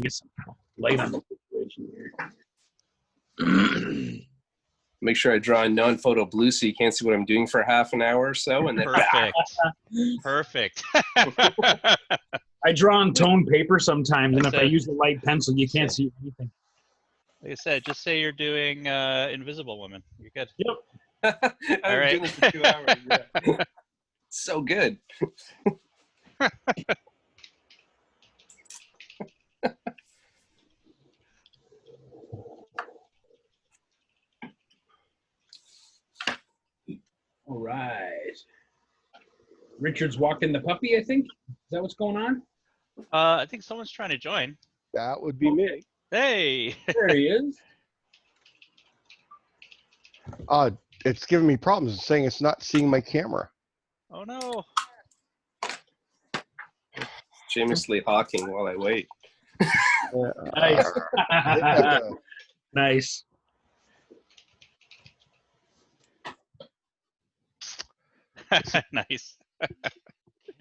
get some light on the situation here. Make sure I draw a non-photo blue so you can't see what I'm doing for half an hour or so. And then Perfect. I draw on tone paper sometimes, and if I use a light pencil, you can't see anything. Like I said, just say you're doing Invisible Woman. You're good. Yep. I've been doing this for 2 hours. Yeah. So good. All right. Richard's walking the puppy, I think. Is that what's going on? I think someone's trying to join. That would be me. Hey. There he is. It's giving me problems. It's saying it's not seeing my camera. Oh no. Shamelessly hawking while I wait. Nice. Nice. Nice.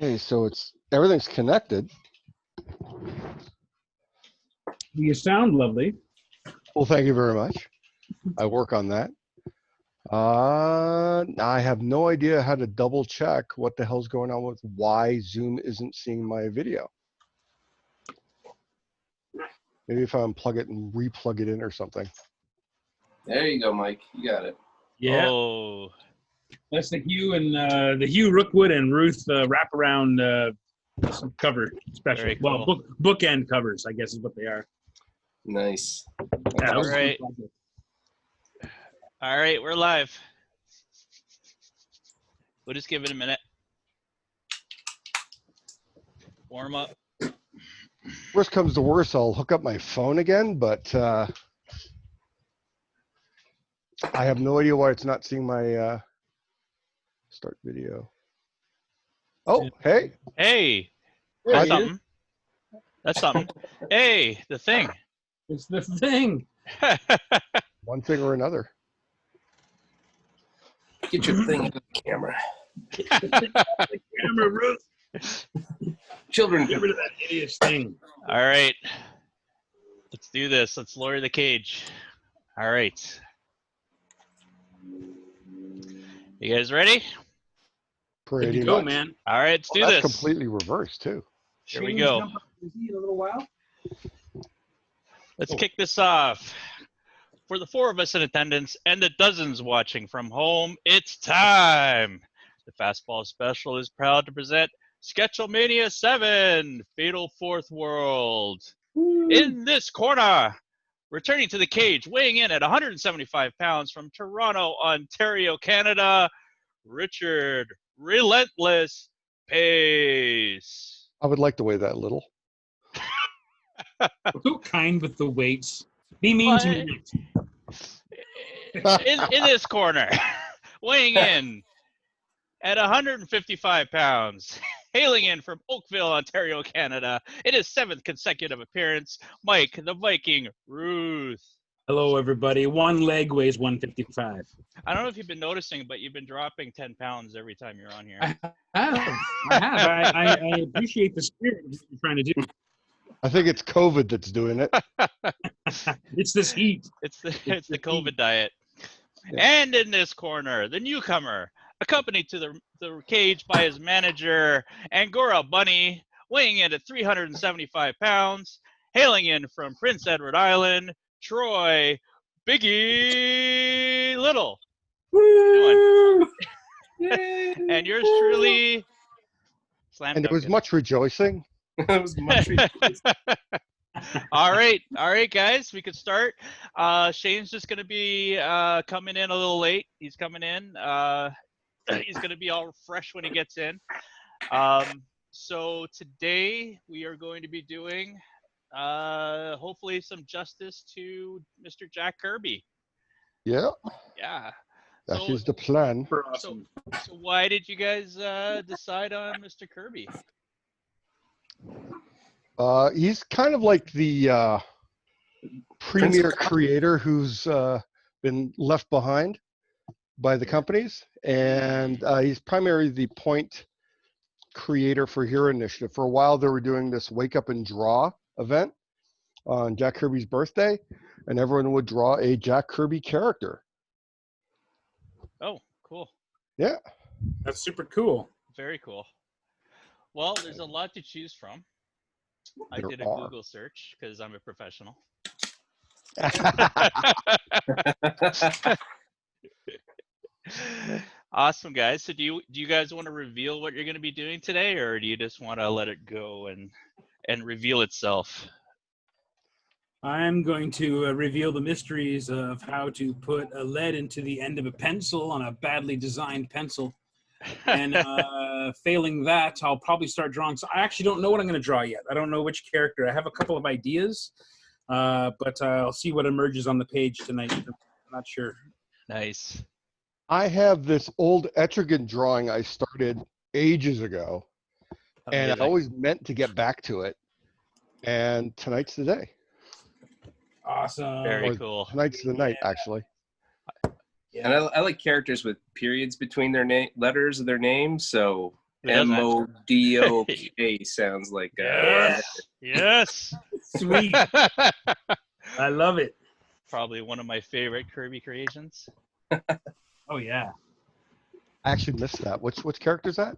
Okay, so everything's connected. You sound lovely. Well, thank you very much. I work on that. I have no idea how to double check what the hell's going on with why Zoom isn't seeing my video. Maybe if I unplug it and replug it in or something. There you go, Mike. You got it. Yeah. Oh. That's the Hugh and the Hugh Rookwood and Rooth wraparound cover special. Very Well, cool. bookend covers, I guess, is what they are. Nice. Yeah, All right. All right, we're live. We'll just give it a minute. Warm up. Worst comes to worst, I'll hook up my phone again, but I have no idea why it's not seeing my start video. Oh, hey. Hey. There That's he is. something. That's something. Hey, the thing. It's the thing. One thing or another. Get your thing into the camera. The camera, Ruth. Children. Get rid of that hideous thing. All right. Let's do this. Let's lower the cage. All right. You guys ready? Good Pretty to go, much. man. All right, let's do That's this. completely reversed too. Here we Shane's go. jump up to his feet a little while. Let's kick this off. For the 4 of us in attendance and the dozens watching from home, it's time. The Fastball Special is proud to present Sketchlemania 7, Fatal Fourth World. In this corner, returning to the cage, weighing in at 175 pounds from Toronto, Ontario, Canada, Richard Relentless Pace. I would like to weigh that a little. So kind with the weights. Be mean to me. In this corner, weighing in at 155 pounds, hailing in from Oakville, Ontario, Canada, in his 7th consecutive appearance, Mike the Viking Rooth. Hello, everybody. One leg weighs 155. I don't know if you've been noticing, but you've been dropping 10 pounds every time you're on here. I appreciate the spirit of what you're trying to do. I think it's COVID that's doing it. It's this heat. It's the COVID diet. Yeah. And in this corner, the newcomer, accompanied to the cage by his manager, Angora Bunny, weighing in at 375 pounds, hailing in from Prince Edward Island, Troy Biggie Little. Woo! And yours truly, Slam And there was Duncan. much rejoicing. That was much. All right, guys, we could start. Shane's just going to be coming in a little late. He's coming in. He's going to be all fresh when he gets in. So today we are going to be doing, hopefully, some justice to Mr. Jack Kirby. Yeah, Yeah. that So- is the plan. So why did you guys decide on Mr. Kirby? He's kind of like the premier creator who's been left behind by the companies, and he's primarily the point creator for Heron Initiative. For a while, they were doing this Wake Up and Draw event, on Jack Kirby's birthday, and everyone would draw a Jack Kirby character. Oh, cool. Yeah. That's super cool. Very cool. Well, there's a lot to choose from. I There did a are. Google search because I'm a professional. Awesome, guys. So do you guys want to reveal what you're going to be doing today, or do you just want to let it go and reveal itself? I'm going to reveal the mysteries of how to put a lead into the end of a pencil on a badly designed pencil. And failing that, I'll probably start drawing. So I actually don't know what I'm going to draw yet. I don't know which character. I have a couple of ideas, but I'll see what emerges on the page tonight. I'm not sure. Nice. I have this old Etrigan drawing I started ages ago, and I Amazing. always meant to get back to it. And tonight's the day. Awesome. Very Or cool. Tonight's the night, actually. And I like characters with periods between their letters of their names. So Who doesn't? MODOK sounds like Yes. Sweet. I love it. Probably one of my favorite Kirby creations. Oh, yeah. I actually missed that. Which character is that?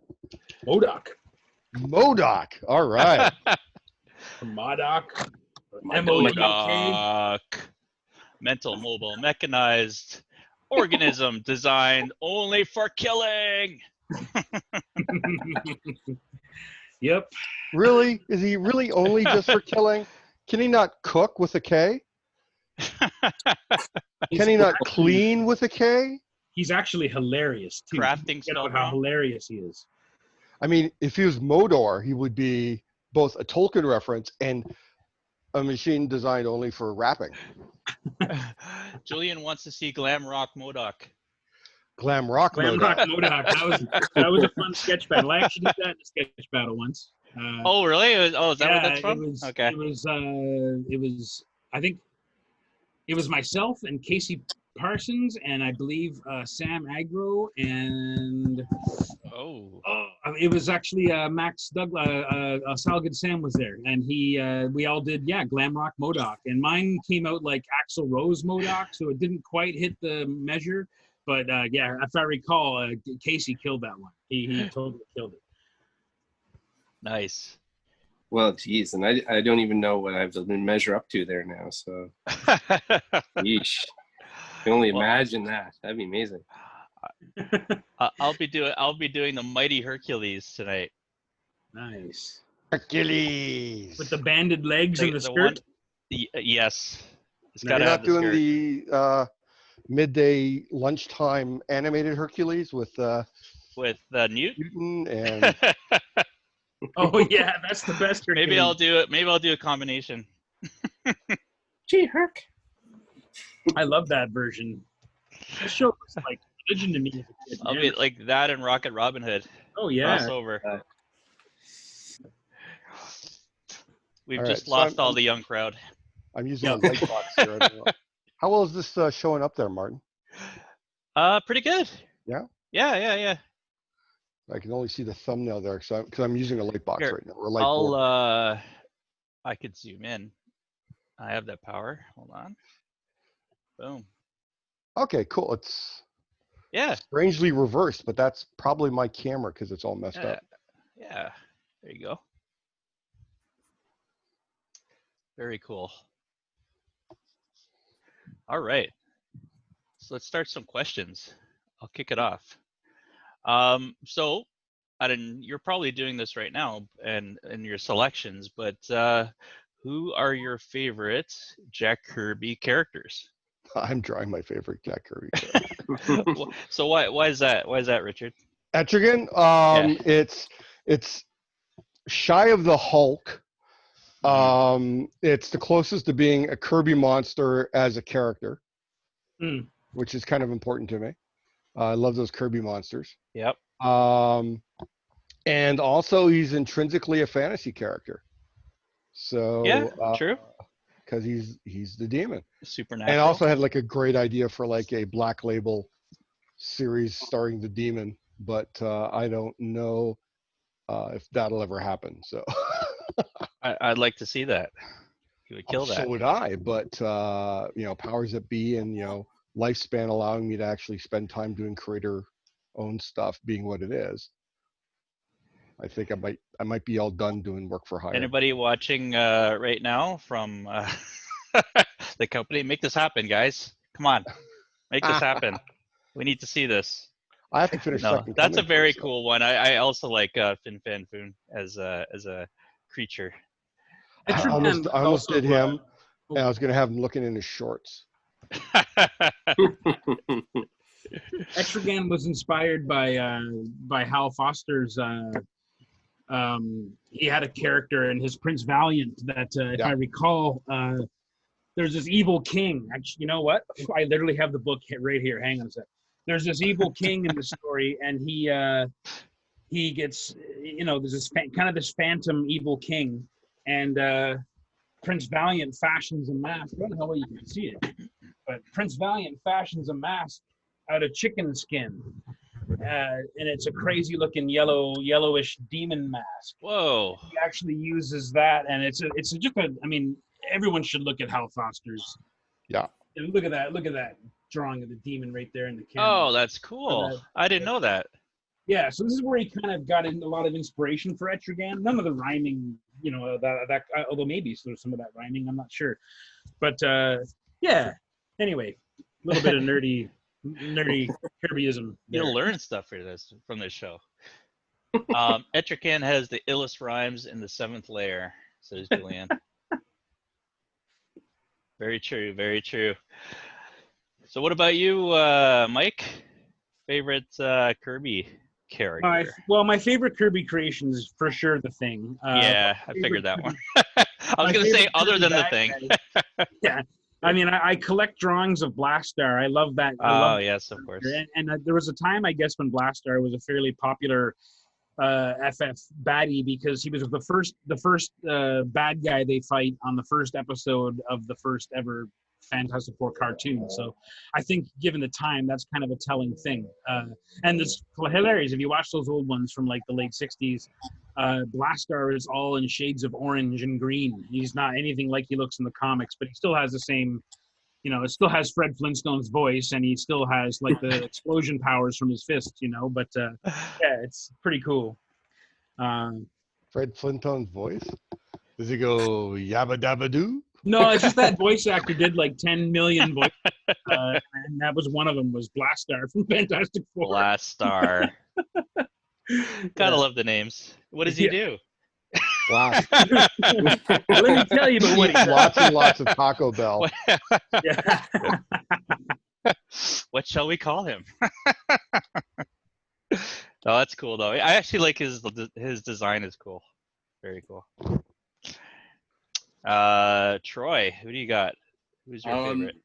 MODOK. MODOK. All right. MODOK. MODOK. Mental, mobile, mechanized organism designed only for killing. Yep. Really? Is he really only just for killing? Can he not cook with a K? Can he not clean with a K? He's actually hilarious, too. Crafting Forget about spelled how wrong. hilarious he is. I mean, if he was Modor, he would be both a Tolkien reference and a machine designed only for rapping. Julian wants to see Glam Rock MODOK. Glam rock Glam MODOK. Rock MODOK. That was a fun sketch battle. I actually did that in a sketch battle once. Oh, really? Is that yeah, what that's from? Okay. It was. I think it was myself and Casey Parsons, and I believe Sam Agro, and it was actually Max Douglas. Salgood Sam was there, and we all did Glam Rock MODOK, and mine came out like Axl Rose MODOK, so it didn't quite hit the measure. But if I recall, Casey killed that one. He totally killed it. Nice. Well, geez, and I don't even know what I have to measure up to there now. So, yeesh. I can only imagine that. That'd be amazing. I'll be doing the Mighty Hercules tonight. Nice. Hercules. With the banded legs and the skirt. Yes. It's You're gotta not have the doing skirt. the midday lunchtime animated Hercules with With Newt. Newton and Oh yeah, that's the best. Maybe I'll do it. Maybe I'll do a combination. Gee, Herc. I love that version. The show was like religion to me as a kid. I'll be like that and Rocket Robin Hood. Oh yeah. Crossover. We've All right, just so lost all the young crowd. I'm using a light box here. I don't know. How well is this showing up there, Martin? Pretty good. Yeah? Yeah. I can only see the thumbnail there because I'm using a light box Here, right now. Or a light board. I could zoom in. I have that power. Hold on. Boom. Okay, cool. It's Yeah. strangely reversed, but that's probably my camera because it's all messed up. Yeah. There you go. Very cool. All right. So let's start some questions. I'll kick it off. So, you're probably doing this right now and in your selections, but who are your favorite Jack Kirby characters? I'm drawing my favorite Jack Kirby character. So why is that? Why is that, Richard? Etrigan, it's shy of the Hulk. It's the closest to being a Kirby monster as a character, which is kind of important to me. I love those Kirby monsters. Yep. And also he's intrinsically a fantasy character. So Yeah, true. Because he's the demon. Supernatural. And I also had like a great idea for like a Black Label series starring the demon, but I don't know if that'll ever happen. So I'd like to see that. You would kill that. So would I, but powers that be and lifespan allowing me to actually spend time doing creator-owned stuff, being what it is. I think I might be all done doing work for hire. Anybody watching right now from the company? Make this happen, guys. Come on, make this happen. We need to see this. I have to finish. No, Second that's a Coming very first, cool one. I also like Fin Fan Foon as a creature. I almost did him, and I was going to have him looking in his shorts. Etrigan was inspired by Hal Foster's. He had a character in his Prince Valiant that, if I recall, there's this evil king. Actually, you know what? I literally have the book right here. Hang on a sec. There's this evil king in the story, and he gets, there's this kind of this phantom evil king, and Prince Valiant fashions a mask. I don't know how well you can see it, but Prince Valiant fashions a mask out of chicken skin, and it's a crazy looking yellowish demon mask. Whoa! He actually uses that, and it's just a. I mean, everyone should look at Hal Foster's. Yeah. And look at that drawing of the demon right there in the camera. Oh, that's cool. I didn't know that. Yeah, so this is where he kind of got a lot of inspiration for Etrigan. None of the rhyming, that although maybe there's some of that rhyming, I'm not sure. But yeah. Anyway, a little bit of nerdy Kirbyism. You'll learn stuff from this show. Etrigan has the illest rhymes in the 7th layer, says Julianne. Very true, very true. So what about you, Mike? Favorite Kirby character? My favorite Kirby creation is for sure the Thing. Yeah, I figured that one. I was going to say other than the Thing. Yeah. I mean, I collect drawings of Blastar. I love that. Yes, of course. And there was a time, I guess, when Blastar was a fairly popular FF baddie because he was the first bad guy they fight on the first episode of the first ever Fantastic Four cartoon. So I think given the time, that's kind of a telling thing. And it's hilarious. If you watch those old ones from like the late 60s, Blastar is all in shades of orange and green. He's not anything like he looks in the comics, but he still has the same, it still has Fred Flintstone's voice, and he still has like the explosion powers from his fist, but yeah, it's pretty cool. Fred Flintstone's voice? Does he go yabba dabba doo? No, it's just that voice actor did like 10 million voices, and that was one of them was Blastar from Fantastic Four. Blastar. Gotta love the names. What does he do? Wow. Let me tell you about what he does. Lots of Taco Bell. Yeah. What shall we call him? Oh, that's cool though. I actually like his design is cool. Very cool. Troy, who do you got? Who's your favorite?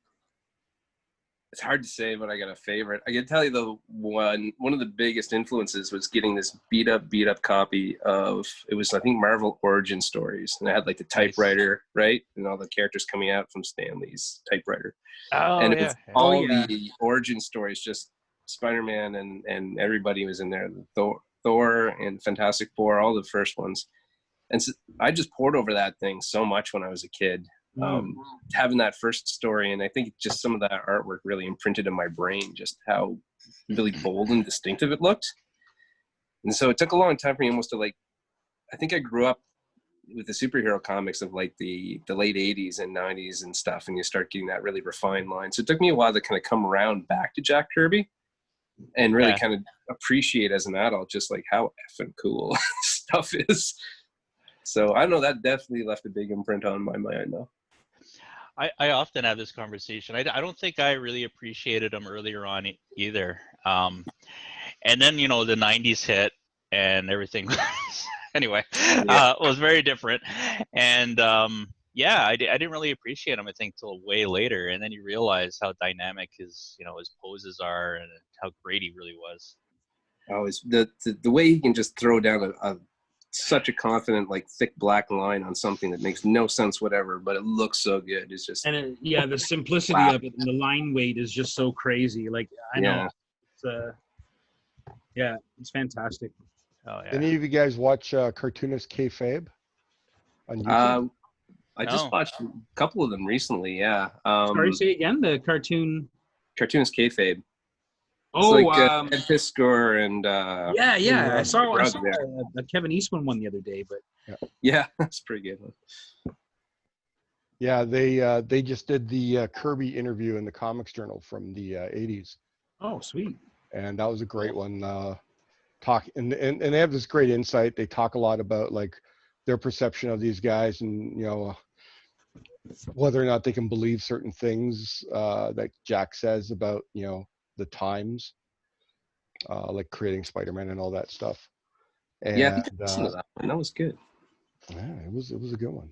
It's hard to say, but I got a favorite. I can tell you one of the biggest influences was getting this beat up copy of, it was I think Marvel Origin Stories, and it had like the typewriter, right, and all the characters coming out from Stan Lee's typewriter. Oh, and it was the origin stories, just Spider-Man and everybody was in there. Thor and Fantastic Four, all the first ones. And so I just poured over that thing so much when I was a kid. Having that first story, and I think just some of that artwork really imprinted in my brain just how really bold and distinctive it looked. And so it took a long time for me almost to I think I grew up with the superhero comics of like the late 80s and 90s and stuff, and you start getting that really refined line. So it took me a while to kind of come around back to Jack Kirby and really kind of appreciate as an adult just like how effing cool stuff is. So I don't know, that definitely left a big imprint on my mind though. I often have this conversation. I don't think I really appreciated them earlier on either. And then, the 90s hit and everything was very different. And I didn't really appreciate him, I think, till way later. And then you realize how dynamic his poses are and how great he really was. Oh, it's the way he can just throw down such a confident, thick black line on something that makes no sense whatever, but it looks so good. It's just the simplicity of it and the line weight is just so crazy. I know, it's fantastic. Oh yeah. Any of you guys watch cartoonist Kayfabe on YouTube? I just watched a couple of them recently. Yeah. Sorry, say again. The cartoon. Cartoons kayfabe. It's Oh, like Ed Piskor and yeah. I saw there. a Kevin Eastman one the other day, but yeah, that's pretty good one. Yeah, they just did the Kirby interview in the Comics Journal from the 80s. Oh, sweet. And that was a great one. And they have this great insight. They talk a lot about like their perception of these guys, and whether or not they can believe certain things that Jack says about the times, like creating Spider-Man and all that stuff. And, yeah, I think I listened to that one. That was good. Yeah, it was a good one.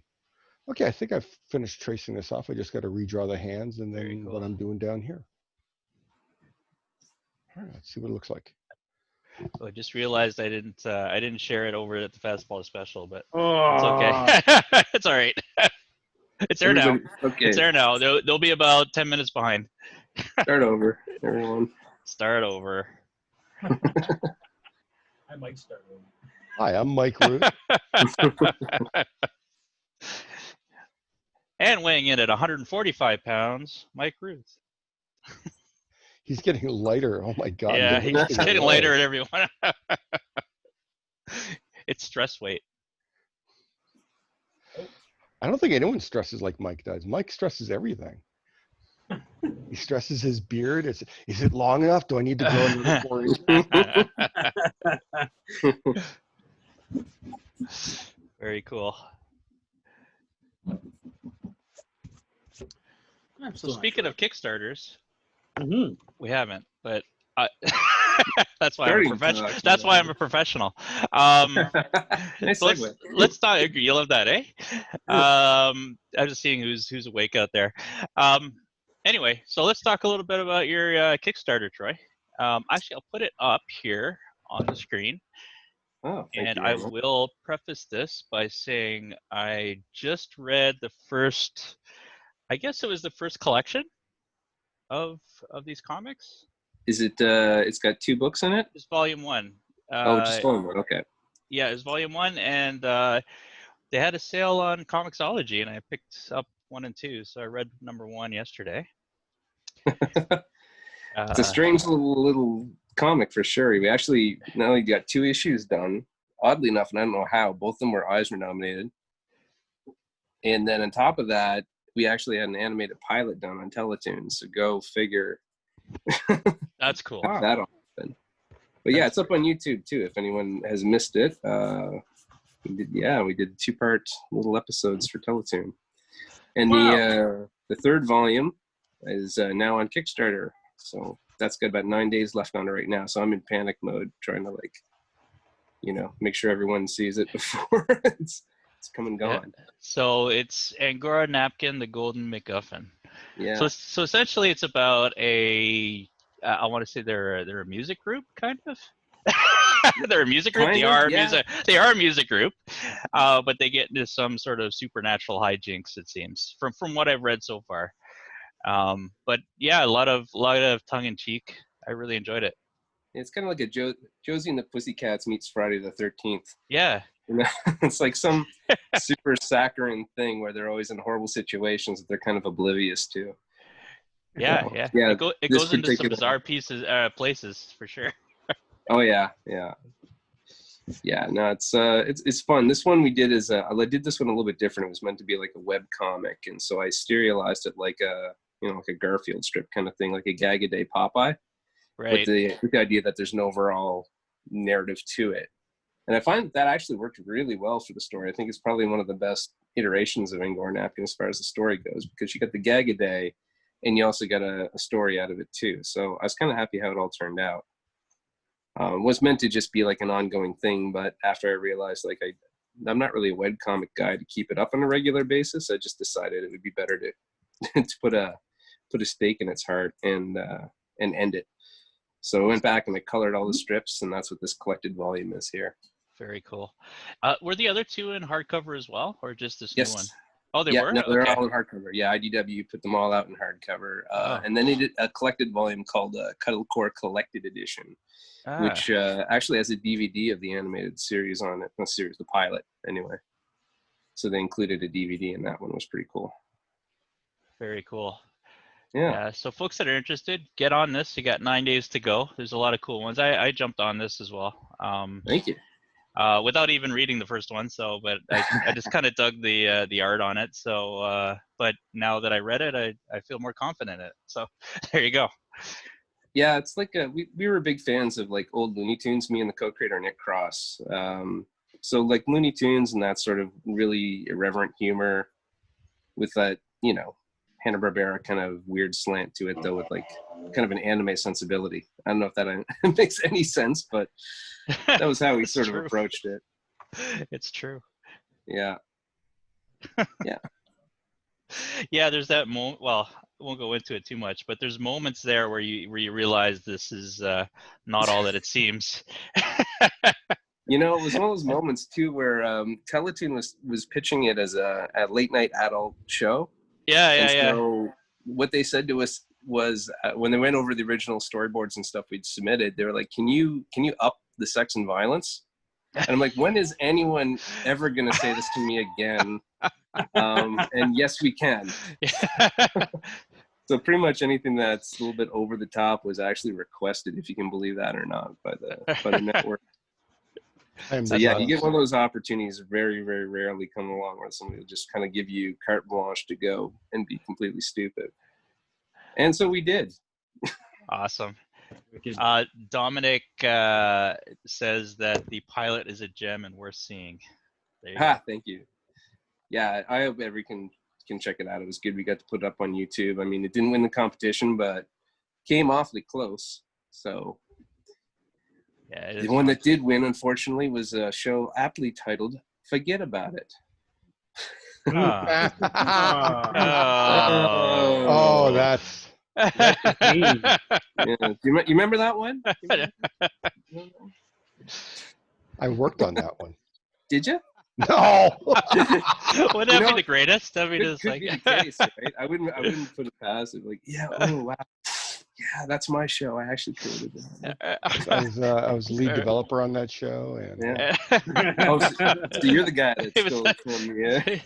Okay, I think I've finished tracing this off. I just got to redraw the hands and then what I'm doing down here. All right, let's see what it looks like. So I just realized I didn't share it over at the Fastball Special, but Oh, it's okay. It's all right. It's there now. Okay. It's there now. They'll be about 10 minutes behind. Start over, everyone. Start over. I might start over. Hi, I'm Mike Rooth. And weighing in at 145 pounds, Mike Rooth. He's getting lighter. Oh my God. Yeah, he's getting lighter at everyone. It's stress weight. I don't think anyone stresses like Mike does. Mike stresses everything. He stresses his beard. Is it long enough? Do I need to grow another 4 inches? Very cool. So speaking of Kickstarters, we haven't, but that's why I'm a professional. Nice so let's talk. You love that, eh? I'm just seeing who's awake out there. Anyway, so let's talk a little bit about your Kickstarter, Troy. Actually, I'll put it up here on the screen. Oh, and I will preface this by saying I just read the first, I guess it was the first collection of these comics. Is it? It's got 2 books in it. It's volume 1. Just volume 1. Okay. Yeah, it's volume 1, and they had a sale on Comixology, and I picked up 1 and 2. So I read number 1 yesterday. It's a strange little comic for sure. We actually not only got 2 issues done, oddly enough, and I don't know how, both of them were Eisner nominated. And then on top of that, we actually had an animated pilot done on Teletoon. So go figure. That's cool. That all happened. But yeah, it's up on YouTube too. If anyone has missed it, we did 2-part little episodes for Teletoon. And the 3rd volume is now on Kickstarter. So that's got about 9 days left on it right now. So I'm in panic mode, trying to make sure everyone sees it before it's come and gone. Yeah. So it's Angora Napkin, the Golden MacGuffin. Yeah. So essentially, it's about I want to say they're a music group, kind of. They're a music group. They are a music group, but they get into some sort of supernatural hijinks. It seems from what I've read so far. But yeah, a lot of tongue in cheek. I really enjoyed it. It's kind of like a Josie and the Pussycats meets Friday the 13th. Yeah. It's like some super saccharine thing where they're always in horrible situations that they're kind of oblivious to. Yeah. It goes into some bizarre places for sure. Oh yeah. No, it's fun. This one we did I did this one a little bit different. It was meant to be like a web comic, and so I serialized it like like a Garfield strip kind of thing, like a Gag-A-Day Popeye. Right. With the idea that there's no overall narrative to it. And I find that actually worked really well for the story. I think it's probably one of the best iterations of Angora Napkin as far as the story goes, because you got the Gag-A-Day and you also got a story out of it too. So I was kind of happy how it all turned out. It was meant to just be like an ongoing thing, but after I realized I'm not really a webcomic guy to keep it up on a regular basis, I just decided it would be better to to put a stake in its heart and end it. So I went back and I colored all the strips, and that's what this collected volume is here. Very cool. Were the other 2 in hardcover as well, or just this new one? Oh, they were? No, they're all in hardcover. Yeah, IDW put them all out in hardcover. And then they did a collected volume called Cuddlecore Collected Edition, which actually has a DVD of the animated series on it. The pilot, anyway. So they included a DVD in that one. It was pretty cool. Very cool. Yeah. So folks that are interested, get on this. You got 9 days to go. There's a lot of cool ones. I jumped on this as well. Thank you. Without even reading the first one. But I just kind of dug the art on it. So, but now that I read it, I feel more confident in it. So there you go. Yeah, it's like we were big fans of like old Looney Tunes, me and the co-creator Nick Cross. So like Looney Tunes and that sort of really irreverent humor with that, you know, Hanna-Barbera kind of weird slant to it, though, with like kind of an anime sensibility. I don't know if that makes any sense, but that was how we sort of approached it. It's true. Yeah. Yeah. Yeah, there's that moment. Well, I won't go into it too much, but there's moments there where you realize this is not all that it seems. You know, it was one of those moments too where Teletoon was pitching it as a late night adult show. Yeah. So what they said to us was when they went over the original storyboards and stuff we'd submitted, they were like, "Can you up the sex and violence?" And I'm like, "When is anyone ever going to say this to me again?" And yes, we can. So pretty much anything that's a little bit over the top was actually requested, if you can believe that or not, by the network. So yeah, you get one of those opportunities very, very rarely come along where somebody will just kind of give you carte blanche to go and be completely stupid. And so we did. Awesome. Dominic says that the pilot is a gem and worth seeing. There you go. Thank you. Yeah, I hope everyone can check it out. It was good. We got to put it up on YouTube. I mean, it didn't win the competition, but came awfully close. So yeah, the one that did win, unfortunately, was a show aptly titled "Forget About It." Oh, that's mean. Yeah. You remember that one? I worked on that one. Did you? No. Wouldn't that be the greatest? I mean, could be the case, right? I wouldn't put it past it. Like, yeah, oh wow, yeah, that's my show. I actually created that. I was lead developer on that show, and yeah. So you're the guy that stole it from me.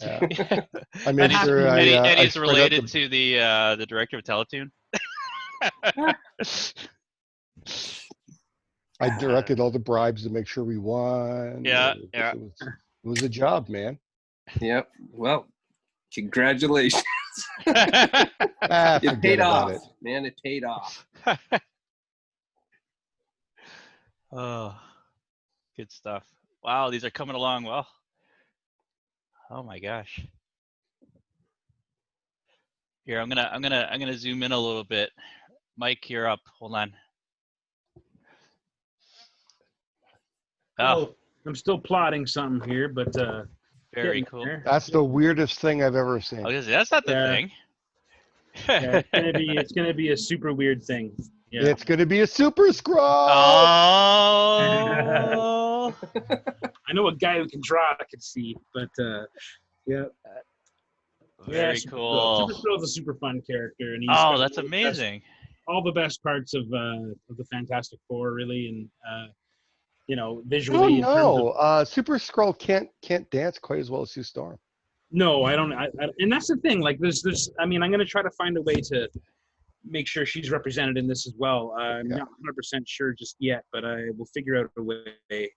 Yeah. I made sure and he's related to the director of Teletoon. I directed all the bribes to make sure we won. Yeah. It was a job, man. Yep. Well, congratulations. It paid off, man. It paid off. Oh, good stuff. Wow, these are coming along well. Oh my gosh. Here, I'm gonna zoom in a little bit. Mike, you're up. Hold on. Oh, I'm still plotting something here, but very cool. That's the weirdest thing I've ever seen. That's not the thing. Yeah, it's gonna be a super weird thing. Yeah. It's gonna be a super scroll. Oh. I know a guy who can draw. I can see, but yeah. Very cool. Super Scroll's a super fun character, and he's that's amazing. All the best parts of the Fantastic Four, really, and visually. Oh no, Super Scroll can't dance quite as well as Sue Storm. No, I don't. And that's the thing. Like, there's. I mean, I'm gonna try to find a way to make sure she's represented in this as well. I'm not 100% sure just yet, but I will figure out a way.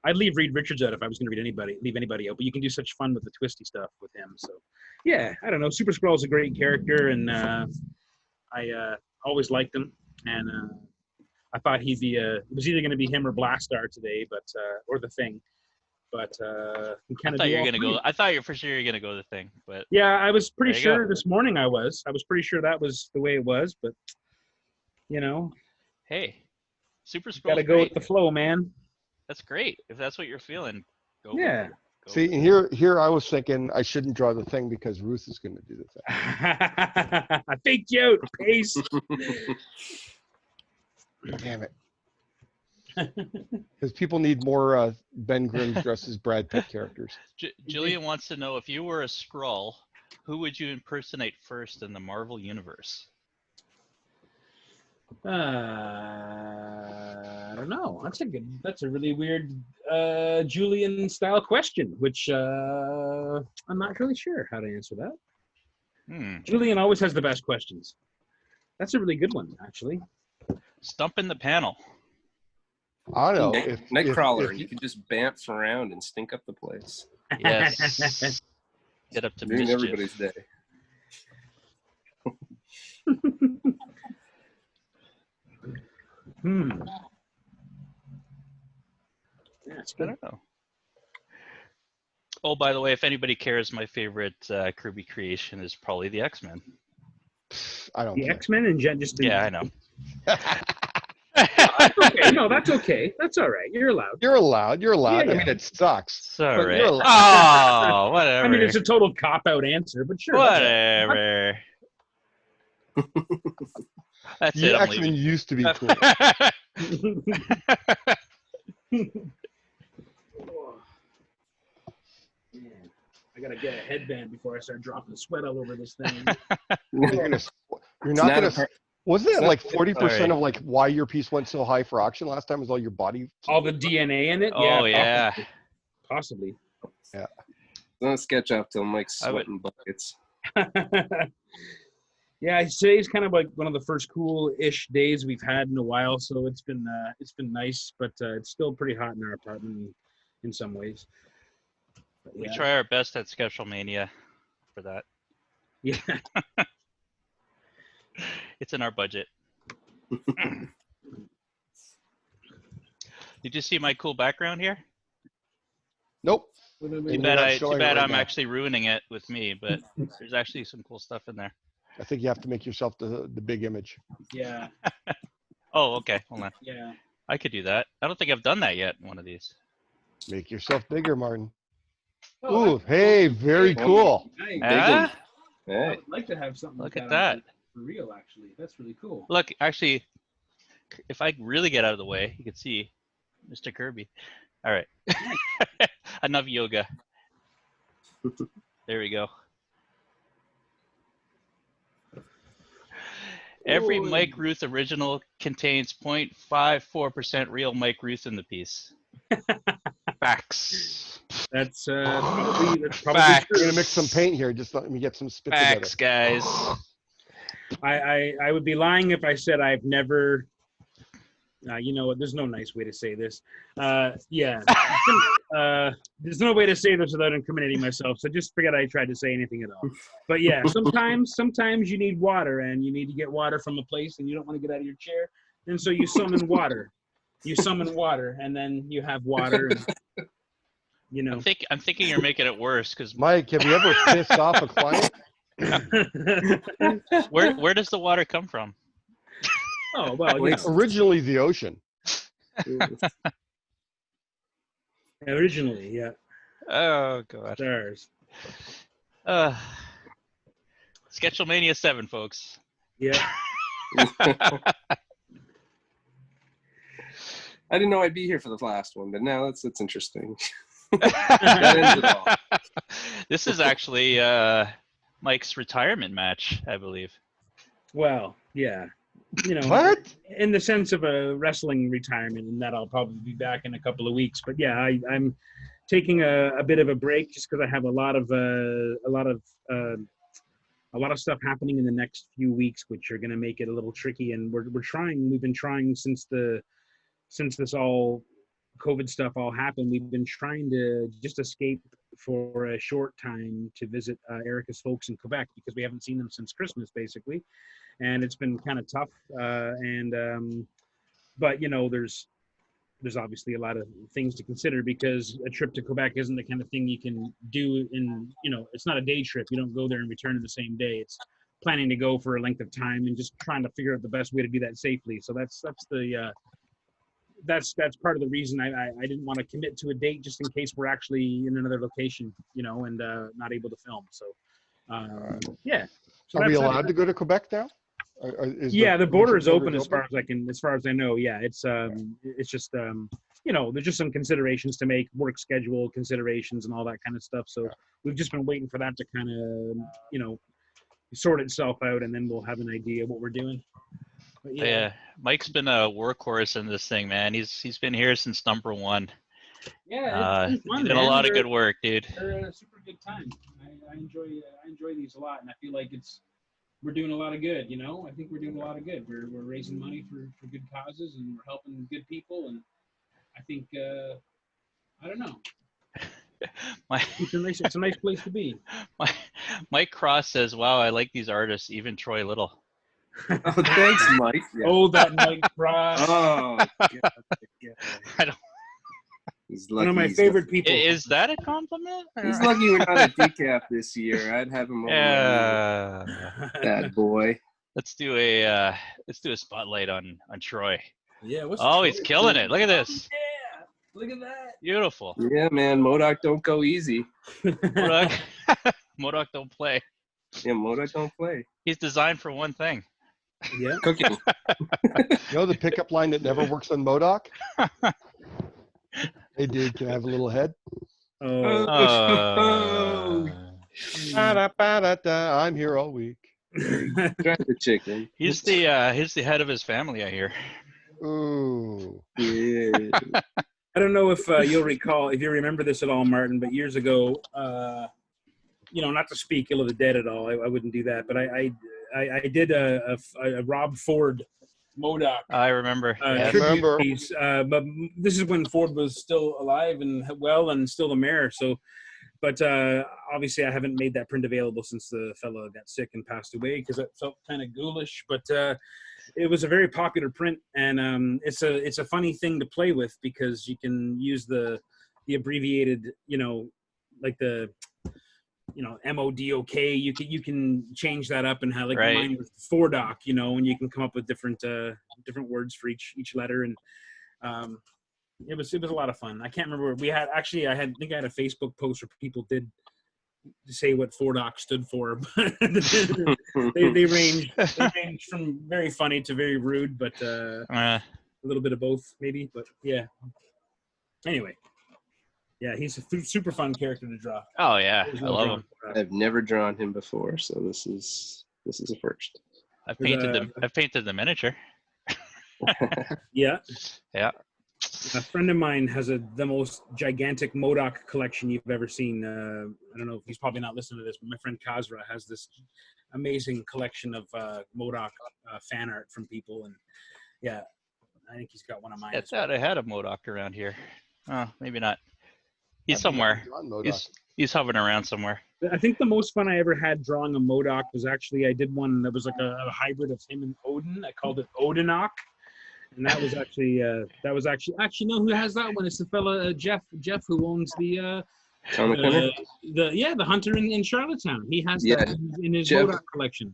I'd leave Reed Richards out if I was going to leave anybody out, but you can do such fun with the twisty stuff with him. So, yeah, I don't know. Super Skrull is a great character, and I always liked him, and I thought he'd be it was either going to be him or Blastar today, but or the Thing. But I thought you were gonna go. I thought for sure you're gonna go the Thing, but yeah, I was pretty sure this morning. I was pretty sure that was the way it was, but hey, Super Skrull. Gotta go with the flow, man. That's great. If that's what you're feeling, go. Yeah. See, here I was thinking I shouldn't draw the Thing because Rooth is going to do the Thing. I faked you out, Pace. Damn it. Because people need more Ben Grimm dressed as Brad Pitt characters. Jillian wants to know, if you were a Skrull, who would you impersonate first in the Marvel Universe? don't know. That's a really weird Julian style question, which I'm not really sure how to answer that. Julian always has the best questions. That's a really good one, actually. Stump in the panel. I don't know. Nightcrawler, you could just bamf around and stink up the place. Yes. Get up to Ruin mischief. everybody's day. Yeah, it's I good. don't know. Oh, by the way, if anybody cares, my favorite Kirby creation is probably the X-Men. I don't The care. X-Men and just Yeah, I know. That's okay. No, that's okay. That's all right. You're allowed. You're allowed. You're allowed. Yeah, I mean, it sucks. It's all But right. you're allowed. Oh, whatever. I mean, it's a total cop-out answer, but sure. Whatever. That's You it. I'm X-Men leaving. used to be cool. Man, I gotta get a headband before I start dropping sweat all over this thing. You're not gonna. Wasn't it like 40% Sorry. of like why your piece went so high for auction last time was all your body? All the DNA in it? Oh, yeah. Possibly. Don't sketch out till Mike's sweating buckets. Yeah, today's kind of like one of the first cool-ish days we've had in a while, so it's been nice, but it's still pretty hot in our apartment in some ways. But, We yeah. try our best at Sketchlemania for that. Yeah. It's in our budget. Did you see my cool background here? Nope. Too bad I'm actually ruining it with me, but there's actually some cool stuff in there. I think you have to make yourself the big image. Yeah. Oh, okay. Hold on. Yeah. I could do that. I don't think I've done that yet in one of these. Make yourself bigger, Martin. Oh, Ooh, hey, very cool. Nice. Ah, I Hey. would like to have something look like at that. for real, actually. That's really cool. Look, actually, if I really get out of the way, you can see Mr. Kirby. All right. Enough yoga. There we go. Every Ooh. Mike Rooth original contains 0.54% real Mike Rooth in the piece. Facts. That's probably Facts. We're gonna mix some paint here. Just let me get some spit Facts, together. guys. I would be lying if I said I've never. You know what? There's no nice way to say this. Yeah. There's no way to say this without incriminating myself. So just forget I tried to say anything at all. But yeah, sometimes you need water, and you need to get water from a place, and you don't want to get out of your chair, and so you summon water. You summon water, and then you have water. And, you know. I'm thinking you're making it worse because Mike, have you ever pissed off a client? where does the water come from? Oh well, you know. Originally the ocean. Originally, yeah. Oh god. Stars. Sketchlemania 7, folks. Yeah. I didn't know I'd be here for the last one, but now that's interesting. That ends it all. This is actually Mike's retirement match, I believe. Well, yeah. You know, What? in the sense of a wrestling retirement, and that I'll probably be back in a couple of weeks. But yeah, I'm taking a bit of a break just because I have a lot of stuff happening in the next few weeks, which are going to make it a little tricky. And we've been trying since this all COVID stuff all happened. We've been trying to just escape for a short time to visit Erica's folks in Quebec because we haven't seen them since Christmas, basically. And it's been kind of tough. But you know, there's obviously a lot of things to consider because a trip to Quebec isn't the kind of thing you can do in, you know, it's not a day trip. You don't go there and return in the same day. It's planning to go for a length of time and just trying to figure out the best way to do that safely. So that's part of the reason I didn't want to commit to a date just in case we're actually in another location, you know, and not able to film. So yeah. So Are we allowed to go to Quebec now? The border is open as far as I know. Yeah, it's just you know, there's just some considerations to make, work schedule considerations and all that kind of stuff. So we've just been waiting for that to kind of, you know, sort itself out, and then we'll have an idea of what we're doing. But Yeah, Mike's been a workhorse in this thing, man. He's been here since number one. Yeah, it's been fun, You did man. a lot of good work, dude. They're a super good time. I enjoy these a lot, and I feel like we're doing a lot of good. You know, I think we're doing a lot of good. We're raising money for good causes, and we're helping good people. And I think I don't know. It's a nice place to be. Mike Cross says, "Wow, I like these artists, even Troy Little." Oh, thanks, Mike. Yeah. Oh, that Mike Cross. Oh, God. I don't. He's lucky. One of my favorite people. Is that a compliment? He's lucky we're not at decaf this year. I'd have him over. Yeah. That boy. Let's do a spotlight on Troy. Yeah. He's killing it. Look at this. Yeah. Look at that. Beautiful. Yeah, man. MODOK don't go easy. MODOK don't play. Yeah, MODOK don't play. He's designed for one thing. Yeah. Cooking. You know the pickup line that never works on MODOK? Hey, dude, can I have a little head? Oh. Ba-da-ba-da-da, I'm here all week. Try the chicken. He's the head of his family, I hear. Ooh. Yeah. I don't know if you'll recall, if you remember this at all, Martin, but years ago, not to speak ill of the dead at all, I wouldn't do that, but I did a Rob Ford MODOK. I remember. Tribute piece, but this is when Ford was still alive and well and still the mayor. So, but obviously I haven't made that print available since the fellow got sick and passed away because it felt kind of ghoulish. But it was a very popular print, and it's a funny thing to play with because you can use the abbreviated, like the MODOK. You can change that up and have like mine with Fordoc, and you can come up with different words for each letter, and it was a lot of fun. I can't remember. I think I had a Facebook post where people did say what Fordoc stood for. they ranged from very funny to very rude, but a little bit of both maybe. But yeah. Anyway. Yeah, he's a super fun character to draw. Oh yeah, I love him. I've never drawn him before, so this is a first. I've painted the miniature. Yeah. Yeah. A friend of mine has the most gigantic MODOK collection you've ever seen. I don't know if he's probably not listening to this, but my friend Kazra has this amazing collection of MODOK fan art from people, and yeah, I think he's got one of mine. I thought I had a MODOK around here. Oh, maybe not. He's somewhere. He's hovering around somewhere. I think the most fun I ever had drawing a MODOK was actually I did one that was like a hybrid of him and Odin. I called it Odinok, and that was actually no, who has that one? It's the fella Jeff who owns the hunter in Charlottetown. He has that in his MODOK collection.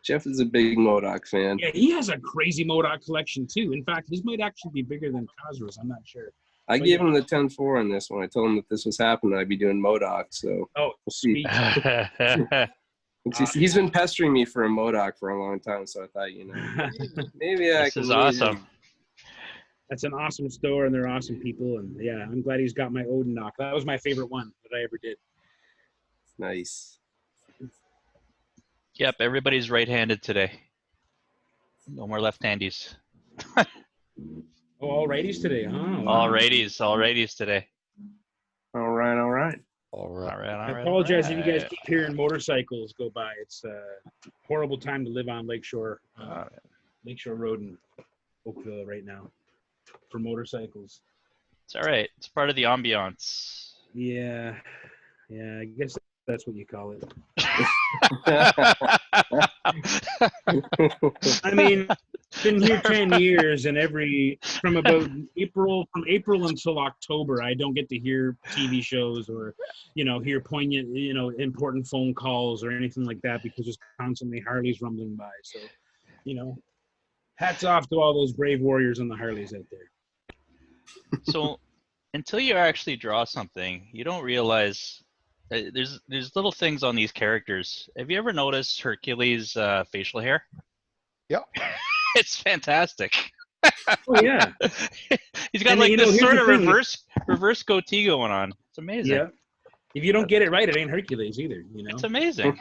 Jeff is a big MODOK fan. Yeah, he has a crazy MODOK collection too. In fact, his might actually be bigger than Cosro's. I'm not sure. I gave him the 10-4 on this one. I told him that this was happening. I'd be doing MODOK, so we'll see. He's been pestering me for a MODOK for a long time, so I thought, maybe I can. This is awesome. That's an awesome store, and they're awesome people, and yeah, I'm glad he's got my Odinok. That was my favorite one that I ever did. Nice. Yep, everybody's right-handed today. No more left-handies. Oh, all righties today, huh? Wow. All righties today. All right. I apologize if you guys keep hearing motorcycles go by. It's a horrible time to live on Lakeshore Road in Oakville right now for motorcycles. It's all right. It's part of the ambiance. Yeah, I guess that's what you call it. I mean, been here 10 years, and from April until October, I don't get to hear TV shows or, hear poignant, important phone calls or anything like that because there's constantly Harleys rumbling by. So, hats off to all those brave warriors on the Harleys out there. So, until you actually draw something, you don't realize there's little things on these characters. Have you ever noticed Hercules' facial hair? Yeah. It's fantastic. Oh yeah. He's got this sort of reverse goatee going on. It's amazing. Yeah. If you don't get it right, it ain't Hercules either. It's amazing.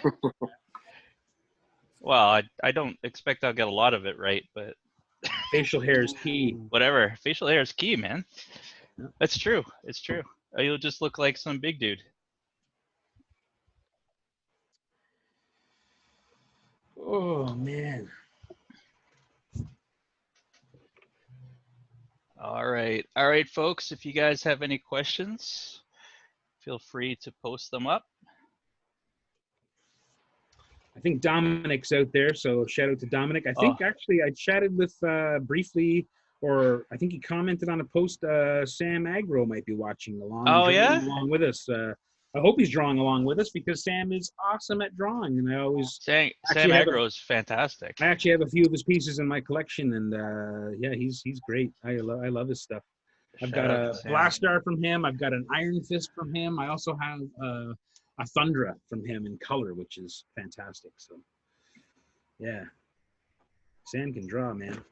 Well, I don't expect I'll get a lot of it right, but Facial hair is key. Whatever. Facial hair is key, man. Yeah. That's true. It's true. You'll just look like some big dude. Oh man. All right, folks. If you guys have any questions, feel free to post them up. I think Dominic's out there, so shout out to Dominic. I think actually I chatted with briefly, or I think he commented on a post. Sam Agro might be watching along. Along with us. I hope he's drawing along with us because Sam is awesome at drawing, and I always Sam Agro is fantastic. I actually have a few of his pieces in my collection, and yeah, he's great. I love his stuff. I've got a Blast Star from him. I've got an Iron Fist from him. I also have a Thundra from him in color, which is fantastic. So, yeah, Sam can draw, man.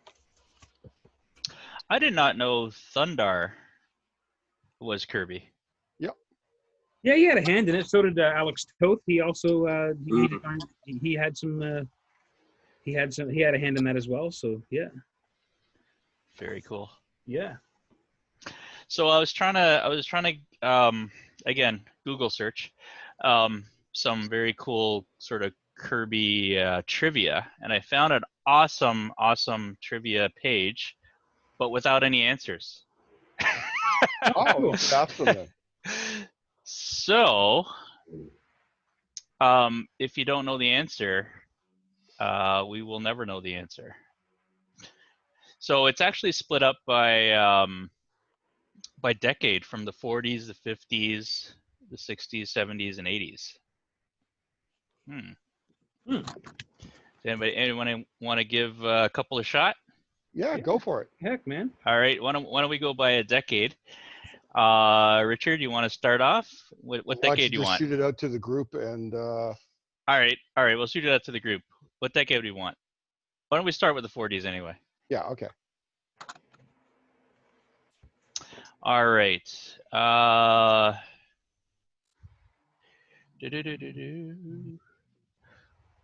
I did not know Thundar was Kirby. Yep. Yeah, he had a hand in it. So did Alex Toth. He also he had some. He had a hand in that as well. So yeah. Very cool. Yeah. So I was trying to again Google search some very cool sort of Kirby trivia, and I found an awesome trivia page, but without any answers. Oh, that's awesome. So if you don't know the answer, we will never know the answer. So it's actually split up by decade, from the 40s, the 50s, the 60s, 70s, and 80s. Anyone want to give a couple a shot? Yeah, go for it. Heck, man. All right. Why don't we go by a decade? Richard, you want to start off? What decade do you want? Shoot it out to the group and. All right. We'll shoot it out to the group. What decade do you want? Why don't we start with the 40s anyway? Yeah. Okay. All right.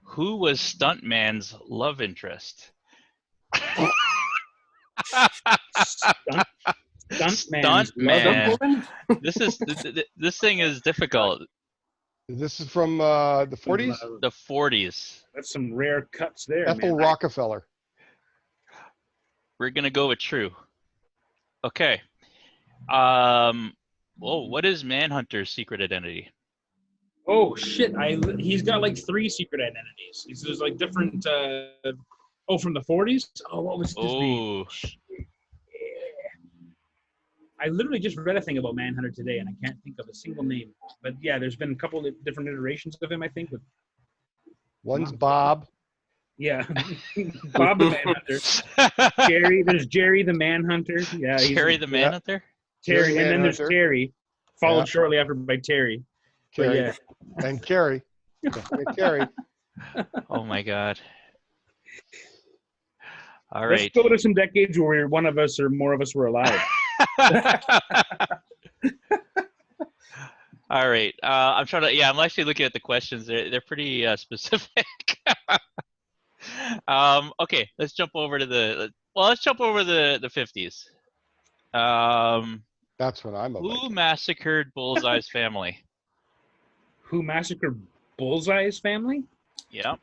Who was Stuntman's love interest? Stuntman. This thing is difficult. This is from the 40s? The 40s. That's some rare cuts there. Ethel Rockefeller. We're gonna go with true. Okay. What is Manhunter's secret identity? Oh shit! He's got like 3 secret identities. There's like different. From the 40s. Oh, what was his name? I literally just read a thing about Manhunter today, and I can't think of a single name. But yeah, there's been a couple of different iterations of him, I think. One's Bob. Yeah, Bob the Manhunter. Jerry, there's Jerry the Manhunter. Yeah, Jerry the Manhunter. Terry, and then there's Terry, followed shortly after by Terry. Carrie. Yeah, and Carrie. Carrie. Oh my God. All right. Let's go to some decades where one of us or more of us were alive. All right. I'm trying to. Yeah, I'm actually looking at the questions. They're pretty specific. Okay, let's jump over to the 50s. That's what I'm about. Who massacred Bullseye's family? Who massacred Bullseye's family? Yeah.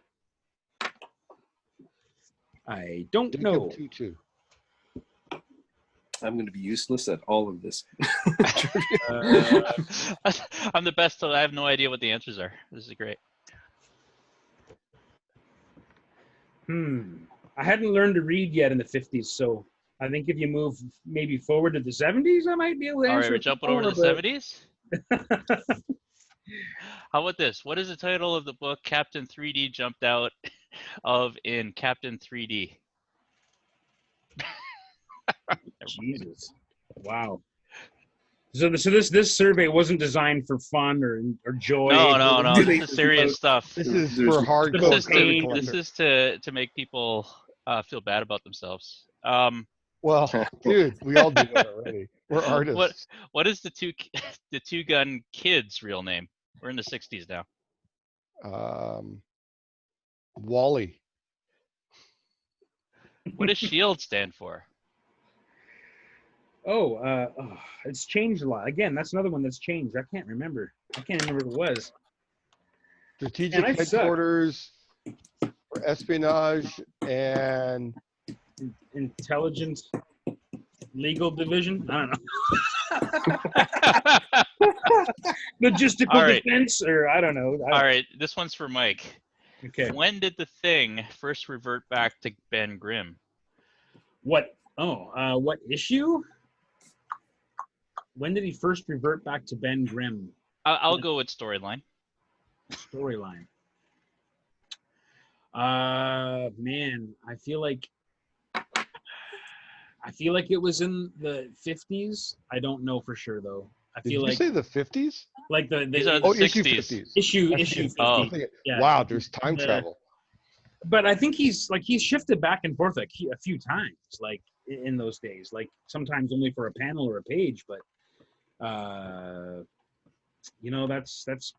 I don't know. I'm going to be useless at all of this. I'm the best. I have no idea what the answers are. This is great. I hadn't learned to read yet in the 50s, so I think if you move maybe forward to the 70s, I might be able to answer. All right, we're jumping over to the 70s? How about this? What is the title of the book Captain 3D jumped out of in Captain 3D? Jesus. Wow. So this survey wasn't designed for fun or joy. No. This is serious stuff. This is for hardcore. This is to make people feel bad about themselves. Well, dude, we all do that already. We're artists. What is the two gun kid's real name? We're in the 60s now. Wally. What does SHIELD stand for? It's changed a lot. Again, that's another one that's changed. I can't remember what it was. Strategic Man, I suck. headquarters for espionage and Intelligence Legal Division. I don't know. Logistical All right. defense, or I don't know. All right, this one's for Mike. Okay. When did the Thing first revert back to Ben Grimm? What issue? When did he first revert back to Ben Grimm? I'll go with storyline. Storyline. Man, I feel like it was in the 50s. I don't know for sure though. I feel Did you say the 50s? like the These are the issue 60s. 50s. issue 50. Oh. Yeah. Wow, there's time travel. But I think he's shifted back and forth like a few times, like in those days, like sometimes only for a panel or a page. But that's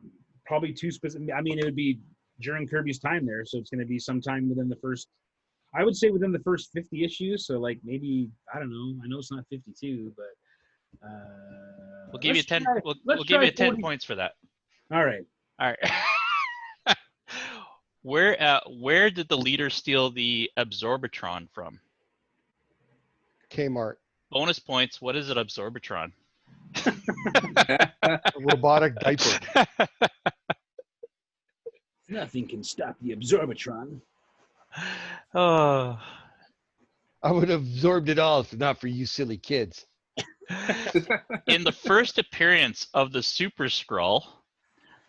probably too specific. I mean, it would be during Kirby's time there, so it's going to be sometime within the first. I would say within the first 50 issues. So like maybe I don't know. I know it's not 52, but We'll give you 10. We'll give you 10 points for that. All right. All right. Where did the leader steal the Absorbitron from? Kmart. Bonus points. What is an Absorbitron? A robotic diaper. Nothing can stop the Absorbitron. Oh. I would have absorbed it all if not for you silly kids. In the first appearance of the Super Skrull,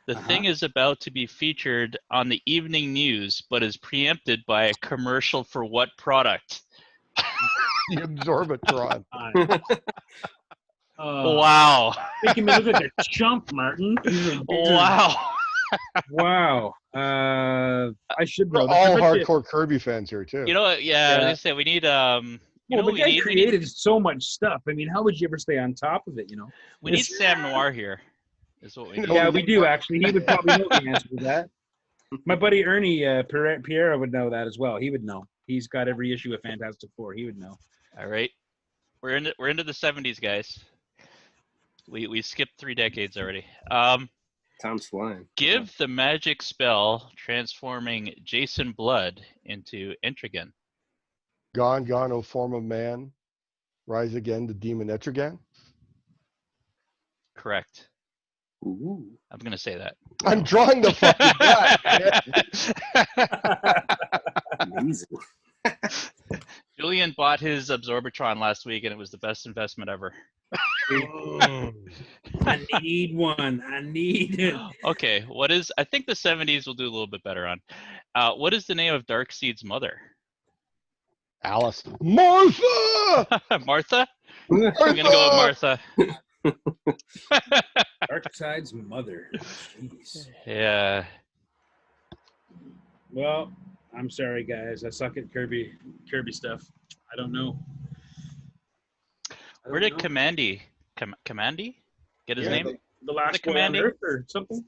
the Thing is about to be featured on the evening news, but is preempted by a commercial for what product? The Absorbitron. Wow. Making me look like a chump, Martin. Wow. Wow. I should know. We're all hardcore Kirby fans here too. You know what? Yeah, I was gonna say we need the guy created so much stuff. I mean, how would you ever stay on top of it? We need Sam Noir here. Is what we need. Yeah, we do actually. He would probably know the answer to that. My buddy Ernie Piera would know that as well. He would know. He's got every issue of Fantastic Four. He would know. All right, we're into the 70s, guys. We skipped 3 decades already. Time's flying. Give the magic spell transforming Jason Blood into Etrigan. Gone, gone, O form of man. Rise again, the demon Etrigan. Correct. Ooh. I'm gonna say that. I'm drawing the fucking guy. Amazing. Julian bought his Absorbitron last week, and it was the best investment ever. I need one. I need it. Okay, I think the 70s will do a little bit better on. What is the name of Darkseid's mother? Alice. Martha! Martha? I'm gonna go with Martha. Darkseid's mother. Jeez. Yeah. Well, I'm sorry, guys. I suck at Kirby stuff. I don't know. Where did Commandy get his name? The last boy on Earth or something?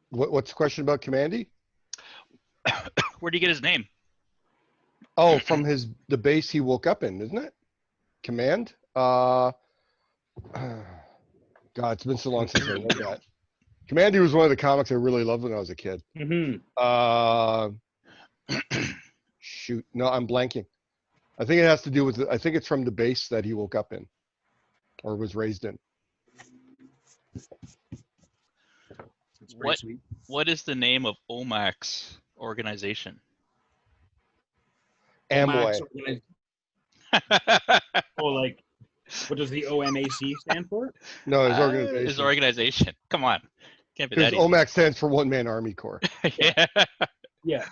What's the question about Commandy? Where did he get his name? Oh, from the base he woke up in, isn't it? Command? God, it's been so long since I read that. Commandy was one of the comics I really loved when I was a kid. Mm-hmm. Shoot, no, I'm blanking. I think it has to do with I think it's from the base that he woke up in or was raised in. What is the name of OMAC's organization? Amway. Oh, like, what does the OMAC stand for? No, his organization. His organization. Come on. Can't be that easy. OMAC stands for One Man Army Corps. Yeah. Yeah.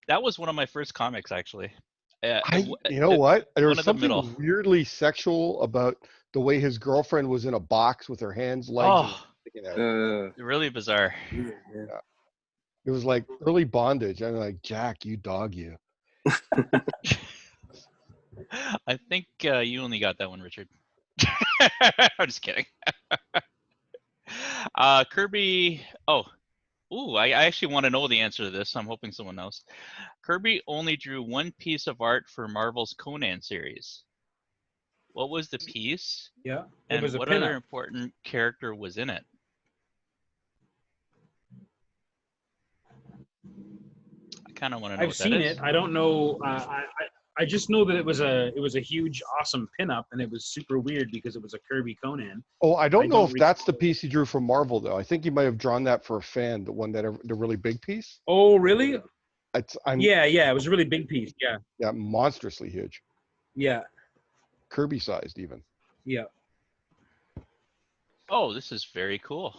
That was one of my first comics, actually. You know what? There was something weirdly sexual about the way his girlfriend was in a box with her hands, legs. Really bizarre. Yeah. It was like early bondage. I'm like, Jack, you dog, you. I think you only got that one, Richard. I'm just kidding. Kirby. Oh, Ooh, I actually want to know the answer to this. I'm hoping someone knows. Kirby only drew one piece of art for Marvel's Conan series. What was the piece? Yeah, it And was a what other pinup. important character was in it? I kind of want to know I've what that seen is. it. I don't know. I just know that it was a huge, awesome pinup, and it was super weird because it was a Kirby Conan. Oh, I don't know if that's the recall. piece he drew for Marvel, though. I think he might have drawn that for a fan, the one that the really big piece. Oh, really? Yeah, Yeah. It was a really big piece. Yeah. monstrously huge, Yeah. Kirby sized even. Yeah. Oh, this is very cool.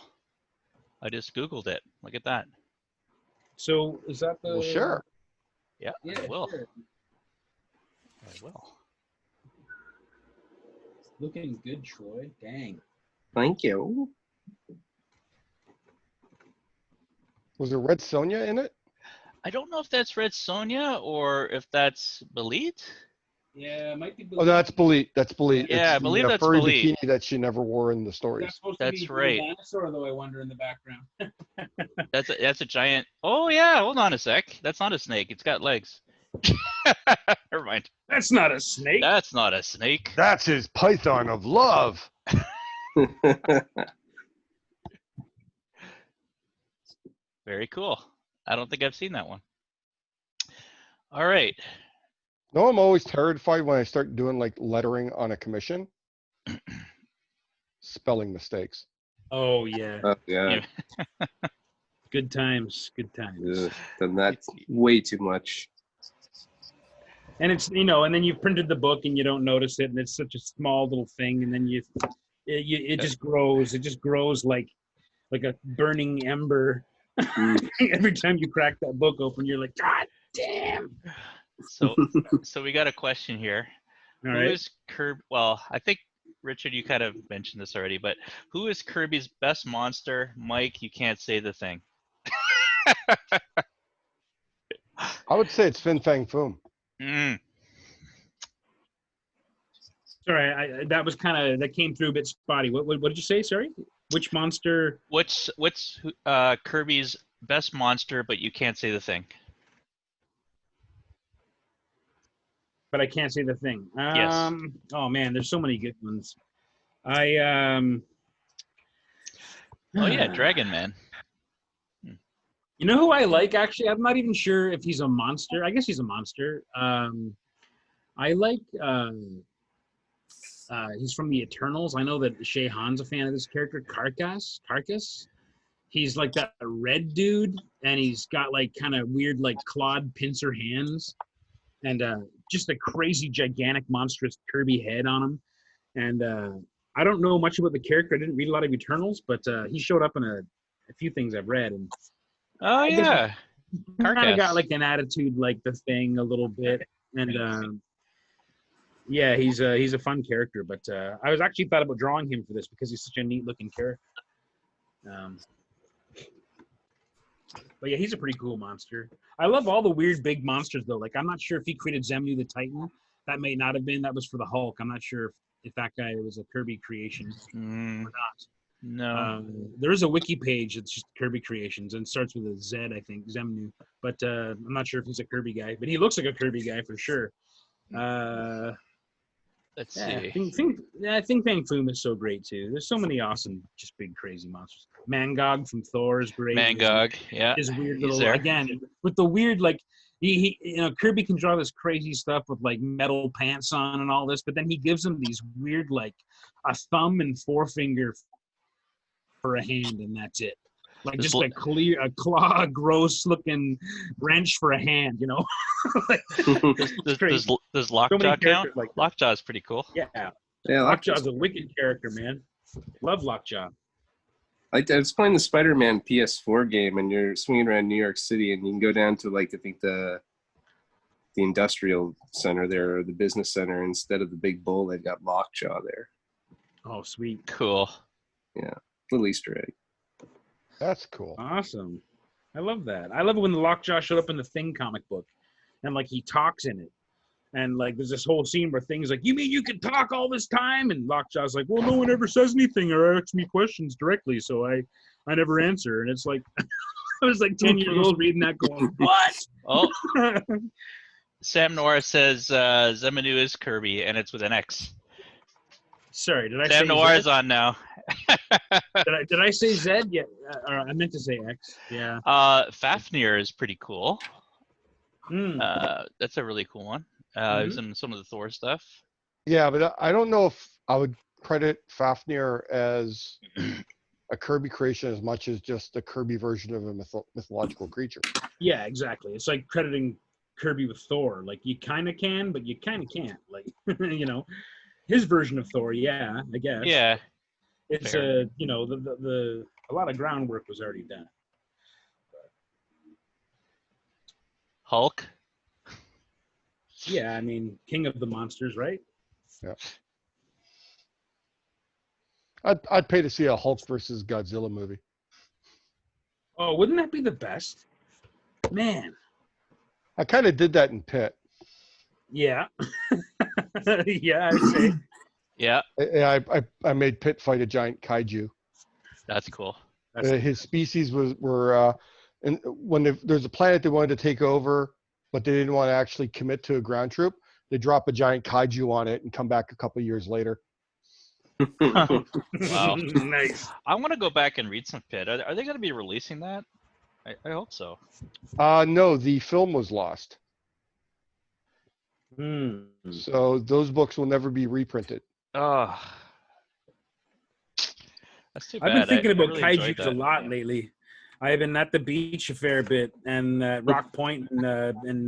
I just Googled it. Look at that. So is that the? Well, sure. Yeah, Yeah, I will. sure. I will. Looking good, Troy. Dang. Thank you. Was there Red Sonja in it? I don't know if that's Red Sonja or if that's Belit. Yeah, it might be. Oh, that's Belit. That's Belit. Yeah, I it's believe the that's furry Belit. bikini that she never wore in the That's stories. supposed to That's be right. a dinosaur, though. I wonder in the background. That's a giant. Oh yeah, hold on a sec. That's not a snake. It's got legs. Never mind. That's not a snake. That's not a snake. That's his python of love. Very cool. I don't think I've seen that one. All right. No, I'm always terrified when I start doing like lettering on a commission. Spelling mistakes. Oh yeah. Oh, yeah. Good times. Good times. Ugh, done that way too much. And it's and then you've printed the book and you don't notice it, and it's such a small little thing, and then it just grows. It just grows like a burning ember. Every time you crack that book open, you're like, God damn. So we got a question here. All Who right. is Kirby? Well, I think Richard, you kind of mentioned this already, but who is Kirby's best monster? Mike, you can't say the thing. I would say it's Fin Fang Foom. Sorry, that came through a bit spotty. What did you say? Sorry, which monster? What's Kirby's best monster? But you can't say the thing. But I can't say the thing. Yes. Oh man, there's so many good ones. Oh yeah, Dragon Man. You know who I like, actually? I'm not even sure if he's a monster. I guess he's a monster. I like, he's from the Eternals. I know that Shay Han's a fan of this character, Carcass. He's like that red dude, and he's got like kind of weird, like clawed pincer hands, and just a crazy, gigantic, monstrous Kirby head on him. And I don't know much about the character. I didn't read a lot of Eternals, but he showed up in a few things I've read, and Oh yeah, kind of got like an attitude like the Thing a little bit, and yeah, he's a fun character. But I was actually thought about drawing him for this because he's such a neat looking character. But yeah, he's a pretty cool monster. I love all the weird big monsters though. Like I'm not sure if he created Zemnu the Titan. That may not have been. That was for the Hulk. I'm not sure if that guy was a Kirby creation or not. No. There is a wiki page that's just Kirby creations and starts with a Z, I think, Zemnu. But I'm not sure if he's a Kirby guy, but he looks like a Kirby guy for sure. Let's Yeah, see. I think Fang Foom is so great too. There's so many awesome, just big crazy monsters. Mangog from Thor is great. Mangog, yeah. His weird he's little there. again with the weird like he Kirby can draw this crazy stuff with like metal pants on and all this, but then he gives him these weird like a thumb and forefinger for a hand, and that's it. Like just a claw, gross looking wrench for a hand, like, does Lockjaw count? Like Lockjaw's pretty cool. Yeah, Lockjaw's a wicked character, man. Love Lockjaw. I was playing the Spider-Man PS4 game, and you're swinging around New York City, and you can go down to like I think the industrial center there, or the business center. Instead of the big bull, they've got Lockjaw there. Oh, sweet. Cool. Yeah, little Easter egg. That's cool. Awesome. I love that. I love it when the Lockjaw showed up in the Thing comic book, and like he talks in it, and like there's this whole scene where Thing's like, "You mean you can talk all this time?" And Lockjaw's like, "Well, no one ever says anything or asks me questions directly, so I never answer." And it's like, I was like 10 years old reading that going, what? Oh, Sam Noir says Zeminu is Kirby, and it's with an X. Sorry, did I Sam say Noir Z? is on now. Did I say Z? Yeah, or I meant to say X. Yeah. Fafnir is pretty cool. Mm. That's a really cool one. He was in some of the Thor stuff. Yeah, but I don't know if I would credit Fafnir as a Kirby creation as much as just the Kirby version of a mythological creature. Yeah, exactly. It's like crediting Kirby with Thor. Like you kind of can, but you kind of can't. Like you know, his version of Thor. Yeah, I guess. Yeah. It's you know, the a lot of groundwork was already done. Hulk. Yeah, I mean, King of the Monsters, right? Yeah. I'd pay to see a Hulk versus Godzilla movie. Oh, wouldn't that be the best? Man. I kind of did that in Pitt. Yeah. Yeah, I say. Yeah. I made Pitt fight a giant kaiju. That's cool. His species were and when there's a planet they wanted to take over, but they didn't want to actually commit to a ground troop, they drop a giant kaiju on it and come back a couple years later. Wow. Nice. I want to go back and read some Pitt. Are they going to be releasing that? I hope so. No, the film was lost. So those books will never be reprinted. Oh, that's too bad. I've been thinking about really enjoyed kaijus a that. lot lately. I've been at the beach a fair bit, and Rock Point, and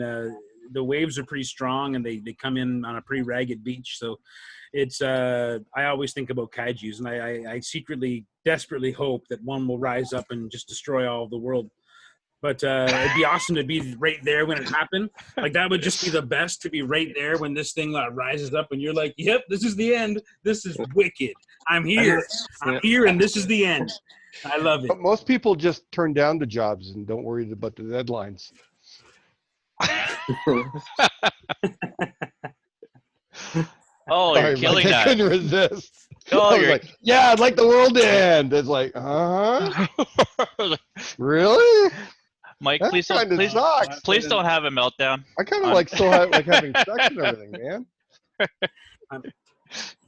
the waves are pretty strong, and they come in on a pretty ragged beach. So it's I always think about kaijus, and I secretly, desperately hope that one will rise up and just destroy all of the world. But it'd be awesome to be right there when it happened. Like that would just be the best, to be right there when this thing rises up, and you're like, "Yep, this is the end. This is wicked. I'm here. I'm here, and this is the end." I love it. But most people just turn down the jobs and don't worry about the deadlines. Oh, you're killing I that. couldn't resist. Oh, I was you're like, yeah, I'd like the world to end. It's like, really? Mike, That please kinda don't, sucks. please don't have a meltdown. I kind of like still like having sex and everything, man.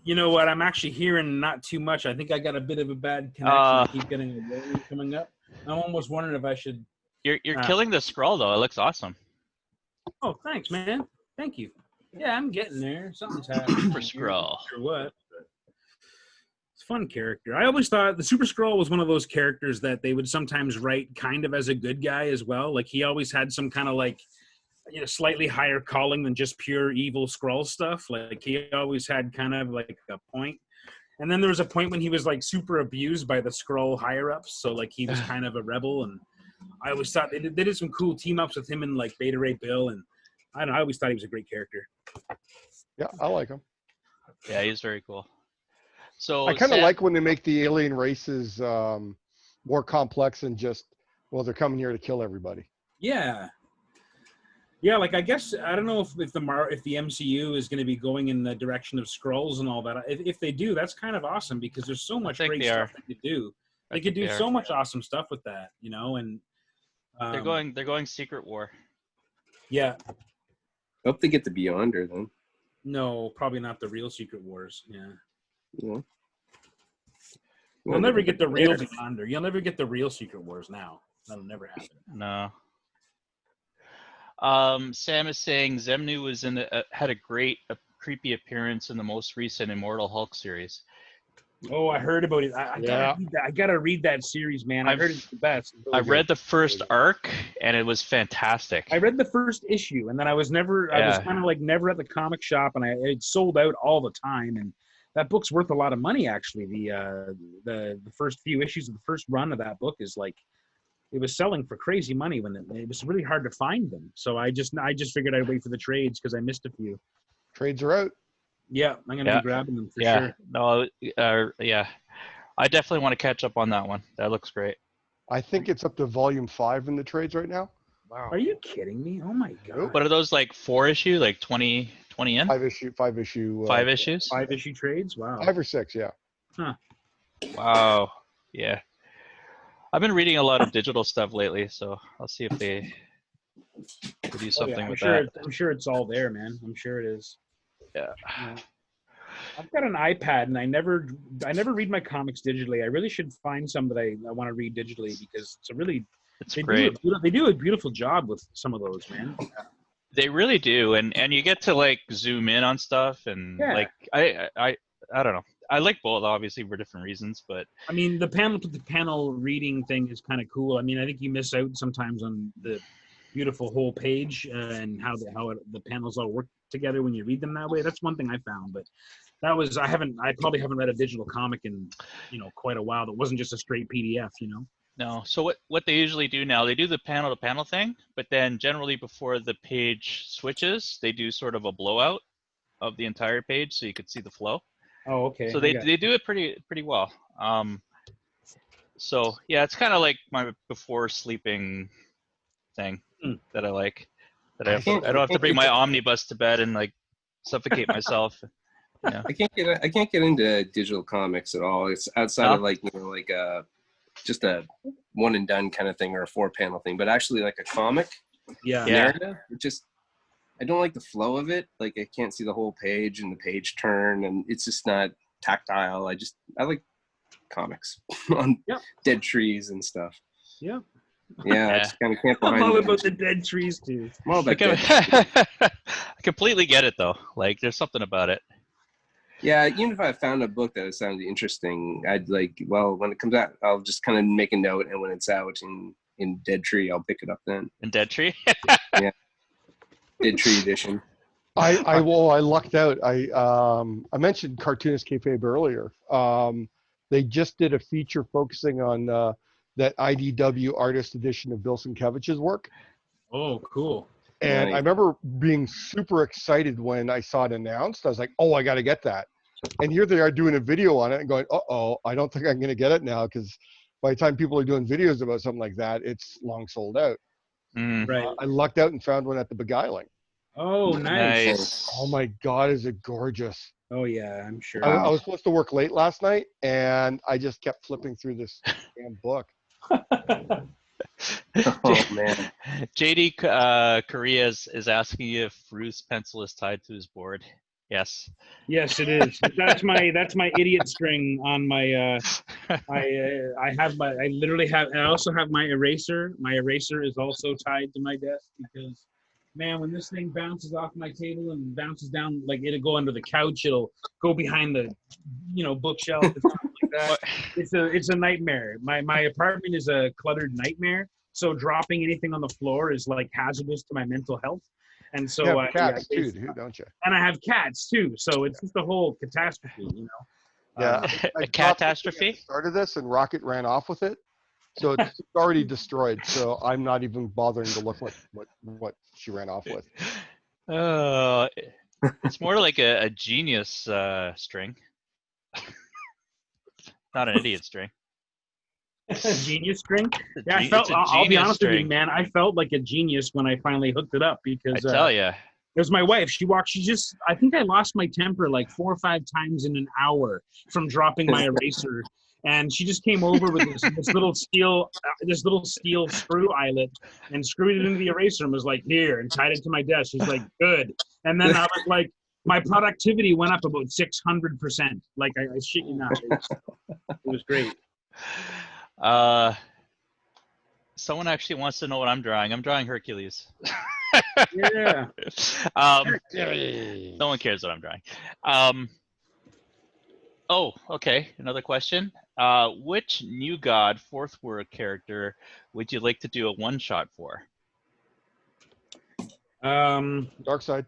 You know what? I'm actually hearing not too much. I think I got a bit of a bad connection. I keep getting a warning coming up. I'm almost wondering if I should. You're killing the scroll though. It looks awesome. Oh, thanks, man. Thank you. Yeah, I'm getting there. Something's happening. For Skrull. Or what? But it's a fun character. I always thought the Super Skrull was one of those characters that they would sometimes write kind of as a good guy as well. Like he always had some kind of like, you know, slightly higher calling than just pure evil Skrull stuff. Like he always had kind of like a point. And then there was a point when he was like super abused by the Skrull higher ups. So like he was kind of a rebel. And I always thought they did some cool team ups with him and like Beta Ray Bill. And I don't know, I always thought he was a great character. Yeah, I like him. Yeah, he's very cool. So I kind of like when they make the alien races more complex and just, well, they're coming here to kill everybody. Yeah. Yeah, like I guess I don't know if the MCU is going to be going in the direction of Skrulls and all that. If they do, that's kind of awesome because there's so much great stuff they could do. They could do so much awesome stuff with that, you know. And they're going Secret War. Yeah. Hope they get the Beyonder then. No, probably not the real Secret Wars. Yeah. Yeah. You'll never get the real Beyonder. You'll never get the real Secret Wars now. That'll never happen. No. Sam is saying Zemnu was had a great creepy appearance in the most recent Immortal Hulk series. Oh, I heard about it. I gotta read that series, man. I heard it's the best. Really I've read the first arc, and it was fantastic. I read the first issue, and then I was kind of like never at the comic shop, and it sold out all the time. And that book's worth a lot of money, actually. The first few issues of the first run of that book is like, it was selling for crazy money when it was really hard to find them. So I just figured I'd wait for the trades because I missed a few. Trades are out. Yeah, I'm gonna be grabbing them for sure. No, yeah, I definitely want to catch up on that one. That looks great. I think it's up to volume 5 in the trades right now. Wow. Are you kidding me? Oh my god. But are those like 4 issue, like 20 in? 5 issue. 5 issues? 5 issue trades? Wow. 5 or 6, yeah. Huh. Wow. Yeah. I've been reading a lot of digital stuff lately, so I'll see if they do something with that. I'm sure it's all there, man. I'm sure it is. Yeah. I've got an iPad, and I never read my comics digitally. I really should find some that I want to read digitally, because it's great. They do a beautiful job with some of those, man. They really do, and you get to like zoom in on stuff, and like I don't know. I like both, obviously, for different reasons, but I mean, the panel reading thing is kind of cool. I mean, I think you miss out sometimes on the beautiful whole page and how the panels all work together when you read them that way. That's one thing I found, but that was I probably haven't read a digital comic in quite a while that wasn't just a straight PDF. No. So what they usually do now, they do the panel to panel thing, but then generally before the page switches, they do sort of a blowout of the entire page so you could see the flow. Oh, okay. So they do it pretty well. So yeah, it's kind of like my before sleeping thing that I like. That I don't have to bring my omnibus to bed and like suffocate myself. Yeah. I can't get into digital comics at all. It's outside of like just a one and done kind of thing or a 4-panel thing, but actually like a comic narrative. I don't like the flow of it. Like I can't see the whole page and the page turn, and it's just not tactile. I like comics on dead trees and stuff. Yeah. Yeah, I just kind of can't behind I'm all about the dead trees too. I'm all about I completely get it though. Like there's something about it. Yeah, even if I found a book that sounded interesting, I'd when it comes out, I'll just kind of make a note, and when it's out in Dead Tree, I'll pick it up then. In Dead Tree? Yeah. Dead Tree edition. I lucked out. I mentioned Cartoonist Kayfabe earlier. They just did a feature focusing on that IDW artist edition of Bill Sienkiewicz's work. Oh, cool. And I remember being super excited when I saw it announced. I was like, oh, I got to get that. And here they are doing a video on it and going, uh-oh, I don't think I'm going to get it now, because by the time people are doing videos about something like that, it's long sold out. Right. I lucked out and found one at the Beguiling. Oh, nice. Oh, my God, is it gorgeous. Oh, yeah, I'm sure. I was supposed to work late last night, and I just kept flipping through this damn book. Oh man. JD Korea is asking you if Rooth's pencil is tied to his board. Yes. Yes, it is. That's my idiot string on my. I literally have. I also have my eraser. My eraser is also tied to my desk because, man, when this thing bounces off my table and bounces down, like it'll go under the couch, it'll go behind the, bookshelf and stuff like that. It's a nightmare. My apartment is a cluttered nightmare. So dropping anything on the floor is like hazardous to my mental health. And so you have cats too, don't you? And I have cats too. So it's just a whole catastrophe, Yeah. A catastrophe? Started this and Rocket ran off with it. So it's already destroyed. So I'm not even bothering to look what she ran off with. It's more like a genius string. Not an idiot string. Genius string? Yeah, I'll be honest with you, man. I felt like a genius when I finally hooked it up because I tell you. It was my wife. I think I lost my temper like 4 or 5 times in an hour from dropping my eraser. And she just came over with this little steel screw eyelet and screwed it into the eraser and was like, here, and tied it to my desk. She's like, good. And then I was like, my productivity went up about 600%. Like I shit you not. It was great. Someone actually wants to know what I'm drawing. I'm drawing Hercules. Yeah. No one cares what I'm drawing. Oh, okay. Another question. Which New God Fourth War character would you like to do a one-shot for? Darkseid.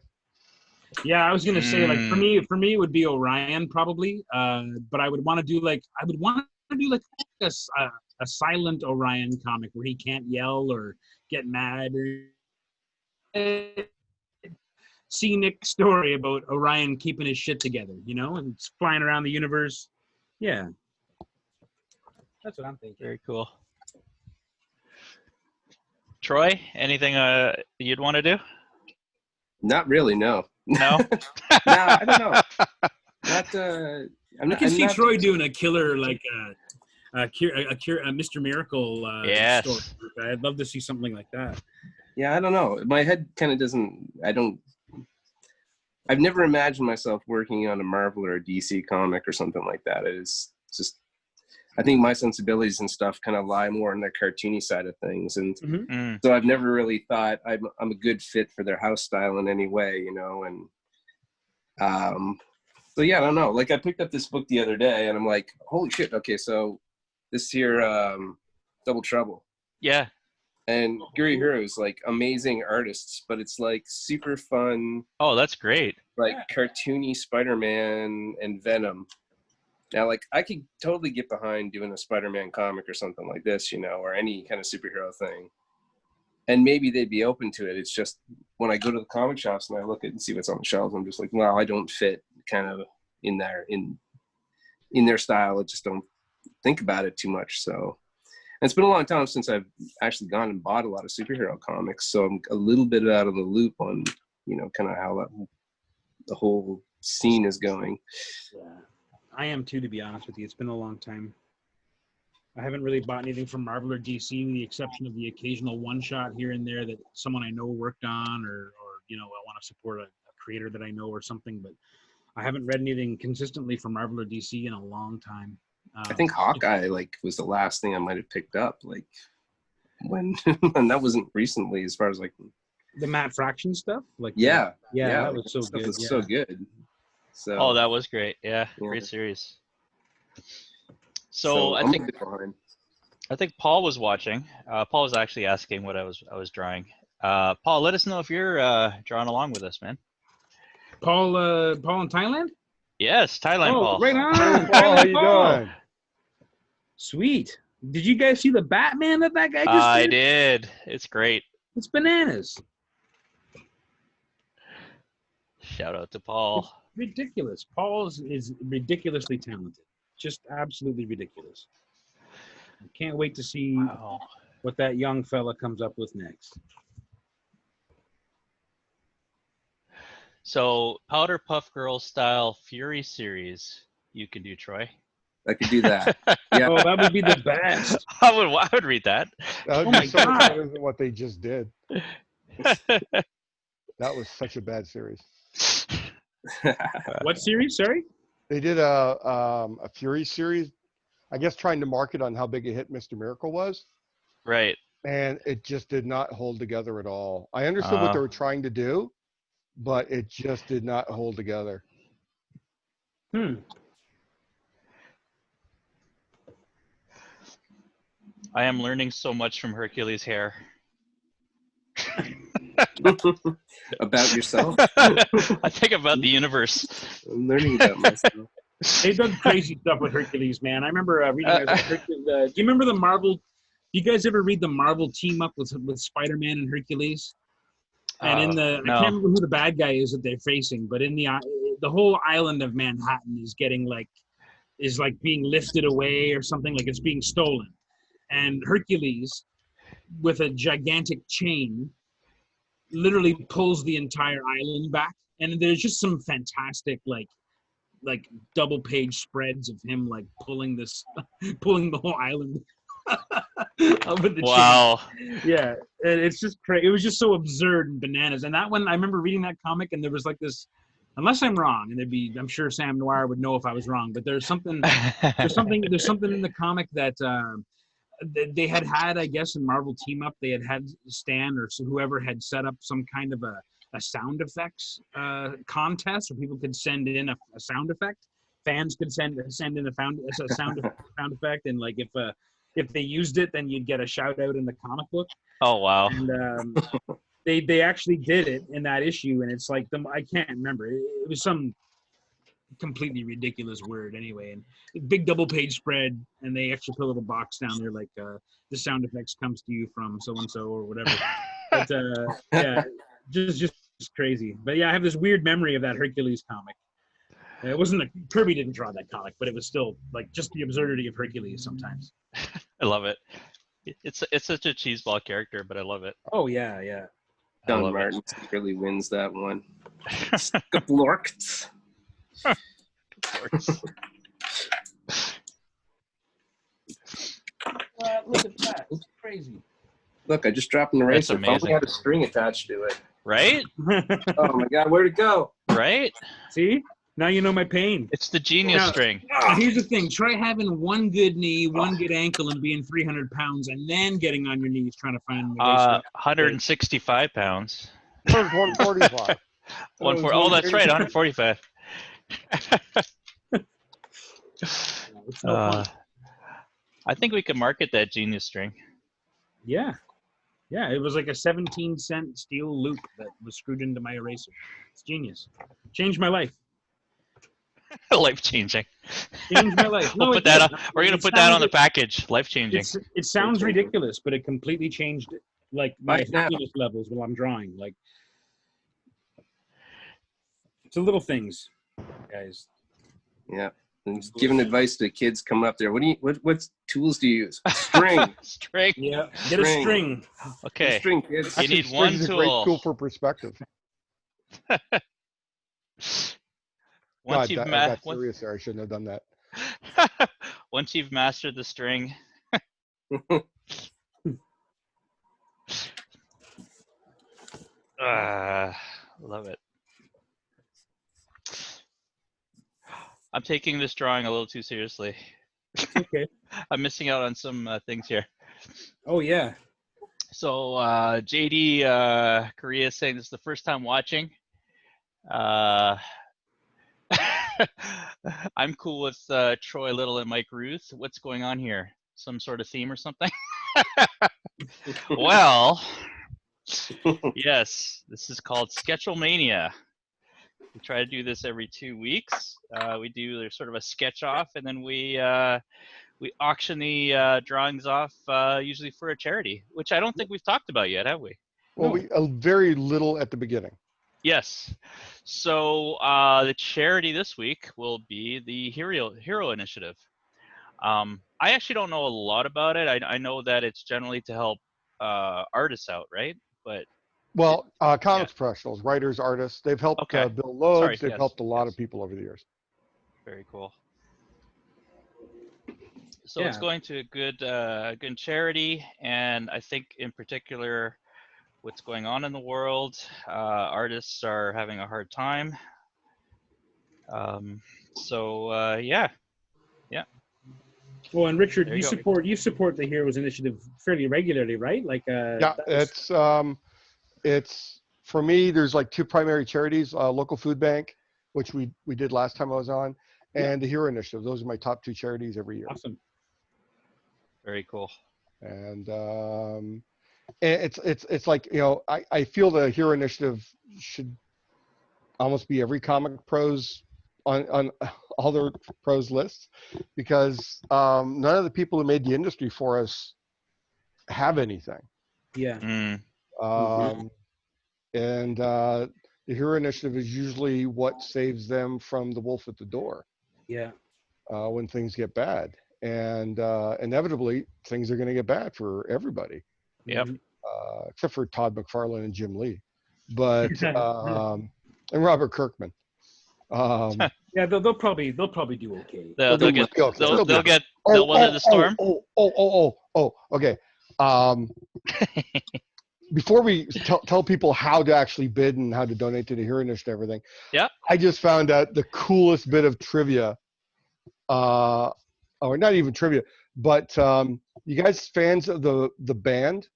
Yeah, I was gonna say like for me it would be Orion probably. But I would want to do like a silent Orion comic where he can't yell or get mad or scenic story about Orion keeping his shit together, and it's flying around the universe. Yeah. That's what I'm thinking. Very cool. Troy, anything you'd want to do? Not really, no. No? No, I don't know. I can see Troy doing a killer like Mr. Miracle Yes. story. I'd love to see something like that. Yeah, I don't know. My head kind of doesn't. I've never imagined myself working on a Marvel or a DC comic or something like that. It's just, I think my sensibilities and stuff kind of lie more on the cartoony side of things, and so I've never really thought I'm a good fit for their house style in any way, you know. And so yeah, I don't know. Like I picked up this book the other day, and I'm like, holy shit! Okay, so this here, Double Trouble. Yeah. And Guri Hiro is like amazing artists, but it's like super fun. Oh, that's great. Like cartoony Spider-Man and Venom. Now, like I could totally get behind doing a Spider-Man comic or something like this, you know, or any kind of superhero thing. And maybe they'd be open to it. It's just when I go to the comic shops and I look at and see what's on the shelves, I'm just like, well, I don't fit kind of in their style. I just don't think about it too much. So. And it's been a long time since I've actually gone and bought a lot of superhero comics, so I'm a little bit out of the loop on, you know, kind of how the whole scene is going. Yeah, I am too, to be honest with you. It's been a long time. I haven't really bought anything from Marvel or DC, with the exception of the occasional one-shot here and there that someone I know worked on, or you know, I want to support a creator that I know or something. But I haven't read anything consistently from Marvel or DC in a long time. I think Hawkeye was the last thing I might have picked up, like when and that wasn't recently, as far as like the Matt Fraction stuff. Like yeah, that was so good. Was so good. So that was great. Yeah, great series. So I think Paul was watching. Paul was actually asking what I was drawing. Paul, let us know if you're drawing along with us, man. Paul in Thailand? Yes, Thailand, Paul. Right on. Paul, how you doing? Sweet. Did you guys see the Batman that guy just did? I did. It's great. It's bananas. Shout out to Paul. It's ridiculous. Paul is ridiculously talented. Just absolutely ridiculous. I can't wait to see what that young fella comes up with next. So, Powder Puff Girls style Fury series, you can do, Troy. I could do that. Yeah. Oh, that would be the best. I would read that. That would be so much better than what they just did. That was such a bad series. What series? Sorry. They did a Fury series, I guess, trying to market on how big a hit Mr. Miracle was. Right. And it just did not hold together at all. I understood what they were trying to do, but it just did not hold together. I am learning so much from Hercules' hair. About yourself? I think about the universe. I'm learning about myself. They've done crazy stuff with Hercules, man. I remember reading Hercules. Do you remember the Marvel? You guys ever read the Marvel team up with Spider-Man and Hercules? And no. I can't remember who the bad guy is that they're facing, but in the whole island of Manhattan is being lifted away or something, like it's being stolen. And Hercules, with a gigantic chain, literally pulls the entire island back. And there's just some fantastic like double page spreads of him like pulling the whole island over the chain. Yeah, and it's just crazy. It was just so absurd and bananas. And that one, I remember reading that comic, and there was like this. Unless I'm wrong, and I'm sure Sam Noir would know if I was wrong. But there's something in the comic that they had, I guess, in Marvel Team Up, they had Stan or whoever had set up some kind of a sound effects contest where people could send in a sound effect. Fans could send in a sound effect, and like if they used it, then you'd get a shout out in the comic book. Oh wow! And they actually did it in that issue, and it's like I can't remember. It was some completely ridiculous word anyway, and big double page spread, and they actually put a little box down there like the sound effects comes to you from so and so or whatever. But yeah, just crazy. But yeah, I have this weird memory of that Hercules comic. It wasn't Kirby didn't draw that comic, but it was still like just the absurdity of Hercules sometimes. I love it. It's such a cheeseball character, but I love it. Oh yeah. Don Martin really wins that one. Scaplorks. Look at that. It's crazy. Look, I just dropped an eraser. If amazing. only had a string attached to it. Right? Oh my God, where'd it go? Right? See? Now you know my pain. It's the genius Now- string. Now, here's the thing. Try having one good knee, one good ankle, and being 300 pounds, and then getting on your knees trying to find the way. 165 pounds. First 145. Oh, that's right, 145. It's no fun. I think we could market that genius string. Yeah. Yeah, it was like a 17-cent steel loop that was screwed into my eraser. It's genius. Changed my life. Life changing. Changed my life. No, We're it did. gonna put that on the package. Life changing. It sounds ridiculous, but it completely changed like my Right now. happiness levels while I'm drawing. Like it's the little things, guys. Yeah. And just giving advice to kids coming up there. What tools do you use? String. String. Yeah. Get a string. Okay. String, kids. You need one String's a great tool. tool for perspective. Once God, you've I got serious there. I shouldn't have done that. once you've mastered the string. Love it. I'm taking this drawing a little too seriously. Okay. I'm missing out on some things here. Oh yeah. So JD Korea is saying this is the first time watching. I'm cool with Troy Little and Mike Rooth. What's going on here? Some sort of theme or something? Well, yes, this is called Sketchlemania. We try to do this every 2 weeks. There's sort of a sketch off, and then we auction the drawings off usually for a charity, which I don't think we've talked about yet, have we? Well, we very little at the beginning. Yes. So the charity this week will be the Hero Initiative. I actually don't know a lot about it. I know that it's generally to help artists out, right? But Well, comics professionals, writers, artists, they've helped Bill Loebs. They've helped a lot of people over the years. Very cool. So it's going to a good charity, and I think in particular, what's going on in the world, artists are having a hard time. Yeah. Well, and Richard, you support the Heroes Initiative fairly regularly, right? Like it's for me. There's like two primary charities: local food bank, which we did last time I was on, and the Hero Initiative. Those are my top two charities every year. Awesome. Very cool. And it's like, you know, I feel the Hero Initiative should almost be every comic pros on all their pros lists, because none of the people who made the industry for us have anything. Yeah. And the Hero Initiative is usually what saves them from the wolf at the door. Yeah. When things get bad. And inevitably things are going to get bad for everybody. Yep. Except for Todd McFarlane and Jim Lee, but and Robert Kirkman. Yeah, they'll probably do okay. They'll weather the storm. Okay. Before we tell people how to actually bid and how to donate to the Hero Initiative and everything, I just found out the coolest bit of trivia. Or not even trivia, but you guys fans of the band?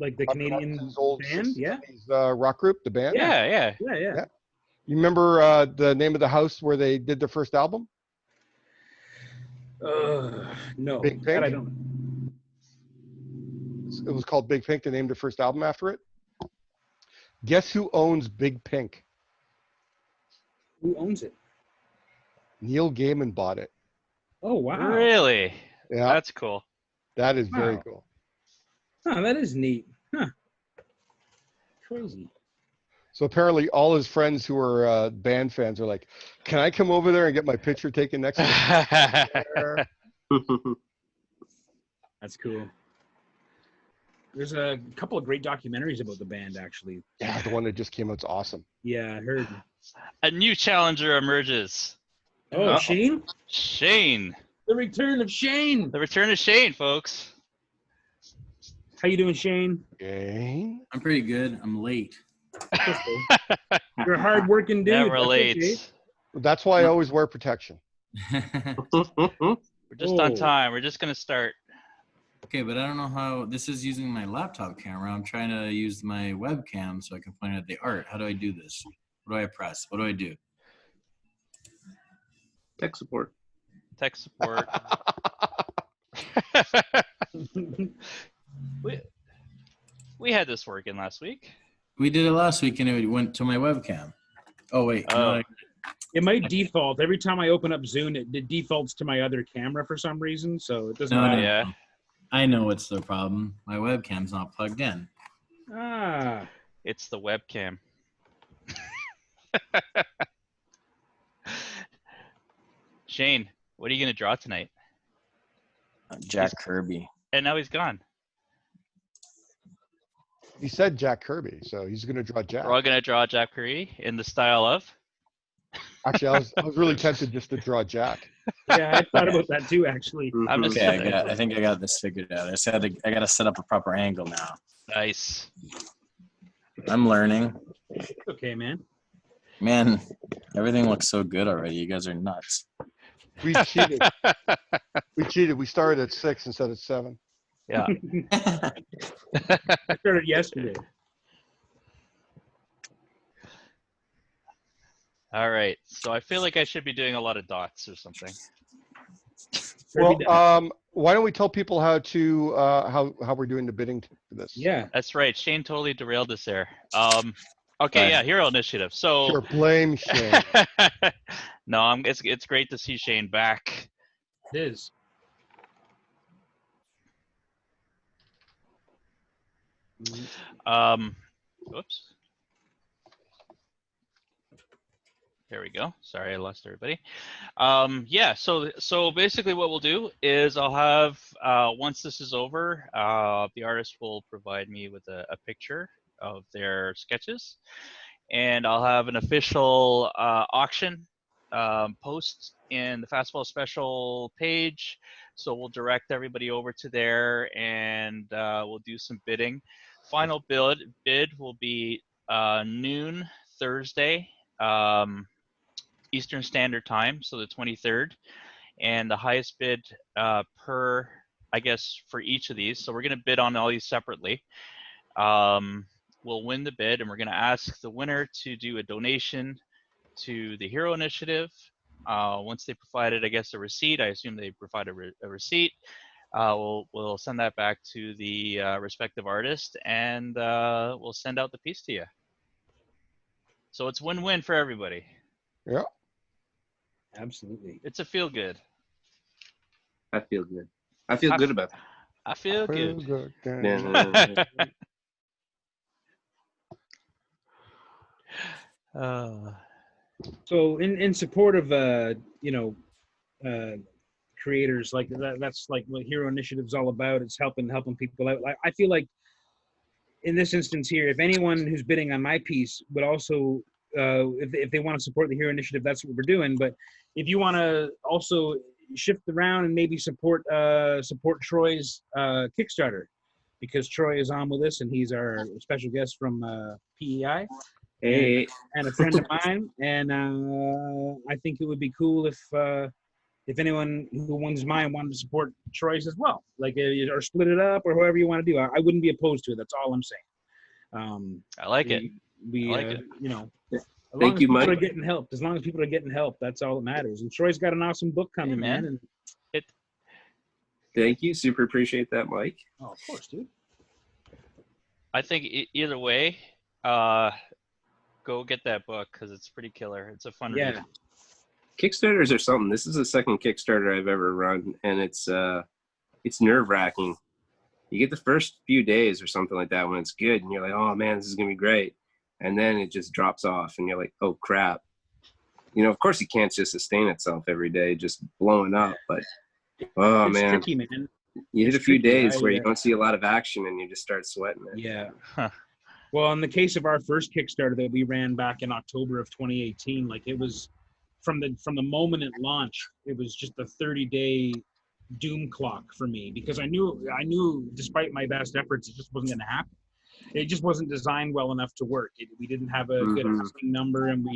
Like the Canadian band? Yeah. Rock group, the band? Yeah. You remember the name of the house where they did their first album? No. Big Pink? I don't. It was called Big Pink. They named their first album after it. Guess who owns Big Pink? Who owns it? Neil Gaiman bought it. Oh, wow. Really? Yeah. That's cool. That is very cool. Huh, that is neat. Huh. Crazy. So apparently all his friends who are band fans are like, can I come over there and get my picture taken next to him? That's cool. There's a couple of great documentaries about the band, actually. Yeah, the one that just came out is awesome. Yeah, I heard. A new challenger emerges. Oh, Shane? Shane. The return of Shane. The return of Shane, folks. How you doing, Shane? Shane? I'm pretty good. I'm late. You're a hard-working dude. Never That's late. okay. That's why I always wear protection. We're just on time. We're just gonna start. Okay, but I don't know how. This is using my laptop camera. I'm trying to use my webcam so I can point out the art. How do I do this? What do I press? What do I do? Tech support. Tech support. we had this working last week. We did it last week and it went to my webcam. Oh, wait. Oh. It might default. Every time I open up Zoom, it defaults to my other camera for some reason, so it doesn't No, matter. Yeah. I know what's the problem. My webcam's not plugged in. Ah. It's the webcam. Shane, what are you gonna draw tonight? Jack Kirby. And now he's gone. He said Jack Kirby, so he's going to draw Jack. We're all gonna draw Jack Curry in the style of. Actually, I was really tempted just to draw Jack. Yeah, I thought about that too, actually. I'm just Okay, I think I got this figured out. I got to set up a proper angle now. nice. I'm learning. Okay, man. Man, everything looks so good already. You guys are nuts. We cheated. We cheated. We started at 6 instead of 7. Yeah. I started yesterday. All right. So I feel like I should be doing a lot of dots or something. Well, why don't we tell people how to how we're doing the bidding for this? Yeah. That's right. Shane totally derailed us there. Okay, yeah, Hero Initiative. So Sure, blame Shane. no, it's great to see Shane back. It is. Whoops. There we go. Sorry, I lost everybody. Yeah, so basically what we'll do is I'll have, once this is over, the artist will provide me with a picture of their sketches, and I'll have an official auction post in the Fastball Special page. So we'll direct everybody over to there, and we'll do some bidding. Final bid will be noon Thursday, Eastern Standard Time, so the 23rd, and the highest bid per, I guess, for each of these. So we're going to bid on all these separately. We'll win the bid, and we're going to ask the winner to do a donation to the Hero Initiative. Once they provided, I guess, a receipt, I assume they provide a receipt. We'll send that back to the respective artist, and we'll send out the piece to you. So it's win-win for everybody. Yeah. Absolutely. It's a feel good. I feel good. I feel good about that. I feel good. Yeah. So in support of creators like that's like what Hero Initiative's all about. It's helping people out. I feel like in this instance here, if anyone who's bidding on my piece would also if they want to support the Hero Initiative, that's what we're doing. But if you want to also shift around and maybe support Troy's Kickstarter, because Troy is on with us and he's our special guest from PEI. Hey. And a friend of mine, and I think it would be cool if anyone who wins mine wanted to support Troy's as well, like or split it up or however you want to do. I wouldn't be opposed to it. That's all I'm saying. I like it. We I like it. you know, as long Thank as you, people Mike. are getting help. As long as people are getting help, that's all that matters. And Troy's got an awesome book coming, man. And Thank you. Super appreciate that, Mike. oh, of course, dude. I think either way, go get that book because it's pretty killer. It's a fun read. Yeah. Kickstarters are something. This is the second Kickstarter I've ever run, and it's nerve-wracking. You get the first few days or something like that when it's good, and you're like, oh man, this is gonna be great, and then it just drops off, and you're like, oh crap. You know, of course, it can't just sustain itself every day, just blowing up. But oh It's man, tricky, man. you hit It's a few tricky. days where you don't see a lot of action, and you just start sweating it. Yeah. Huh. Well, in the case of our first Kickstarter that we ran back in October of 2018, like it was from the moment it launched, it was just a 30-day doom clock for me, because I knew despite my best efforts, it just wasn't going to happen. It just wasn't designed well enough to work. We didn't have a good asking number, and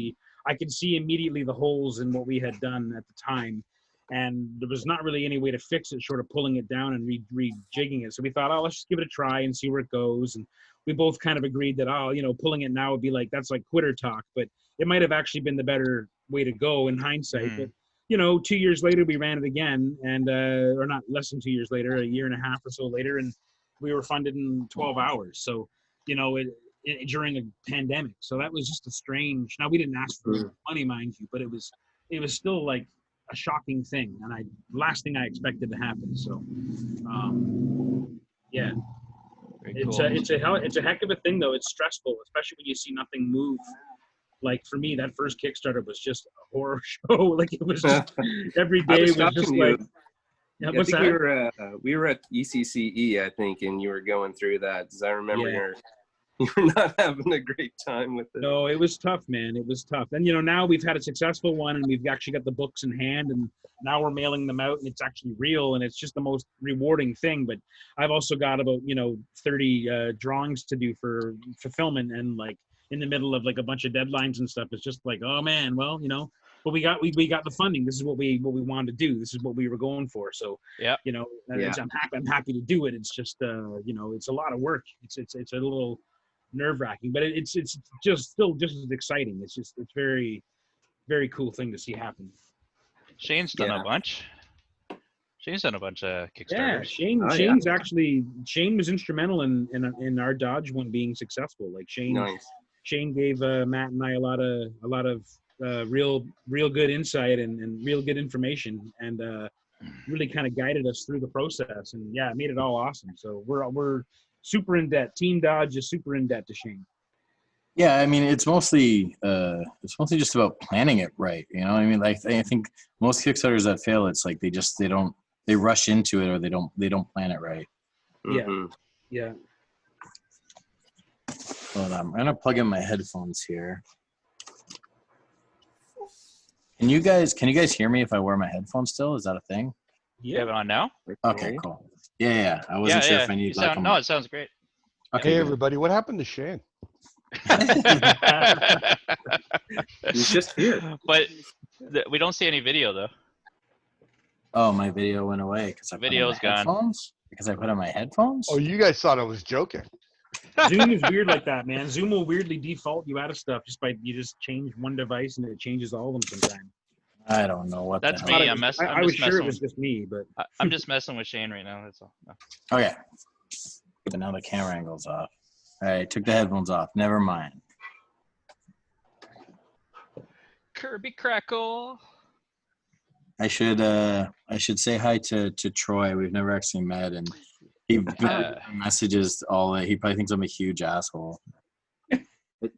I could see immediately the holes in what we had done at the time, and there was not really any way to fix it short of pulling it down and rejigging it. So we thought, oh, let's just give it a try and see where it goes. And we both kind of agreed that, oh, pulling it now would be like, that's like quitter talk, but it might have actually been the better way to go in hindsight. But 2 years later, we ran it again, and or not less than 2 years later, a year and a half or so later, and we were funded in 12 hours. So, during a pandemic. So that was just a strange. Now, we didn't ask for money, mind you, but it was still like a shocking thing, and last thing I expected to happen. So, yeah. It's a heck of a thing, though. It's stressful, especially when you see nothing move. Like for me, that first Kickstarter was just a horror show. Like it was just every day was just like. Yeah, I think we were at ECCE, I think, and you were going through that. Because I remember you were not having a great time with it. No, it was tough, man. It was tough. And now we've had a successful one, and we've actually got the books in hand, and now we're mailing them out, and it's actually real, and it's just the most rewarding thing. But I've also got about 30 drawings to do for fulfillment, and like in the middle of like a bunch of deadlines and stuff. It's just like, oh man, well, but we got the funding. This is what we wanted to do. This is what we were going for. So I'm happy to do it. It's just it's a lot of work. It's a little nerve-wracking, but it's just still just as exciting. It's very, very cool thing to see happen. Shane's done a bunch. Shane's done a bunch of Kickstarters. Yeah, Shane was instrumental in our Dodge one being successful. Like Shane gave Matt and I a lot of real good insight and real good information, and really kind of guided us through the process, and it made it all awesome. So we're super in debt. Team Dodge is super in debt to Shane. Yeah, I mean, it's mostly just about planning it right. I mean, like I think most Kickstarters that fail, it's like they rush into it, or they don't plan it right. Yeah. Hold on, I'm gonna plug in my headphones here. Can you guys hear me if I wear my headphones still? Is that a thing? You have it on now? Okay, cool. Yeah. I wasn't sure if I need no, it sounds great. Okay, everybody, what happened to Shane? He's just here. But we don't see any video though. Oh, my video went away because I video's gone. Because I put on my headphones. Oh, you guys thought I was joking. Zoom is weird like that, man. Zoom will weirdly default you out of stuff you just change one device and it changes all of them sometimes. I don't know what. That's me. I was sure it was just me, but I'm just messing with Shane right now. That's all. No. Okay. But now the camera angle's off. All right, took the headphones off. Never mind. Kirby Crackle. I should say hi to Troy. We've never actually met, and he messages all. He probably thinks I'm a huge asshole.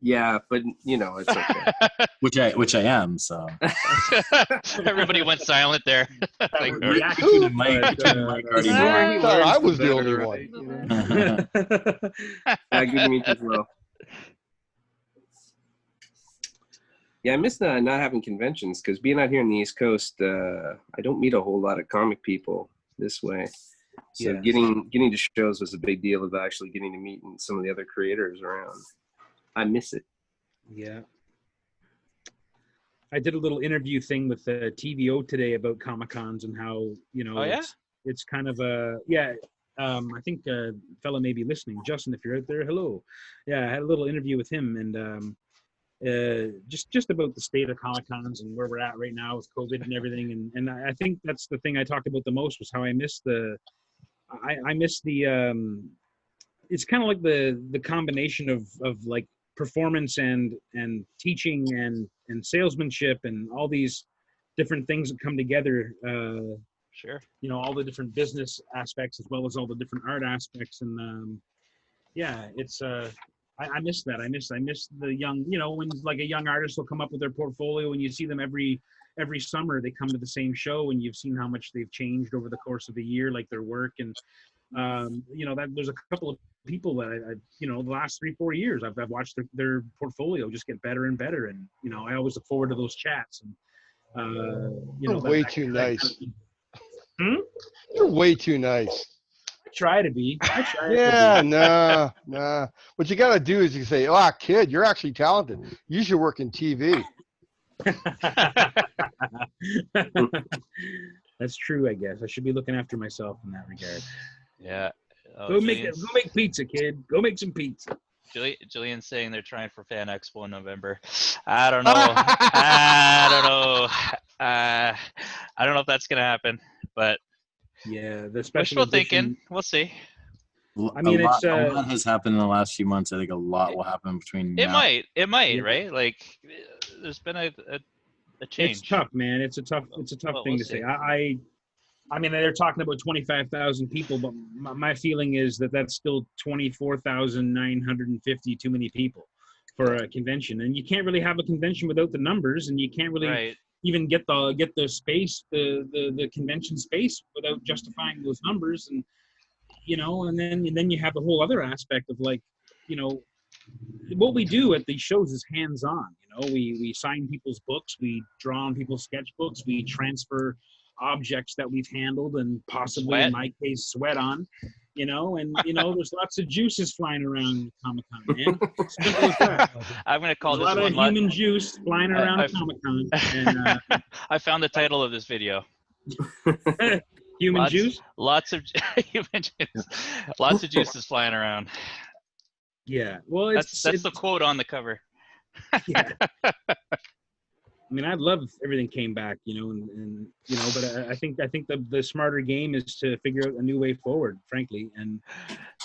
Yeah, but it's okay. which I am. So everybody went silent there. I was the only one. Good to meet you as well. Yeah, I miss not having conventions, because being out here in the East Coast, I don't meet a whole lot of comic people this way. So getting to shows was a big deal of actually getting to meet some of the other creators around. I miss it. Yeah. I did a little interview thing with TVO today about Comic-Cons and how, it's kind of I think a fella may be listening. Justin, if you're out there, hello. Yeah, I had a little interview with him, and just about the state of Comic-Cons and where we're at right now with COVID and everything. And I think that's the thing I talked about the most, was how I miss it's kind of like the combination of like performance and teaching and salesmanship and all these different things that come together. Sure. All the different business aspects as well as all the different art aspects. And it's I miss that. I miss the young, when like a young artist will come up with their portfolio and you see them every summer, they come to the same show and you've seen how much they've changed over the course of a year, like their work. And, that there's a couple of people that I the last 3-4 years, I've watched their portfolio just get better and better. And, I always look forward to those chats. And You're way too nice. Hmm? You're way too nice. I try to be. Yeah, nah. What you got to do is you say, "Oh, kid, you're actually talented. You should work in TV." That's true, I guess. I should be looking after myself in that regard. Yeah. Go make pizza, kid. Go make some pizza. Julian's saying they're trying for Fan Expo in November. I don't know. I don't know. I don't know if that's gonna happen, but yeah, the special wishful edition, thinking. We'll see. I mean, a lot has happened in the last few months. I think a lot will happen between now. It might, Yeah. right? Like, there's been a change. It's tough, man. It's a tough thing to say. I mean, they're talking about 25,000 people, but my feeling is that that's still 24,950 too many people for a convention, and you can't really have a convention without the numbers, and you can't really even get the space, the convention space without justifying those numbers, and and then you have the whole other aspect of like, what we do at these shows is hands-on. We sign people's books, we draw on people's sketchbooks, we transfer objects that we've handled and possibly in my case sweat on, and there's lots of juices flying around Comic-Con, man. Simple as that. I'm gonna call There's this a lot of human juice flying around Comic-Con. And, I found the title of this video. Human juice? Lots of human juice. Lots of juices flying around. Yeah. Well, that's the quote on the cover. Yeah. I mean, I'd love if everything came back, but I think the smarter game is to figure out a new way forward, frankly. And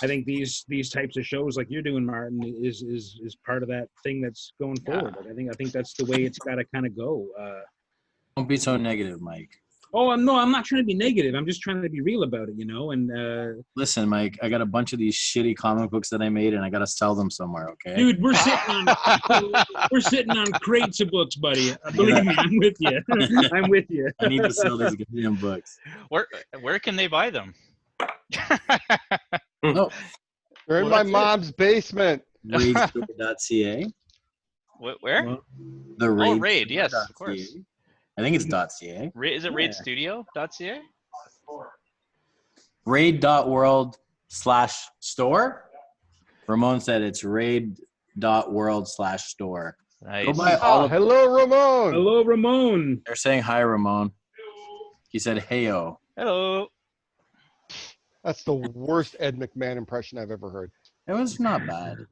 I think these types of shows like you're doing, Martin, is part of that thing that's going forward. Like, I think that's the way it's got to kind of go. Don't be so negative, Mike. Oh, no, I'm not trying to be negative. I'm just trying to be real about it, and listen, Mike, I got a bunch of these shitty comic books that I made, and I got to sell them somewhere, okay? Dude, we're sitting on crates of books, buddy. Believe me, I'm with you. I'm with you. I need to sell these goddamn books. Where can they buy them? No. They're in my mom's basement. Raidstore.ca. Where? The Raid. Oh, Raid, yes, of course. I think it's .ca. Is it raidstudio.ca? Raid.world/store. Ramon said it's raid.world/store. Nice. Go buy all of hello, Ramon. Hello, Ramon. They're saying hi, Ramon. He said, heyo. Hello. That's the worst Ed McMahon impression I've ever heard. It was not bad.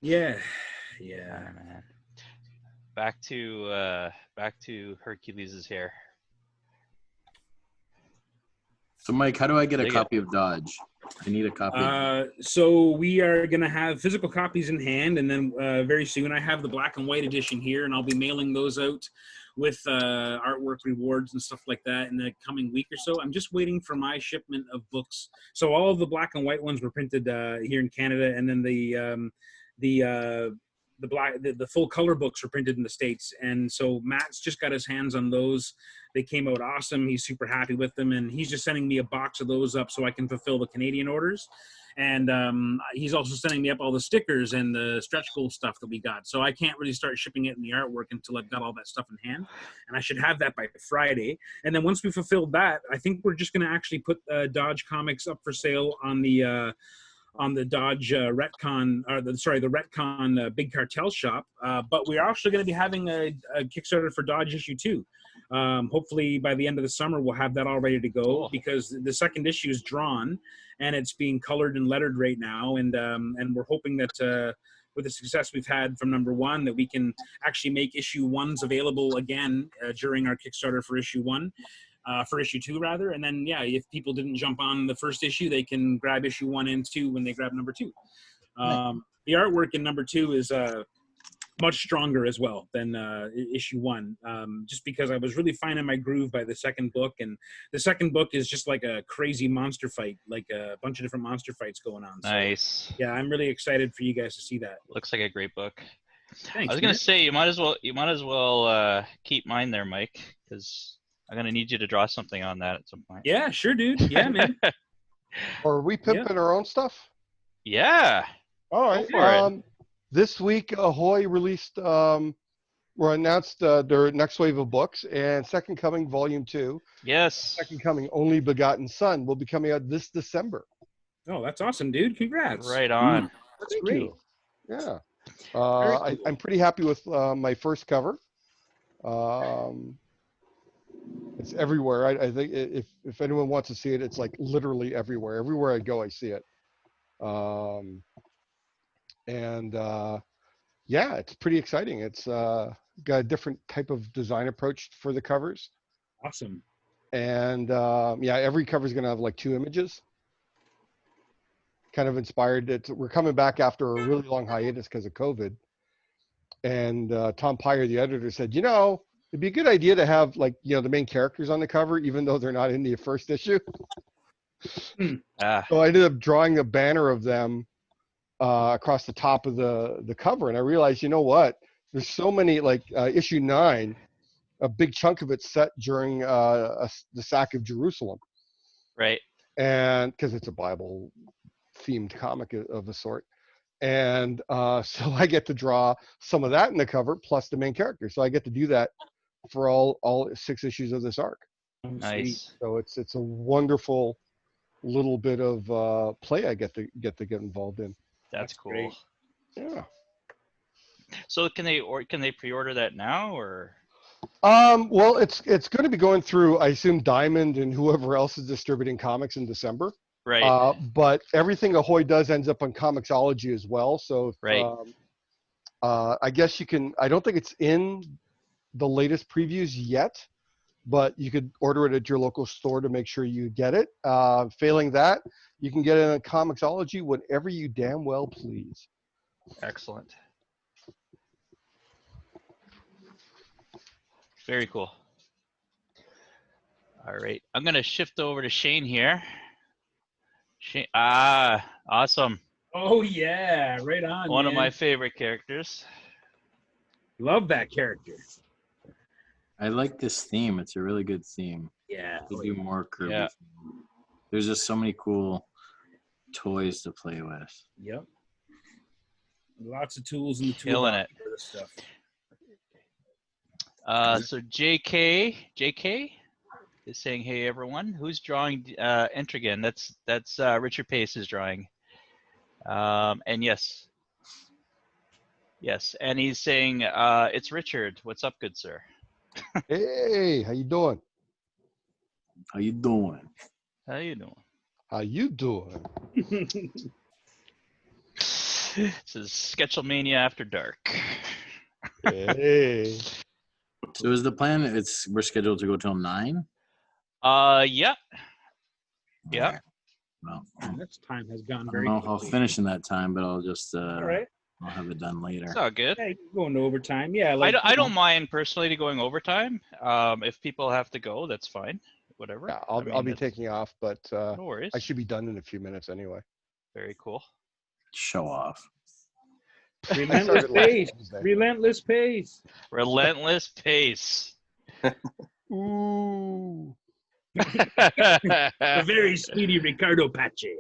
Yeah, man. Back to Hercules' hair. So, Mike, how do I get a copy of Dodge? I need a copy. So we are going to have physical copies in hand, and then very soon I have the black and white edition here, and I'll be mailing those out with artwork rewards and stuff like that in the coming week or so. I'm just waiting for my shipment of books. So all of the black and white ones were printed here in Canada, and then the full color books were printed in the States. And so Matt's just got his hands on those. They came out awesome. He's super happy with them, and he's just sending me a box of those up so I can fulfill the Canadian orders. And he's also sending me up all the stickers and the stretch goal stuff that we got. So I can't really start shipping it in the artwork until I've got all that stuff in hand. And I should have that by Friday. And then once we fulfilled that, I think we're just going to actually put Dodge Comics up for sale on the Dodge Retcon, the Retcon Big Cartel shop. But we're actually going to be having a Kickstarter for Dodge issue 2. Hopefully by the end of the summer, we'll have that all ready to go, because the second issue is drawn and it's being colored and lettered right now. And we're hoping that with the success we've had from number 1, that we can actually make issue 1s available again during our Kickstarter for issue 1. For issue 2 rather, and then if people didn't jump on the first issue, they can grab issue 1 and 2 when they grab number 2. The artwork in number 2 is much stronger as well than issue 1, just because I was really finding my groove by the second book, and the second book is just like a crazy monster fight, like a bunch of different monster fights going on. Nice. So, I'm really excited for you guys to see that. Looks like a great book. Thanks, I was gonna say you might as well keep mine there, Mike, because I'm going to need you to draw something on that at some point. Yeah, sure, dude. Yeah, man. Or are we pimping our own stuff? Yeah. All right. Go for it. This week, Ahoy released or announced their next wave of books, and Second Coming Volume 2, Yes. Second Coming Only Begotten Son, will be coming out this December. Oh, that's awesome, dude. Congrats. Right on. That's Thank great. you. Yeah. Very cool. I'm pretty happy with my first cover. It's everywhere. I think if anyone wants to see it, it's like literally everywhere. Everywhere I go, I see it. Yeah, it's pretty exciting. It's got a different type of design approach for the covers. Awesome. And yeah, every cover is going to have like 2 images. Kind of inspired. We're coming back after a really long hiatus because of COVID. And Tom Peyer, the editor, said, it'd be a good idea to have like, the main characters on the cover, even though they're not in the first issue. So I ended up drawing a banner of them across the top of the cover. And I realized, you know what? There's so many, like issue 9, a big chunk of it set during the sack of Jerusalem. Right. And because it's a Bible themed comic of a sort. And so I get to draw some of that in the cover plus the main character. So I get to do that for all 6 issues of this arc. Nice. So it's a wonderful little bit of play I get to get involved in. That's cool. great. Yeah. So can they pre-order that now or? Well, it's going to be going through, I assume, Diamond and whoever else is distributing comics in December. Right. But everything Ahoy does ends up on Comixology as well. So Right. I guess you can. I don't think it's in the latest previews yet, but you could order it at your local store to make sure you get it. Failing that, you can get it on Comixology whenever you damn well please. Excellent. Very cool. All right. I'm going to shift over to Shane here. Shane, awesome. Oh, yeah. Right on, One of man. my favorite characters. Love that character. I like this theme. It's a really good theme. Yeah. To do more Kirby. Yeah. There's just so many cool toys to play with. Yep. Lots of tools in the tool. Killing it. For this stuff. So JK is saying, "Hey everyone, who's drawing Entrigan?" That's Richard Pace's drawing. And yes, and he's saying, "It's Richard. What's up, good sir?" Hey, how you doing? How you doing? How you doing? How you doing? This is Sketchlemania After Dark. Hey. So is the plan? We're scheduled to go till 9. Yeah. Yeah. Alright. Well, This time has gone I don't very know if I'll quickly. finish in that time, but I'll just All right. I'll have it done later. It's all good. Yeah, going to overtime. Yeah. Like, I don't mind personally to going overtime. If people have to go, that's fine. Whatever. Yeah, I'll be that's- taking off, but No worries. I should be done in a few minutes anyway. Very cool. Show off. relentless started last pace. Tuesday. Relentless pace. Relentless pace. Ooh. A very speedy Ricardo Pache.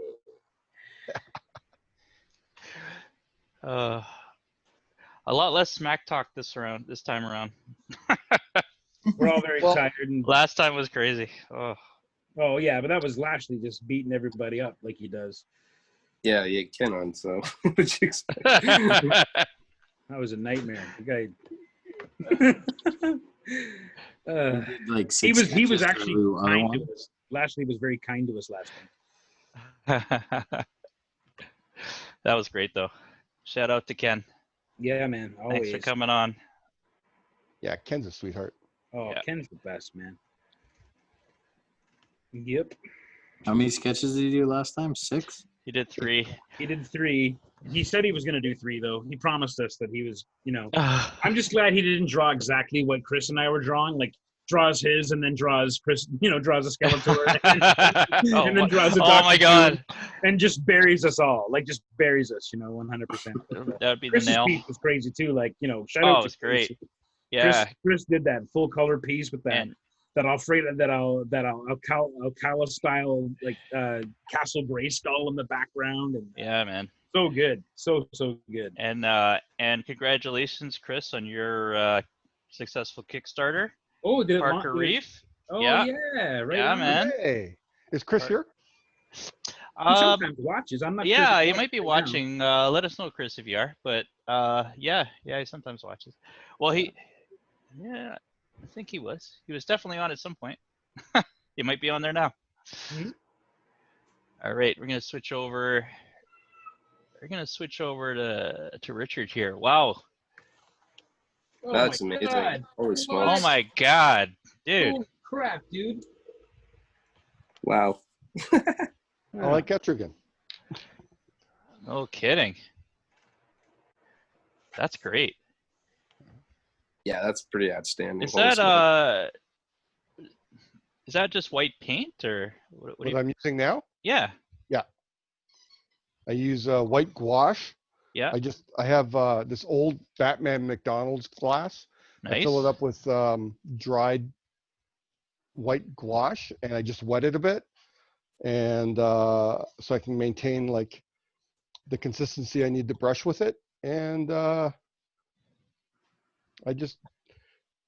A lot less smack talk this time around. We're all very Well- tired. And, Last time was crazy. Oh, yeah, but that was Lashley just beating everybody up like he does. Yeah, you cannot. So what you expect? That was a nightmare. The guy. Like He was 6 sketches actually to the other kind one. to us. Lashley was very kind to us last time. that was great though. Shout out to Ken. Yeah, man. Always. Thanks for coming on. Yeah, Ken's a sweetheart. Oh, Yeah. Ken's the best, man. Yep. How many sketches did you do last time? 6? He did 3. He did 3. He said he was going to do 3, though. He promised us that he was, I'm just glad he didn't draw exactly what Chris and I were drawing. Like, draws his and then draws Chris, draws a Skeletor and then draws a Oh Dr. my God. and just buries us all. Like, just buries us, 100%. That would be the Chris's nail. piece was crazy, too. Like, shout Oh, out it to was Chris. great. Yeah. Chris did that full color piece with that. And That Alcala style, like Castle Grayskull in the background, and yeah, man. So good. So good. And congratulations, Chris, on your successful Kickstarter. Oh, did it Parker launch? Reef. Oh Yeah. yeah, right. Yeah, on. man. Hey, is Chris here? He sometimes watches. I'm not sure. Yeah, if he he's might be watching now. watching. Let us know, Chris, if you are. But yeah, he sometimes watches. Well, I think he was. He was definitely on at some point. He might be on there now. Mhm. All right, we're gonna switch over. We're gonna switch over to Richard here. Wow. Oh That's my amazing. God. Holy Oh smokes. my God, dude. Holy crap, dude. Wow. I like Etrigan. No kidding. That's great. Yeah, that's pretty outstanding. Is Holy that smokes. is that just white paint or what do What you? I'm using now? Yeah. I use white gouache. Yeah. I have this old Batman McDonald's glass. Nice. I fill it up with dried white gouache, and I just wet it a bit, and so I can maintain like the consistency I need to brush with it, and I just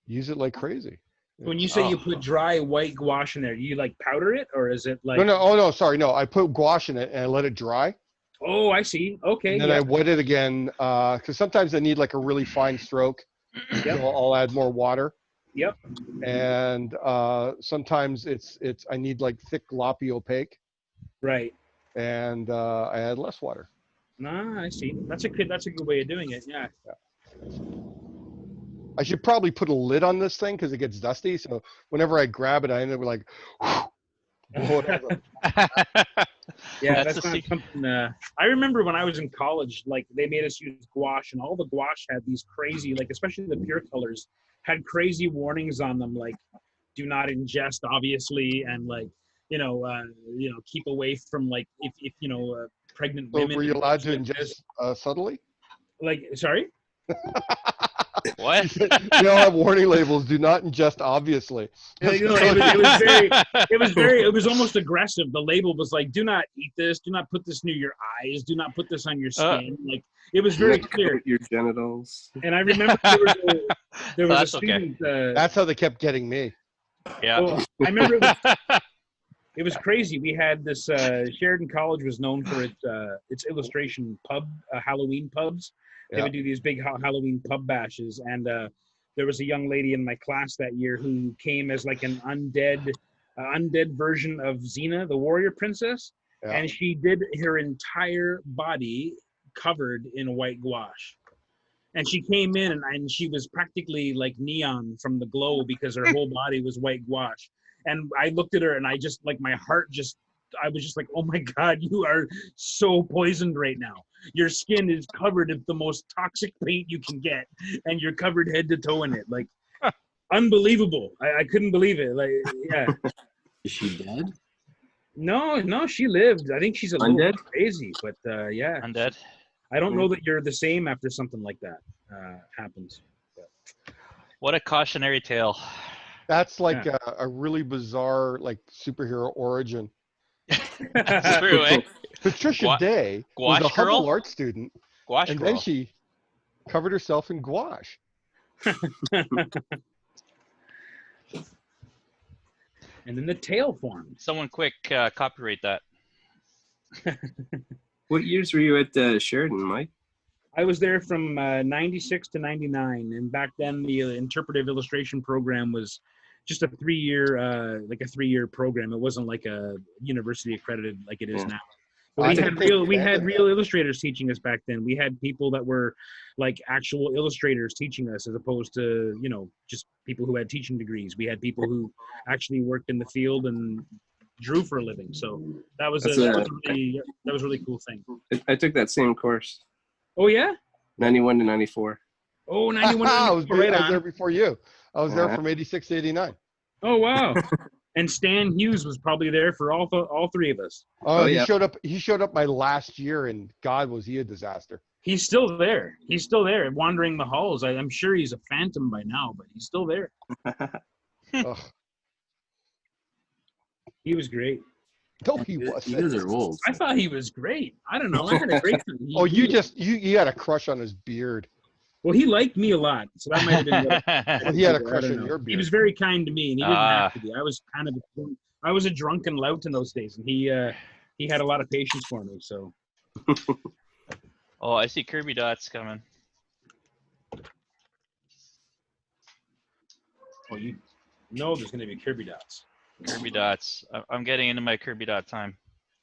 use it like crazy. When you say you put dry white gouache in there, do you like powder it or is it like? No, sorry, no. I put gouache in it and I let it dry. Oh, I see. Okay. And then I wet it again because sometimes I need like a really fine stroke. Yep. So I'll add more water. Yep. And sometimes it's I need like thick, gloppy, opaque, Right. and I add less water. Ah, I see. That's a good way of doing it. Yeah. I should probably put a lid on this thing because it gets dusty. So whenever I grab it, I end up like, blow it out. Yeah, That's that's the not something. I remember when I was in college, like they made us use gouache, and all the gouache had these crazy, like especially the pure colors, had crazy warnings on them, like do not ingest, obviously, and like keep away from like if pregnant So women. were you and allowed to things like this. ingest subtly? Like, sorry. What? They all have warning labels. Do not ingest, obviously. Yeah, it was almost aggressive. The label was like, do not eat this, do not put this near your eyes, do not put this on your skin. Like it was very clear. Your genitals. And I remember there was a student. That's how they kept getting me. Yeah. Well, I remember it was crazy. We had this Sheridan College was known for its illustration pub, Halloween pubs. They would do these big Halloween pub bashes, and there was a young lady in my class that year who came as like an undead version of Xena, the warrior princess, and she did her entire body covered in white gouache. And she came in and she was practically like neon from the glow because her whole body was white gouache. And I looked at her and I just like I was just like, oh my God, you are so poisoned right now. Your skin is covered in the most toxic paint you can get, and you're covered head to toe in it. Like, unbelievable. I couldn't believe it. Like, yeah. Is she dead? No, she lived. I think she's a little bit crazy, but yeah. Undead. I don't know that you're the same after something like that happens. But. What a cautionary tale. That's like a really bizarre like superhero origin. That's true, eh? Patricia Day was a girl? Hubble art student, Gouache and girl. then she covered herself in gouache. And then the tail formed. Someone quick copyright that. What years were you at Sheridan, Mike? I was there from 96 to 99, and back then the interpretive illustration program was just a 3-year program. It wasn't like a university accredited like it is now. But we had real illustrators teaching us back then. We had people that were like actual illustrators teaching us, as opposed to just people who had teaching degrees. We had people who actually worked in the field and drew for a living. So that was a really cool thing. I took that same course. Oh yeah. 91 to 94. Oh, 91 to 94. I was there before you. I was there from 86 to 89. Oh wow. And Stan Hughes was probably there for all three of us. Oh, he showed up. He showed up my last year, and God, was he a disaster. He's still there. He's still there, wandering the halls. I'm sure he's a phantom by now, but he's still there. He was great. No, he You wasn't. guys are old. I thought he was great. I don't know. I had a great time. Oh, you had a crush on his beard. Well, he liked me a lot, so that might have been. Well, he had a I crush don't on know. your He was beard. very kind to me, and he didn't Ah. have to be. I was kind of I was a drunken lout in those days, and he had a lot of patience for me. So Oh, I see Kirby dots coming. well, you know there's going to be Kirby dots. Kirby dots. I'm getting into my Kirby dot time.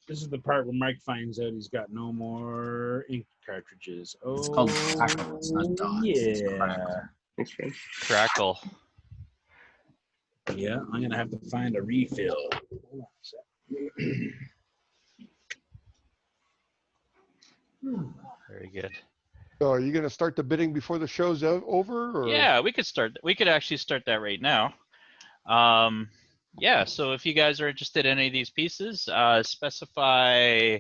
This is the part where Mike finds out he's got no more ink cartridges. Oh, It's called crackle. It's not dots. It's yeah. crackle. Thanks, friend. Crackle. Yeah, I'm going to have to find a refill. Hold on a sec. Very good. So are you going to start the bidding before the show's over? Or? Yeah, we could start. We could actually start that right now. Yeah. So if you guys are interested in any of these pieces, specify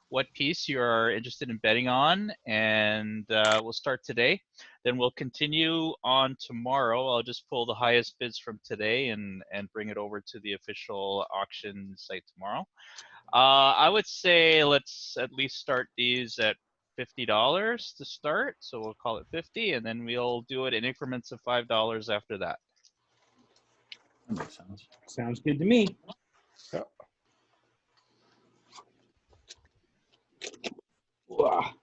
what piece you are interested in betting on, and we'll start today. Then we'll continue on tomorrow. I'll just pull the highest bids from today and bring it over to the official auction site tomorrow. I would say let's at least start these at $50 to start. So we'll call it 50, and then we'll do it in increments of $5 after that. That makes sense. Sounds good to me. Yeah. All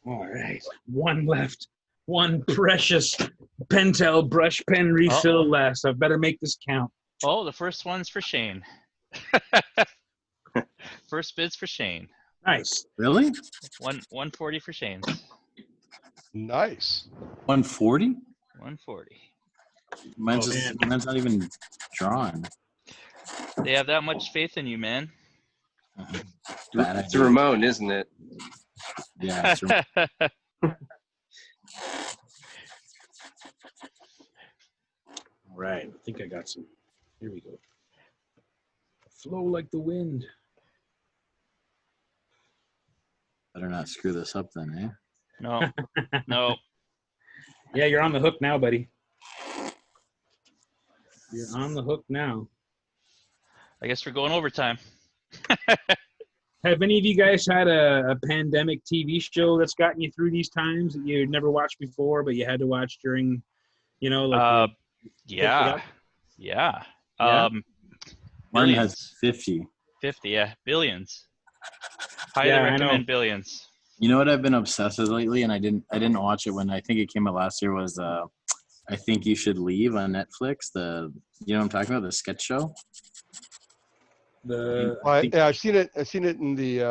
right. One left. One precious Pentel brush pen refill left. I better make this count. Oh, the first one's for Shane. First bid's for Shane. Nice. Really? 140 for Shane. Nice. 140? 140. Mine's, Oh, just, man. mine's not even drawn. They have that much faith in you, man. Bad It's idea. Ramon, isn't it? Yeah. It's Ramon. All right. I think I got some. Here we go. Flow like the wind. Better not screw this up then, eh? No, no. Yeah, you're on the hook now, buddy. You're on the hook now. I guess we're going overtime. Have any of you guys had a pandemic TV show that's gotten you through these times that you'd never watched before, but you had to watch during, like Yeah. Yeah? Martin Billions. has 50. 50, yeah. Billions. Highly Yeah, I recommend know. Billions. You know what I've been obsessed with lately, and I didn't watch it when I think it came out last year, was I Think You Should Leave on Netflix. You know what I'm talking about? The sketch show. I've seen it. I've seen it in the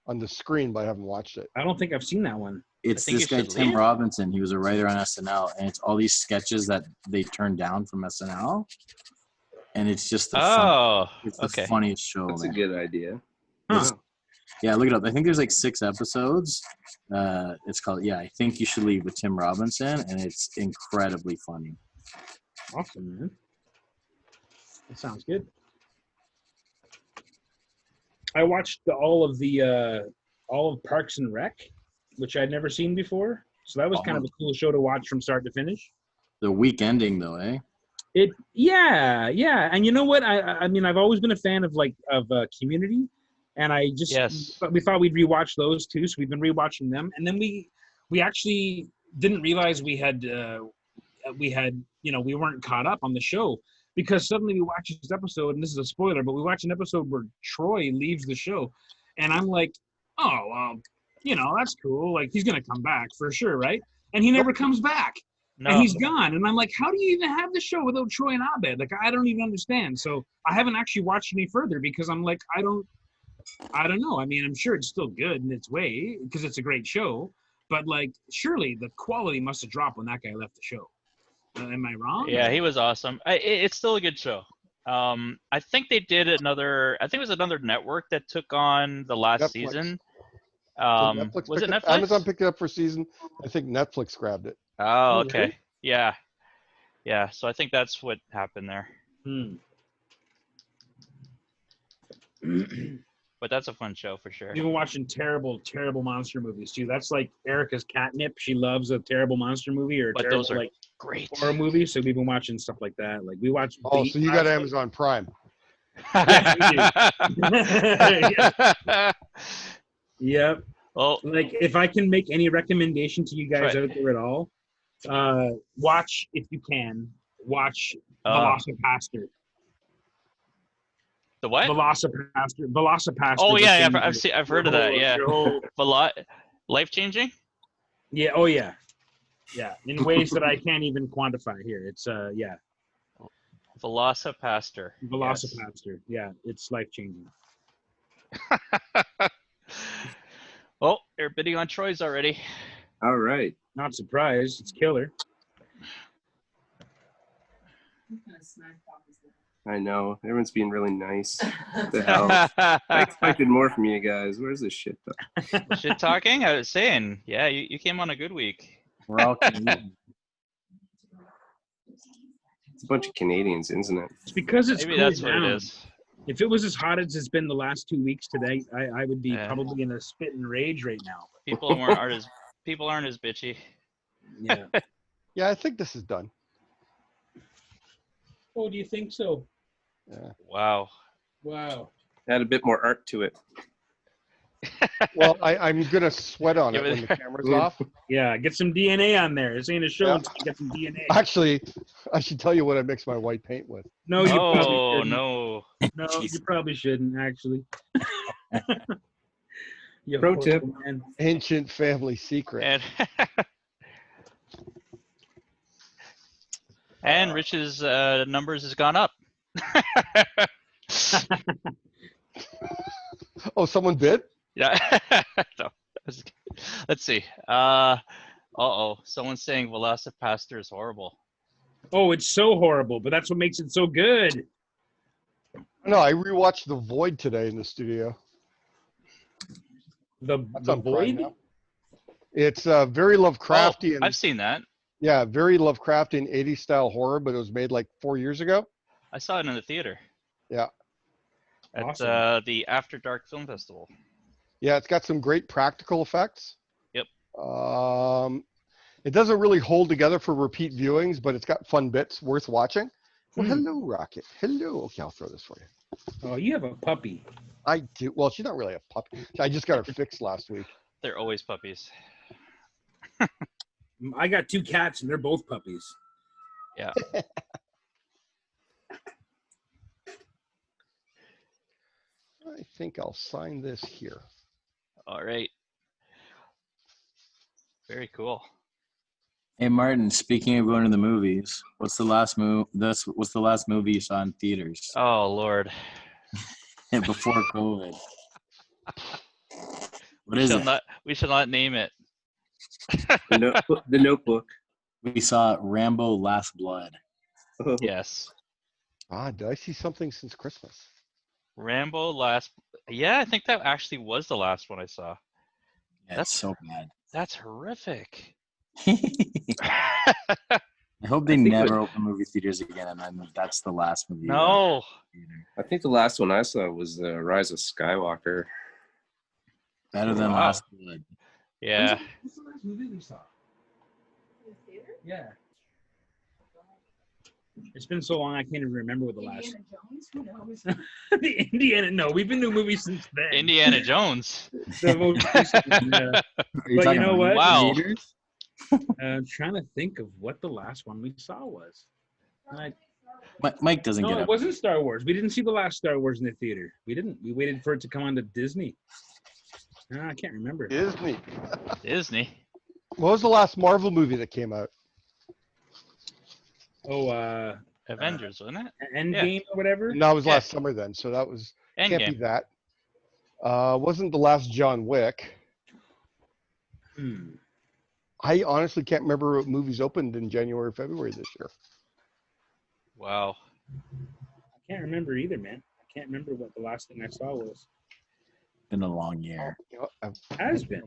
on the screen, but I haven't watched it. I don't think I've seen that one. It's Think this You guy, Should Tim Leave? Robinson. He was a writer on SNL, and it's all these sketches that they turned down from SNL. And it's just it's the okay. funniest show, That's a man. good idea. Huh. Yeah, look it up. I think there's like 6 episodes. It's called I Think You Should Leave with Tim Robinson, and it's incredibly funny. Awesome, man. That sounds good. I watched all of Parks and Rec, which I'd never seen before. So that was kind of a cool show to watch from start to finish. The week ending though, eh? Yeah. And you know what? I mean, I've always been a fan of Community, and I just we thought we'd rewatch those too, so we've been rewatching them, and then we actually didn't realize we weren't caught up on the show, because suddenly we watch this episode, and this is a spoiler, but we watch an episode where Troy leaves the show, and I'm like, oh well, that's cool, like he's gonna come back for sure, right? And he never comes back. No. And he's gone. And I'm like, how do you even have the show without Troy and Abed? Like, I don't even understand. So I haven't actually watched any further, because I'm like, I don't know. I mean, I'm sure it's still good in its way, because it's a great show. But, like, surely the quality must have dropped when that guy left the show. Am I wrong? Yeah, he was awesome. It's still a good show. I think they did it was another network that took on the last Netflix. season. Netflix Was it picked Netflix? Amazon picked it up for season. I think Netflix grabbed it. Oh, Oh, okay. Yeah. Yeah, so I think that's what happened there. But that's a fun show for sure. We've been watching terrible, terrible monster movies, too. That's like Erica's catnip. She loves a terrible monster movie or a But terrible, those are like, great. horror movie. So we've been watching stuff like that. Like, we watched... Oh, so you got Amazon Prime. Yep. Oh, Like, if I can make any recommendation to you guys Right. out there at all, watch, if you can, watch Uh. Velocipaster. the what? Velocipaster. Oh will yeah, change I've heard of that. Yeah, your whole, life changing. yeah, oh yeah. Yeah, in ways that I can't even quantify here. It's, yeah, Velocipaster. Velocipaster. Yeah, it's life-changing. Yes. Oh, they're bidding on Troy's already. All right. Not surprised. It's killer. I know. Everyone's being really nice. What the hell? I expected more from you guys. Where's this shit though? Shit talking. I was saying, yeah, you came on a good week. We're all Canadian. It's a bunch of Canadians, isn't it? It's because it's Maybe cooled that's what down. it is. If it was as hot as it's been the last 2 weeks today, I would be Yeah. probably in a spit and rage right now. People aren't as bitchy. Yeah. Yeah, I think this is done. Oh, do you think so? Yeah. Wow. Wow. Add a bit more art to it. Well, I'm gonna sweat on it Give it- when the camera's off. Yeah, get some DNA on there. This ain't a show Yeah. until you get some DNA. Actually, I should tell you what I mix my white paint with. No, you Oh probably shouldn't. no. No, Jeez. you probably shouldn't, actually. You Pro horrible tip. man. Ancient family secret. And and Rich's numbers has gone up. Oh, someone bid? Yeah. No. Let's see. Someone's saying Velocipaster is horrible. Oh, it's so horrible, but that's what makes it so good. No, I rewatched The Void today in the studio. The That's the on Prime void. now. It's very Lovecraftian. I've seen that. Yeah, very Lovecraftian 80s style horror, but it was made like 4 years ago. I saw it in the theater. Yeah. At Awesome. the After Dark Film Festival. Yeah, it's got some great practical effects. Yep. It doesn't really hold together for repeat viewings, but it's got fun bits worth watching. Well, hello, Rocket. Hello. Okay, I'll throw this for you. Oh, you have a puppy. I do. Well, she's not really a puppy. I just got her fixed last week. They're always puppies. I got 2 cats, and they're both puppies. Yeah. I think I'll sign this here. All right. Very cool. Hey Martin, speaking of going to the movies, what's the last what's the last movie you saw in theaters Oh Lord. before COVID? What is it? We shall not name it. The Notebook. We saw Rambo: Last Blood. Yes. Ah, did I see something since Christmas? Rambo last. Yeah, I think that actually was the last one I saw. Yeah, it's so bad. That's horrific. I hope they never open movie theaters again, and then that's the last movie. No. I think the last one I saw was The Rise of Skywalker. Better than Wow. Last Blood. Yeah. What's the last movie we saw? Yeah. It's been so long, I can't even remember what the last. Indiana Jones? Who knows? The Indiana. No, we've been to movies since then. Indiana Jones. The most recent one, yeah. Are But you talking know about what? Wow. theaters? I'm trying to think of what the last one we saw was. Mike doesn't No, get it up. wasn't Star Wars. We didn't see the last Star Wars in the theater. We didn't. We waited for it to come on to Disney. I can't remember. Disney. Disney. What was the last Marvel movie that came out? Oh, Avengers, wasn't it? Endgame or whatever. No, it was Yeah. last summer then, so that was can't be Endgame. that. Wasn't the last John Wick? I honestly can't remember what movies opened in January, February this year. Wow. I can't remember either, man. I can't remember what the last thing I saw was. Been a long year. You know, Has been.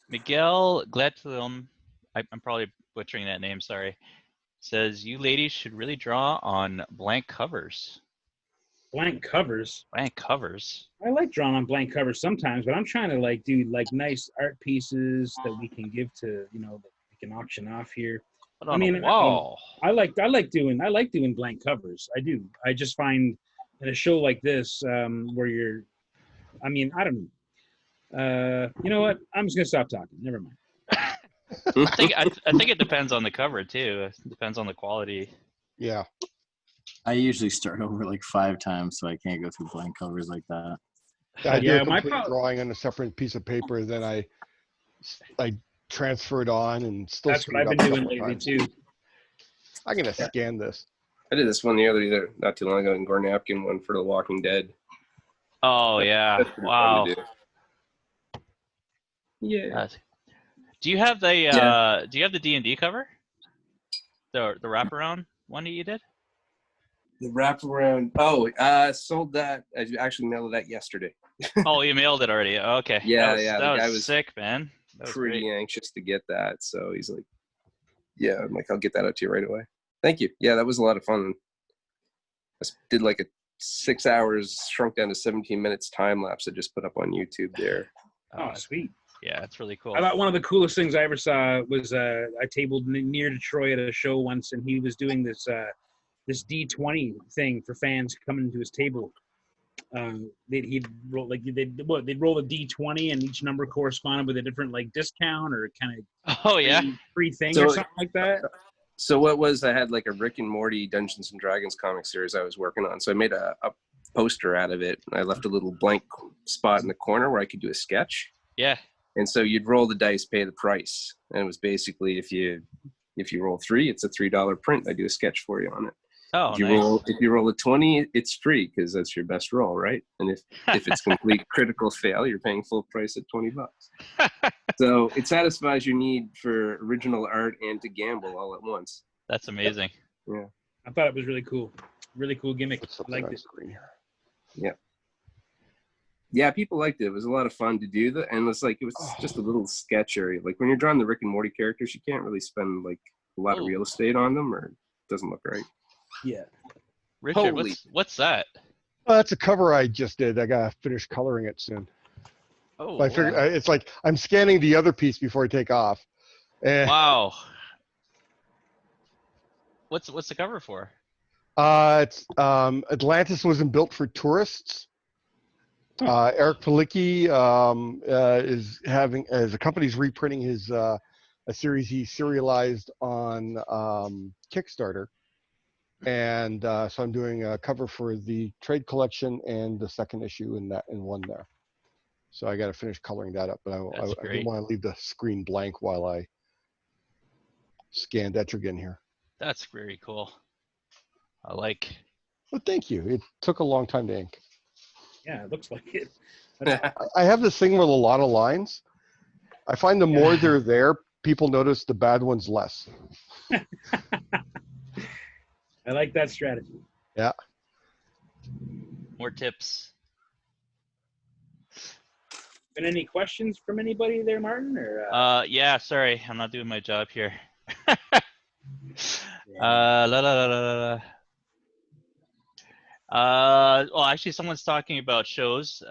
Miguel Gladstone, I'm probably butchering that name, sorry, says you ladies should really draw on blank covers. Blank covers. Blank covers? I like drawing on blank covers sometimes, but I'm trying to do nice art pieces that we can give to, that we can auction off here. Put on a wall. I like doing blank covers. I do. I just find in a show like this where you're, I don't know. You know what? I'm just gonna stop talking. Never mind. I think it depends on the cover too. It depends on the quality. Yeah. I usually start over like 5 times, so I can't go through blank covers like that. I do a complete drawing on a separate piece of paper, then I transfer it on and still. That's what I've been doing lately too. I'm gonna scan this. I did this one the other not too long ago in Gore Napkin one for The Walking Dead. Oh yeah! That's pretty Wow. fun to do. Yeah. Do you have the Do you have the D&D cover? The wraparound one that you did? The wraparound. Oh, sold that. I actually mailed that yesterday. Oh, you mailed it already. Okay. Yeah, That was sick, man. That was pretty great. anxious to get that. So he's like, yeah, I'm like, I'll get that out to you right away. Thank you. Yeah, that was a lot of fun. I did like a 6 hours, shrunk down to 17 minutes time lapse I just put up on YouTube there. Oh, sweet. Yeah, it's really cool. I thought one of the coolest things I ever saw was I tabled near Detroit at a show once, and he was doing this this D20 thing for fans coming to his table. He'd roll they'd roll a D20, and each number corresponded with a different like discount or kind of free thing or something like that. So what was, I had like a Rick and Morty Dungeons and Dragons comic series I was working on. So I made a poster out of it, and I left a little blank spot in the corner where I could do a sketch. Yeah. And so you'd roll the dice, pay the price. And it was basically if you roll 3, it's a $3 print. I do a sketch for you on it. Oh, if you roll a 20, it's free because that's your best roll, right? And if it's complete critical fail, you're paying full price at $20. So it satisfies your need for original art and to gamble all at once. That's amazing. Yeah. I thought it was really cool. Really cool gimmick. I liked it. Yeah. Yeah, people liked it. It was a lot of fun to do that, and it was just a little sketch area. Like when you're drawing the Rick and Morty characters, you can't really spend like a lot of real estate on them, or it doesn't look right. Yeah. Richard, what's that? Oh, that's a cover I just did. I gotta finish coloring it soon. Oh, I figured it's like I'm scanning the other piece before I take off. Wow. What's the cover for? It's Atlantis wasn't built for tourists. Eric Palicki is having, as a company's reprinting his a series he serialized on Kickstarter, and so I'm doing a cover for the trade collection and the second issue in one there. So I got to finish coloring that up, but I didn't want to leave the screen blank while I scanned Etrigan here. That's very cool. I like. Well, thank you. It took a long time to ink. Yeah, it looks like it. I have this thing with a lot of lines. I find the more they're there, people notice the bad ones less. I like that strategy. Yeah. More tips. Been any questions from anybody there, Martin? Or yeah, sorry, I'm not doing my job here. Well, actually, someone's talking about shows.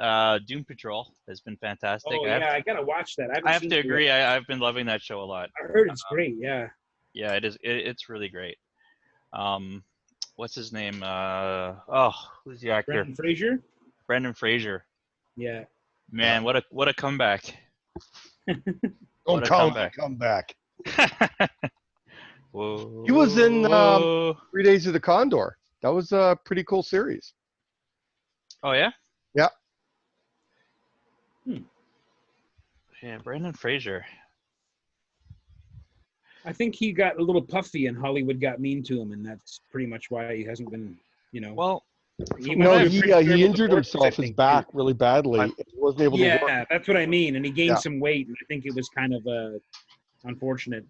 Doom Patrol has been fantastic. Oh, I gotta watch that. I have to agree. I've been loving that show a lot. I heard it's great. Yeah. Yeah, it is. It's really great. What's his name? Who's the actor? Brendan Fraser. Brendan Fraser. Yeah. Man, what a comeback! Don't come back. Whoa. He was in 3 Days of the Condor. That was a pretty cool series. Oh yeah. Yeah. Yeah, Brendan Fraser. I think he got a little puffy, and Hollywood got mean to him, and that's pretty much why he hasn't been, Well, he injured himself his back really badly. He wasn't able to work. Yeah, that's what I mean. And he gained some weight, and I think it was kind of a unfortunate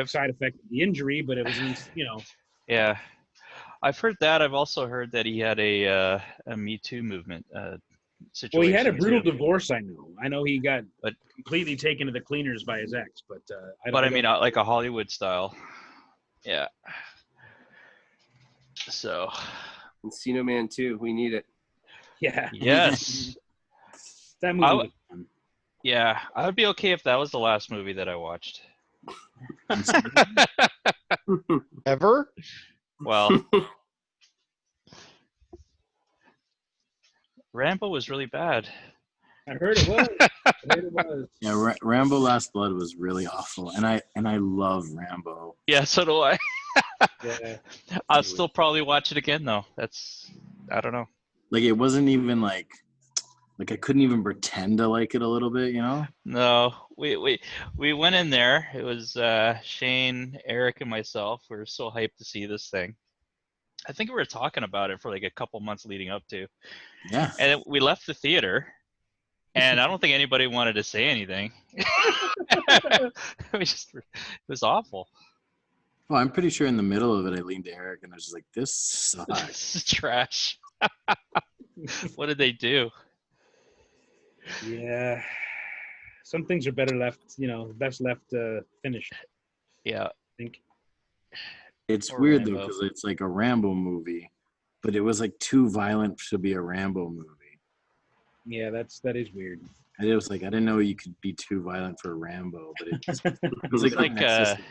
side effect of the injury, but it was, Yeah, I've heard that. I've also heard that he had a Me Too movement situation. Well, he had a brutal divorce. I know he got completely taken to the cleaners by his ex, but I mean, like a Hollywood style. Yeah. So. Encino Man 2, we need it. Yeah. Yes. That movie was fun. Yeah, I would be okay if that was the last movie that I watched. Ever? Well, Rambo was really bad. I heard it was. I heard it was. Yeah, Rambo: Last Blood was really awful, and I love Rambo. Yeah, so do I. Yeah. I'll still probably watch it again though. I don't know. Like it wasn't even like I couldn't even pretend to like it a little bit, you know? No, we went in there. It was Shane, Eric, and myself. We were so hyped to see this thing. I think we were talking about it for like a couple months leading up to. Yeah. And we left the theater, and I don't think anybody wanted to say anything. It was awful. Well, I'm pretty sure in the middle of it, I leaned to Eric and I was just like, "This sucks." This is trash. What did they do? Yeah. Some things are better left, best left finished, Yeah. I think. It's Or weird though, Rambo. because it's like a Rambo movie, but it was like too violent to be a Rambo movie. Yeah, that is weird. And it was like I didn't know you could be too violent for a Rambo, but it was It's like unnecessary.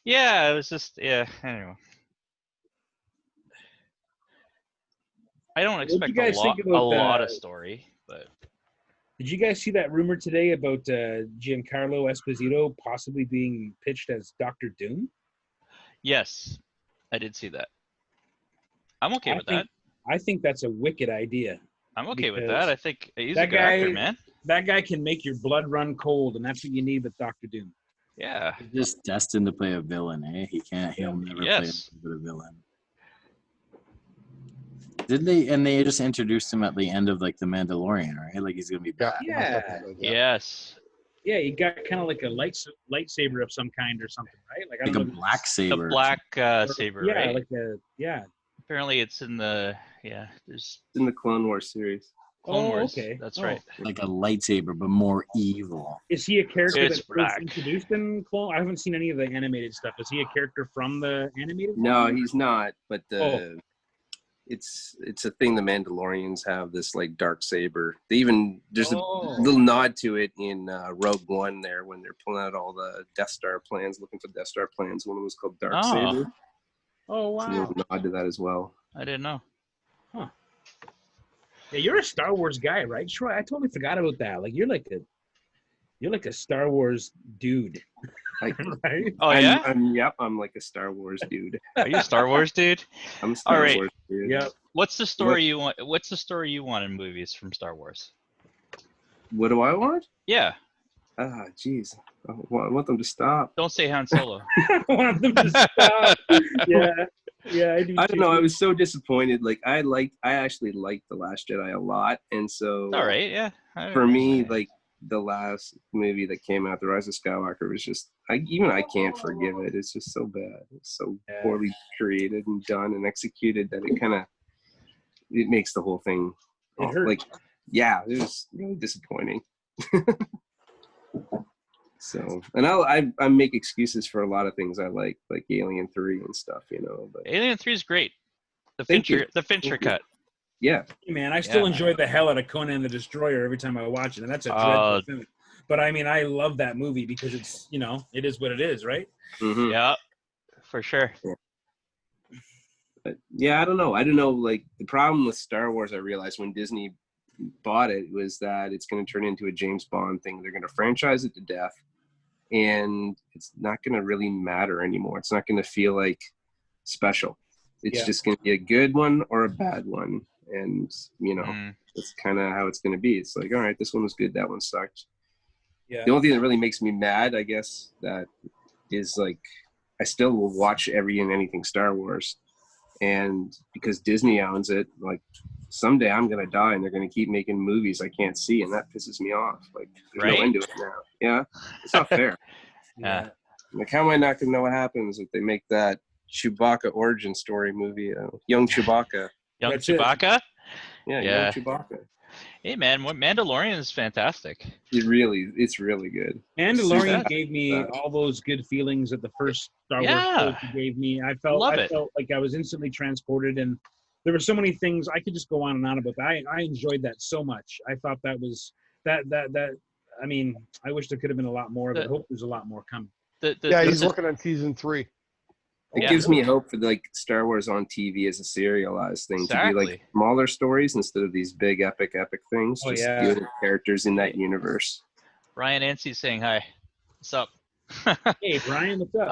yeah, it was just anyway. I don't What do you expect guys think a about lot of story, but Did you guys see that rumor today about Giancarlo Esposito possibly being pitched as Dr. Doom? yes, I did see that. I'm okay with that. I think that's a wicked idea. I'm okay with because that. I think he's a that good actor, man. That guy can make your blood run cold, and that's what you need with Dr. Doom. Yeah. He's just destined to play a villain, eh? He'll never play Yes. a villain. Did they? And they just introduced him at the end of like the Mandalorian, right? Like he's gonna be back. Yeah. Yes. Yeah, he got kind of like a lightsaber of some kind or something, right? Like I Like don't a know. if black it's- saber. The black saber, Yeah, right? like a Apparently, it's in the there's in the Clone Wars series. Clone Oh, Wars. okay. That's Oh. right. Like a lightsaber, but more evil. Is he a character It's that's black. introduced in Clone? I haven't seen any of the animated stuff. Is he a character from the animated? No, one? he's not. But it's a thing the Mandalorians have, this like dark saber. They even there's a little nod to it in Rogue One there when they're pulling out all the Death Star plans, looking for Death Star plans. One of them was called Dark Saber. Oh So wow! there's a nod to that as well. I didn't know. Yeah, you're a Star Wars guy, right, Troy? I totally forgot about that. Like you're like a Star Wars dude, Like, right? Oh yeah. I'm like a Star Wars dude. Are you a Star Wars dude? I'm a Star right. Wars dude. Yep. What's the story you want? What's the story you want in movies from Star Wars? What do I want? Yeah. Ah, jeez. I want them to stop. Don't say Han Solo. I want them to stop. Yeah, I do. I don't know. I was so disappointed. Like I actually liked The Last Jedi a lot, and so All right. Yeah. for me, like the last movie that came out, The Rise of Skywalker, was just I can't forgive it. It's just so bad. It's so poorly created and done and executed that it makes the whole thing It hurt. like it was really disappointing. So, and I make excuses for a lot of things I like Alien 3 and stuff, But Alien 3 is great. The Thank you. Fincher cut. yeah, Man, I still Yeah. enjoy the hell out of Conan the Destroyer every time I watch it, and that's a dreadful film. But I mean, I love that movie because it's it is what it is, right? mhm. Yeah, for sure. But yeah, I don't know. Like the problem with Star Wars, I realized when Disney bought it was that it's going to turn into a James Bond thing. They're going to franchise it to death, and it's not going to really matter anymore. It's not going to feel like special. It's just going to be a good one or a bad one, and that's kind of how it's going to be. It's like, all right, this one was good, that one sucked. Yeah. The only thing that really makes me mad, I guess, that is like I still will watch every and anything Star Wars, and because Disney owns it, like someday I'm gonna die and they're gonna keep making movies I can't see, and that pisses me off. Like there's no end to it now. Yeah, it's not fair. Yeah. Like how am I not gonna know what happens if they make that Chewbacca origin story movie, young Chewbacca? Young That's it. Chewbacca. Yeah, Yeah. young Chewbacca. Hey man, Mandalorian is fantastic. It's really good. Mandalorian Super. gave me all those good feelings that the first Star Wars Yeah. trilogy gave me. I Love felt it. like I was instantly transported, and there were so many things I could just go on and on about. I enjoyed that so much. I thought that was that. I mean, I wish there could have been a lot more of it. I hope there's a lot more coming. He's working on season 3. It gives me hope for like Star Wars on TV as a serialized thing to be like smaller stories instead of these big epic things. Just deal with characters in that universe. Ryan Anstey's saying hi. What's up? Hey Brian, what's up?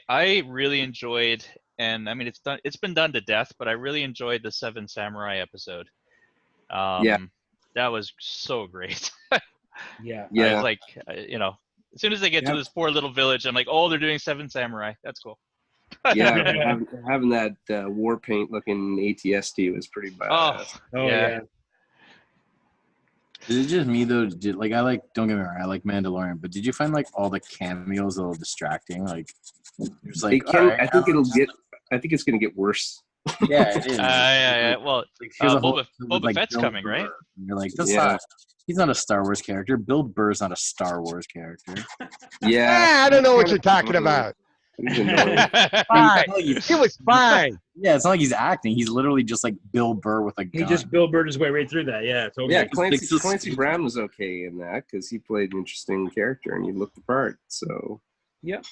I really enjoyed, and I mean it's been done to death, but I really enjoyed the Seven Samurai episode. That was so great. Yeah. I was like, as soon as they get to this poor little village, I'm like, oh, they're doing Seven Samurai. That's cool. Having that war paint looking ATST was pretty badass. Oh yeah. Is it just me though? Don't get me wrong, I like Mandalorian, but did you find like all the cameos a little distracting? Like, it's like I think it's gonna get worse. Yeah, it is. Yeah. Well, Boba Fett's coming, Burr. right? And you're like, he's not a Star Wars character. Bill Burr's not a Star Wars character. Yeah. I don't know what you're talking about. Fine. It was fine. Yeah, it's not like he's acting. He's literally just like Bill Burr with a gun. He just Bill Burred his way right through that. Yeah, totally. Yeah, Clancy Brown was okay in that because he played an interesting character and he looked the part. So. Yep.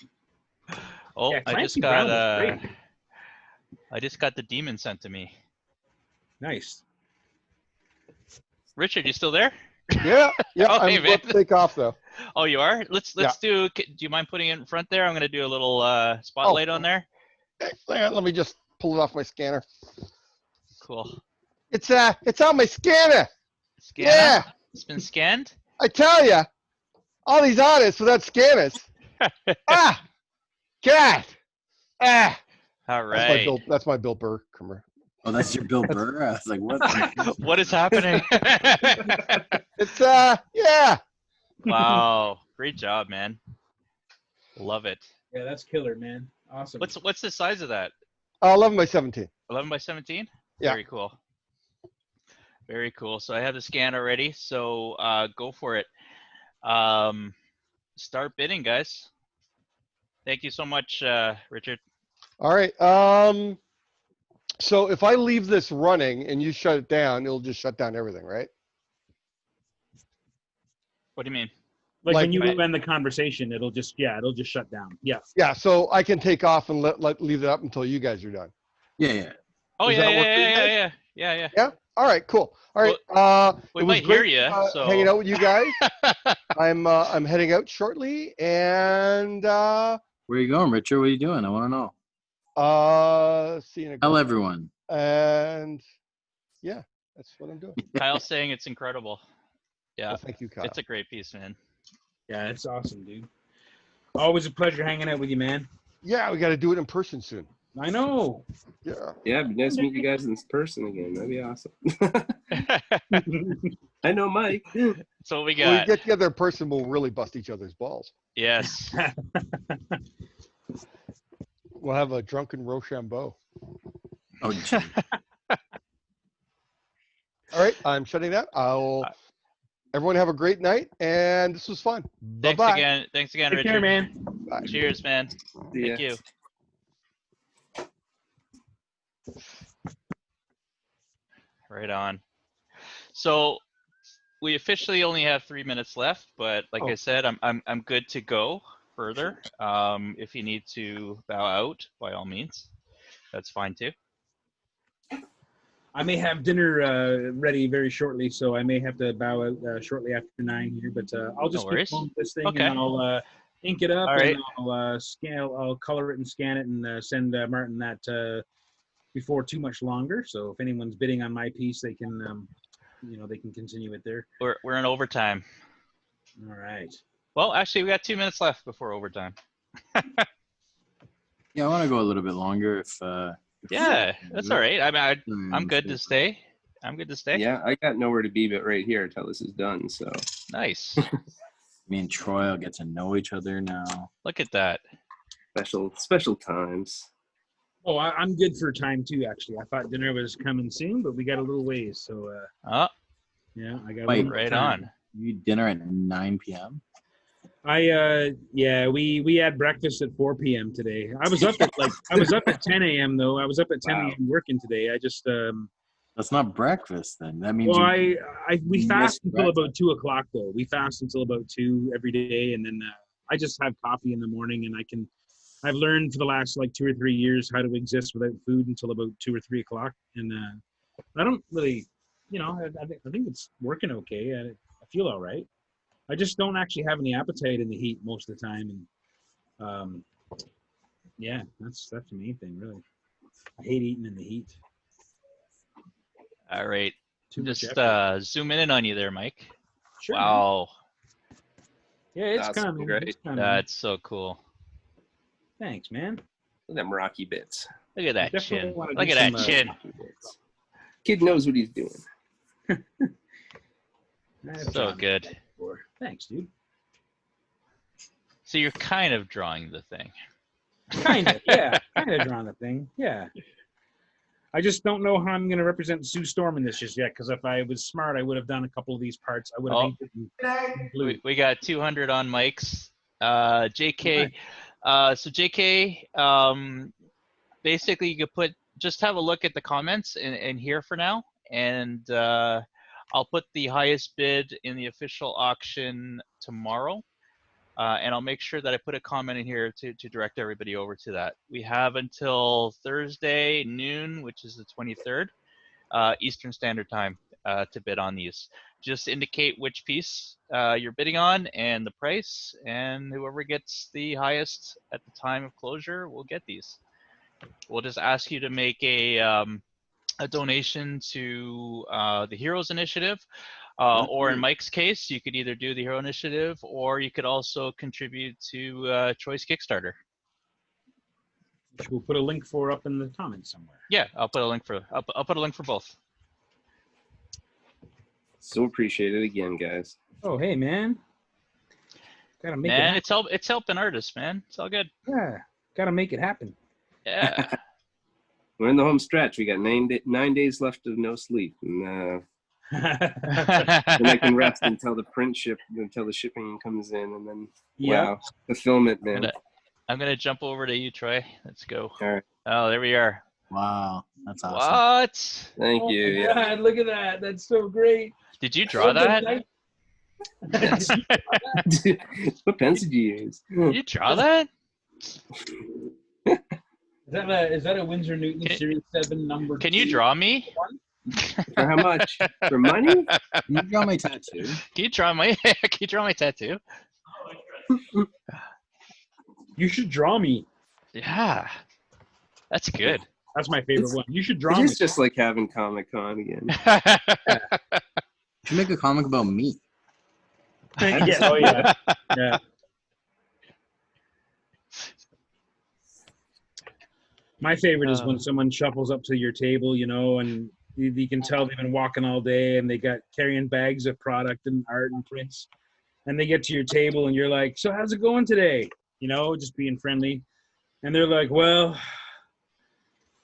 Oh, yeah, I just got the demon sent to me. Nice. Richard, you still there? Yeah. Oh, I'm about to take off though. Oh, you are? Let's do. Do you mind putting it in front there? I'm going to do a little spotlight on there. Let me just pull it off my scanner. Cool. It's on my scanner. Scanner? Yeah. It's been scanned? I tell you, all these artists without scanners. God. All right. That's my Bill Burr commercial. Oh, that's your Bill Burr? I was like, what? What is happening? It's yeah. Wow. Great job, man. Love it. Yeah, that's killer, man. Awesome. What's the size of that? 11 by 17. 11 by 17? Yeah. Very cool. Very cool. So I have the scan already. So go for it. Start bidding, guys. Thank you so much, Richard. All right. So if I leave this running and you shut it down, it'll just shut down everything, right? What do you mean? Like when you end the conversation, it'll just shut down. Yeah. Yeah. So I can take off and leave it up until you guys are done. Yeah. Oh, yeah. Yeah. All right. Cool. All right. We might hear you. So hanging out with you guys. I'm heading out shortly, and where are you going, Richard? What are you doing? I want to know. Seeing a Tell everyone. And yeah, that's what I'm doing. Kyle's saying it's incredible. Yeah. Well, thank you, Kyle. It's a great piece, man. Yeah, it's awesome, dude. Always a pleasure hanging out with you, man. Yeah, we got to do it in person soon. I know. Yeah. Yeah, it'd be nice to meet you guys in person again. That'd be awesome. I know Mike. So we When got. we get together in person, we'll really bust each other's balls. Yes. We'll have a drunken Rochambeau. Oh, All right, I'm shutting that. Everyone have a great night, and this was fun. Bye-bye. Thanks again, Take Richard. care, man. Bye. Cheers, man. Yeah. Thank you. Right on. So we officially only have 3 minutes left, but like I said, I'm good to go further. If you need to bow out, by all means, that's fine too. I may have dinner ready very shortly, so I may have to bow out shortly after 9 here. But I'll just keep going with this thing, and I'll ink it up, and I'll color it and scan it, and send Martin that before too much longer. So if anyone's bidding on my piece, they can, they can continue it there. We're in overtime. All right. Well, actually, we got 2 minutes left before overtime. Yeah, I want to go a little bit longer if yeah, that's all right. I mean, I'm good to stay. I'm good to stay. Yeah, I got nowhere to be but right here until this is done. So Nice. me and Troy will get to know each other now. Look at that. special times. Oh, I'm good for time too. Actually, I thought dinner was coming soon, but we got a little ways. So yeah, I got right on. You eat dinner at 9 p.m. We had breakfast at 4 p.m. today. I was up at 10 a.m. though. I was up at 10 a.m. working today. I just That's not breakfast then. That means we fast until about 2 o'clock though. We fast until about 2 every day, and then I just have coffee in the morning, and I've learned for the last like 2 or 3 years how to exist without food until about 2 or 3 o'clock, and I don't really, I think it's working okay. I feel all right. I just don't actually have any appetite in the heat most of the time, and yeah, that's the main thing, really. I hate eating in the heat. All right. Too much Just effort. zooming in on you there, Mike. Sure, Wow. man. Yeah, it's That's coming. great. It's coming. That's so cool. Thanks, man. Them rocky bits. Look at that Definitely chin. wanna Look do at that some, chin. Kid knows what he's doing. I've So drawn good. that before. Thanks, dude. So you're kind of drawing the thing. Kind of, yeah. Kind of drawing the thing, yeah. I just don't know how I'm going to represent Sue Storm in this just yet, because if I was smart, I would have done a couple of these parts. I would have inked it in blue. We got 200 on Mike's. JK. So JK, basically you could just have a look at the comments in here for now, and I'll put the highest bid in the official auction tomorrow. And I'll make sure that I put a comment in here to direct everybody over to that. We have until Thursday noon, which is the 23rd, Eastern Standard Time, to bid on these. Just indicate which piece you're bidding on and the price, and whoever gets the highest at the time of closure will get these. We'll just ask you to make a donation to the Heroes Initiative. Or in Mike's case, you could either do the Hero Initiative, or you could also contribute to Choice Kickstarter. Which we'll put a link for up in the comments somewhere. Yeah, I'll put a link for both. So appreciated again, guys. Oh, hey, man. Gotta make Man, it happen. it's helping artists, man. It's all good. Yeah, gotta make it happen. Yeah. We're in the home stretch. We got 9 days left of no sleep, and then I can rest until the shipping comes in, and then wow, fulfillment, man. I'm gonna jump over to you, Troy. Let's go. All right. Oh, there we are. Wow, that's awesome. What? Thank Oh you. my Yeah. God, look at that. That's so great. Did you draw that? What pens did you use? Did you draw that? Is that a Winsor Newton Series 7 number? Can you draw me? For how much? For money? Can you draw my tattoo? Can you draw my tattoo? You should draw me. Yeah. That's good. That's my favorite one. You should It draw me. is just like having Comic-Con again. You should make a comic about me. Yeah, oh yeah. Yeah. My favorite is when someone shuffles up to your table, and you can tell they've been walking all day and they got carrying bags of product and art and prints, and they get to your table and you're like, so how's it going today? Just being friendly. And they're like, well,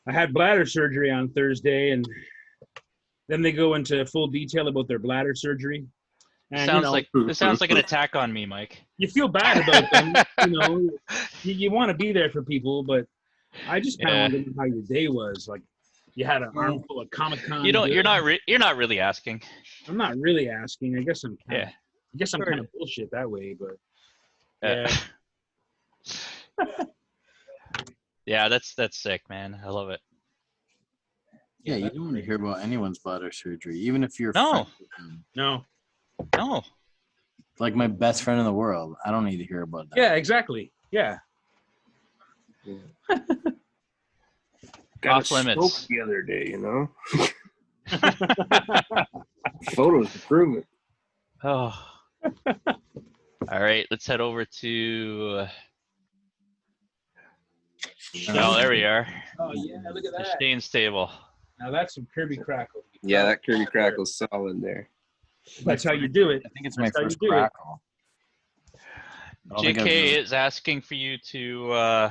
I had bladder surgery on Thursday, and then they go into full detail about their bladder surgery. And, this sounds like an attack on me, Mike. You feel bad about them, you want to be there for people, but I just kind of want to know how your day was. Like, you had an armful of Comic-Con. You're not really asking. I'm not really asking. I guess I'm kind Sure. of bullshit that way, but yeah. Yeah, that's sick, man. I love it. Yeah, you don't want to hear about anyone's bladder surgery, even if you're No. No. Like my best friend in the world. I don't need to hear about that. Yeah, exactly. Yeah. Got Off limits. the other day, Photos to prove it. Oh. All right, let's head over to. Oh, there we are. Oh yeah, look at The that. Shane's table. Now that's some Kirby Crackle. Yeah, that Kirby Crackle's solid there. That's how you do it. I think it's my That's how first you do it. crackle. I don't think I've JK done- is asking for you to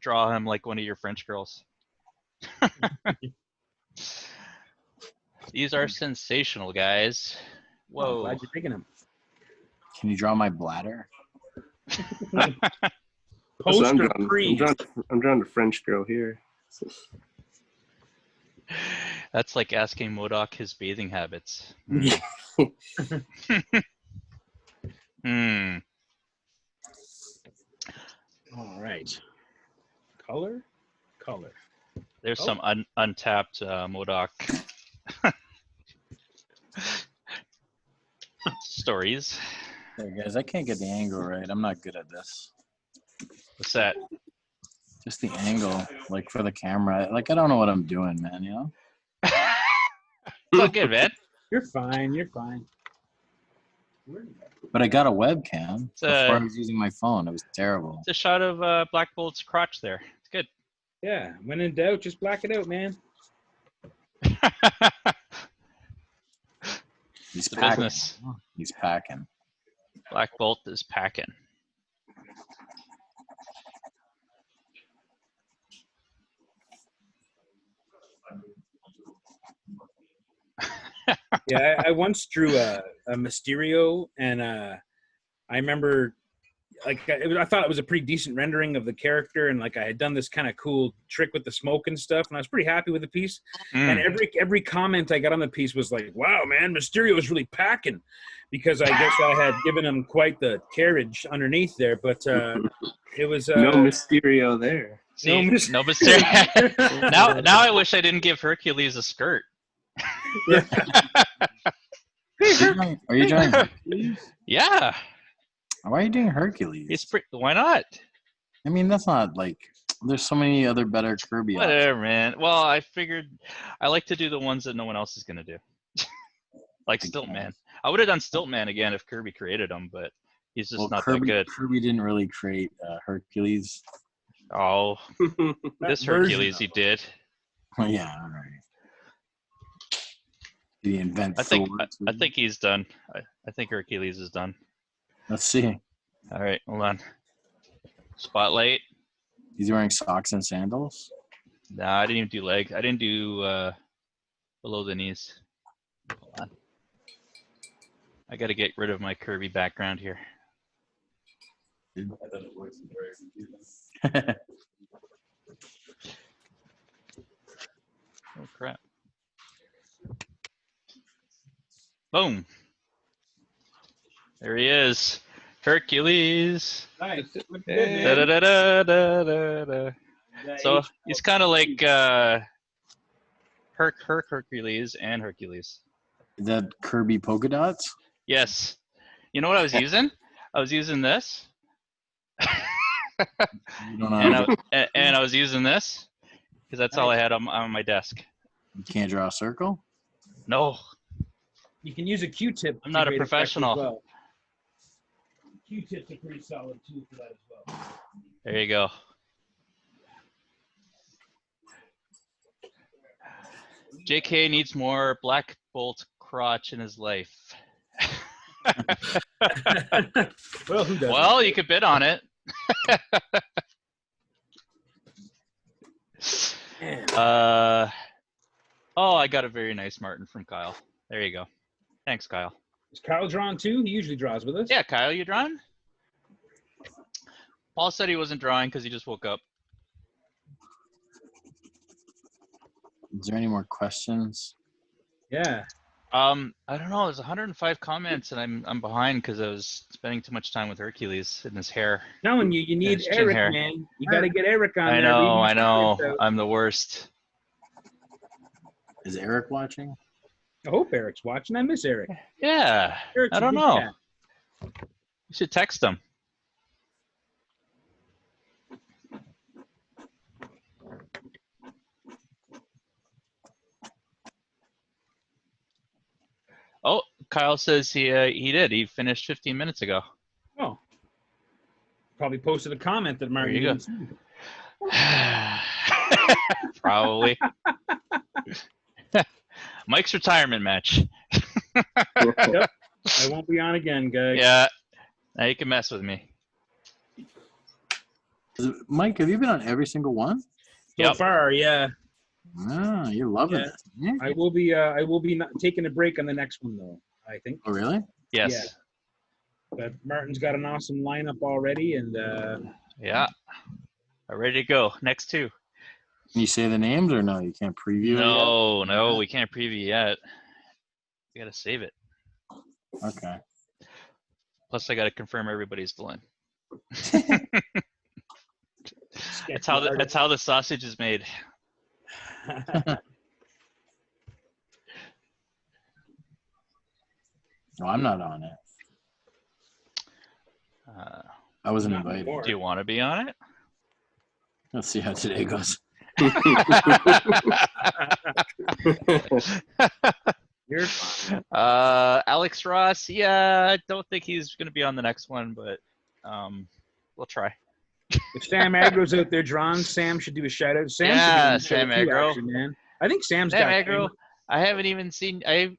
draw him like one of your French girls. These are sensational, guys. Oh, Whoa. glad you're picking him. Can you draw my bladder? So I'm Poster drawn, pre. I'm drawn a French girl here. That's like asking MODOK his bathing habits. All right. Color. There's Oh. some untapped Modoc stories. There, guys, I can't get the angle right. I'm not good at this. What's that? Just the angle, like for the camera. Like I don't know what I'm doing, man. You know. It's all good, man. You're fine. But I got a webcam It's before I was using my phone. It was terrible. It's a shot of Black Bolt's crotch there. It's good. Yeah. When in doubt, just black it out, man. He's It's a packing. business. He's packing. Black Bolt is packing. Yeah, I once drew a Mysterio, and I remember, like, I thought it was a pretty decent rendering of the character, and like I had done this kind of cool trick with the smoke and stuff, and I was pretty happy with the piece. And every comment I got on the piece was like, "Wow, man, Mysterio is really packing," because I guess I had given him quite the carriage underneath there. But it was No Mysterio there. See, No no Mysterio. now I wish I didn't give Hercules a skirt. Yeah. Are you drawing Hercules? Yeah, Why are you doing Hercules? it's why not? I mean, that's not like. There's so many other better Kirby options. Whatever, man. Well, I figured I like to do the ones that no one else is gonna do. Like Stiltman. I would have done Stiltman again if Kirby created him, but he's just not Kirby, that good. Kirby didn't really create Hercules. Oh, this Hercules he did. Yeah, all right. Did he invent I think Thor, too? I think he's done. I think Hercules is done. Let's see. All right, hold on. Spotlight. He's wearing socks and sandals. Nah, I didn't even do leg. I didn't do below the knees. Hold on. I got to get rid of my Kirby background here. Oh crap! Boom. There he is, Hercules. Nice. Da, da, da, da, da, da, da. So he's kind of like Hercules and Hercules. Is that Kirby polka dots? Yes. You know what I was using? I was using this. You don't know. and I was using this because that's all I had on my desk. You can't draw a circle? No, You can use a Q-tip. I'm not a to create effect as professional. well. Q-tips are pretty solid too for that as well. there you go. JK needs more Black Bolt crotch in his life. Well, who doesn't? Well, you could bid on it. Oh, I got a very nice Martin from Kyle. There you go. Thanks, Kyle. Is Kyle drawn too? He usually draws with us. Yeah, Kyle, you drawing? Paul said he wasn't drawing because he just woke up. Is there any more questions? Yeah. I don't know. There's 105 comments, and I'm behind because I was spending too much time with Hercules and his hair. Telling you, you need Chin Eric, hair. man. You got to get Eric on I there. know. reading I know. scripts out. I'm the worst. Is Eric watching? I hope Eric's watching. I miss Eric. Yeah. Eric's I a don't good know. cat. You should text him. Oh, Kyle says he did. He finished 15 minutes ago. Oh. Probably posted a comment that Martin There you didn't see. Probably. Mike's retirement match. Yep. I won't be on again, guys. Yeah. Now you can mess with me. Mike, have you been on every single one? So Yep. far, yeah. Ah, you're loving Yeah. it. Yeah. I will be not taking a break on the next one though, I think. Oh, really? Yes. Yeah. But Martin's got an awesome lineup already, and Yeah. I'm ready to go. Next two. Can you say the names or no? You can't preview it No, we can't preview yet. We gotta save it. yet? Okay. Plus, I gotta confirm everybody's still in. That's how the sausage is made. No, I'm not on it. I wasn't invited. Do you want to be on it? Let's see how today goes. You're fine. Alex Ross, yeah, I don't think he's going to be on the next one, but we'll try. If Sam Agro's out there drawing, Sam should do a shout out. Sam Yeah, should be on the show Sam too, Agro. actually, man. I think Sam's Sam got Agro, I haven't even seen a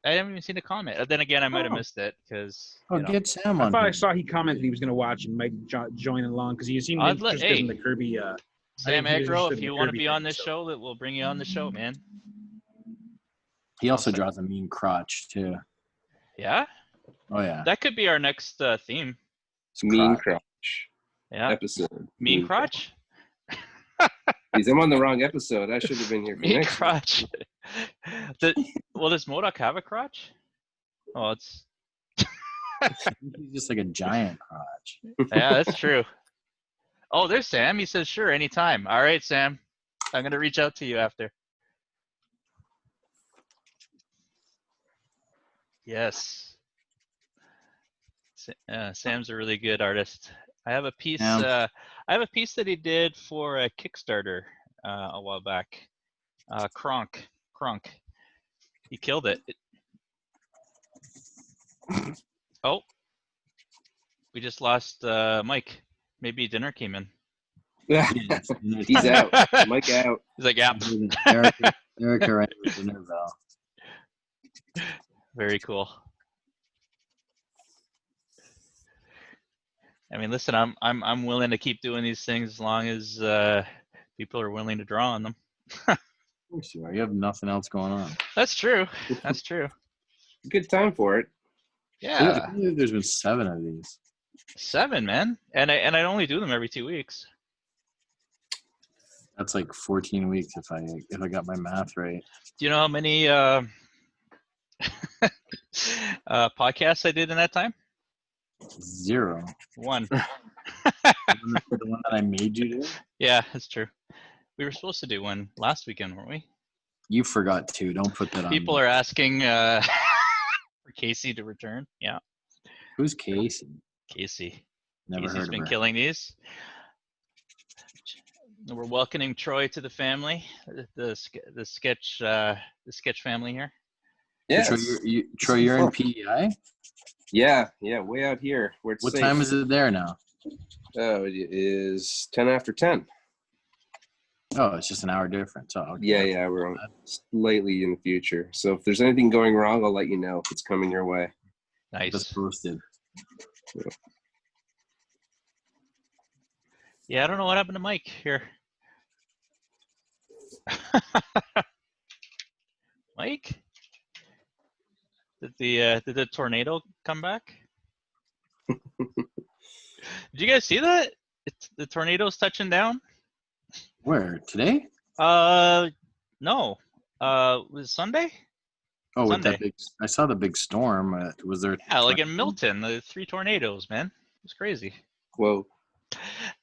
comment. Then again, I might have missed it because. Get Sam I on. thought I here. saw he commented he was going to watch and might join along because he seemed interested in the Kirby. Sam he was Agro, interested if in you the want to Kirby be on thing, this so. show, that we'll bring you on the show, man. He also draws a mean crotch too. Yeah, Oh yeah. that could be our next theme. It's Mean Crotch Yeah, episode. mean crotch. Geez, I'm on the wrong episode. I should have been here for Mean next crotch. Well, does MODOK have a crotch? Oh, it's He's just like a giant crotch. yeah, that's true. Oh, there's Sam. He says sure, anytime. All right, Sam. I'm gonna reach out to you after. Yes. Sam's a really good artist. I have a piece. Yeah. I have a piece that he did for a Kickstarter a while back. Kronk. He killed it. Oh, we just lost Mike. Maybe dinner came in. time. He's out. Mike out. He's like, yeah. Erica rang the dinner bell. Very cool. I mean, listen, I'm willing to keep doing these things as long as people are willing to draw on them. Of course you are. You have nothing else going on. That's true. That's true. Good time for it. Yeah, I believe there's been 7 of these. 7, man, and I only do them every 2 weeks. That's like 14 weeks if I got my math right. Do you know how many podcasts I did in that time? 0. 1. The one that I made you do? Yeah, that's true. We were supposed to do one last weekend, weren't we? You forgot to. Don't put that on. People me. are asking for Casey to return. Yeah, Who's Casey? Casey. Never Casey's heard of been her. killing these. We're welcoming Troy to the family, the sketch family here. Yeah. Troy, you're in PEI? Yeah, way out here where it's What safe. time is it there now? Oh, it is 10 after 10. Oh, it's just an hour difference. Oh, okay. Yeah, we're slightly in the future. So if there's anything going wrong, I'll let you know if it's coming your way. Nice. Just posted. Yeah, I don't know what happened to Mike here. Mike? Did the tornado come back? Did you guys see that? The tornado's touching down? Where? Today? No. Was it Sunday? Oh, with Sunday. that big. I saw the big storm. Was there? Yeah, like in Milton, the 3 tornadoes, man. It was crazy. Whoa.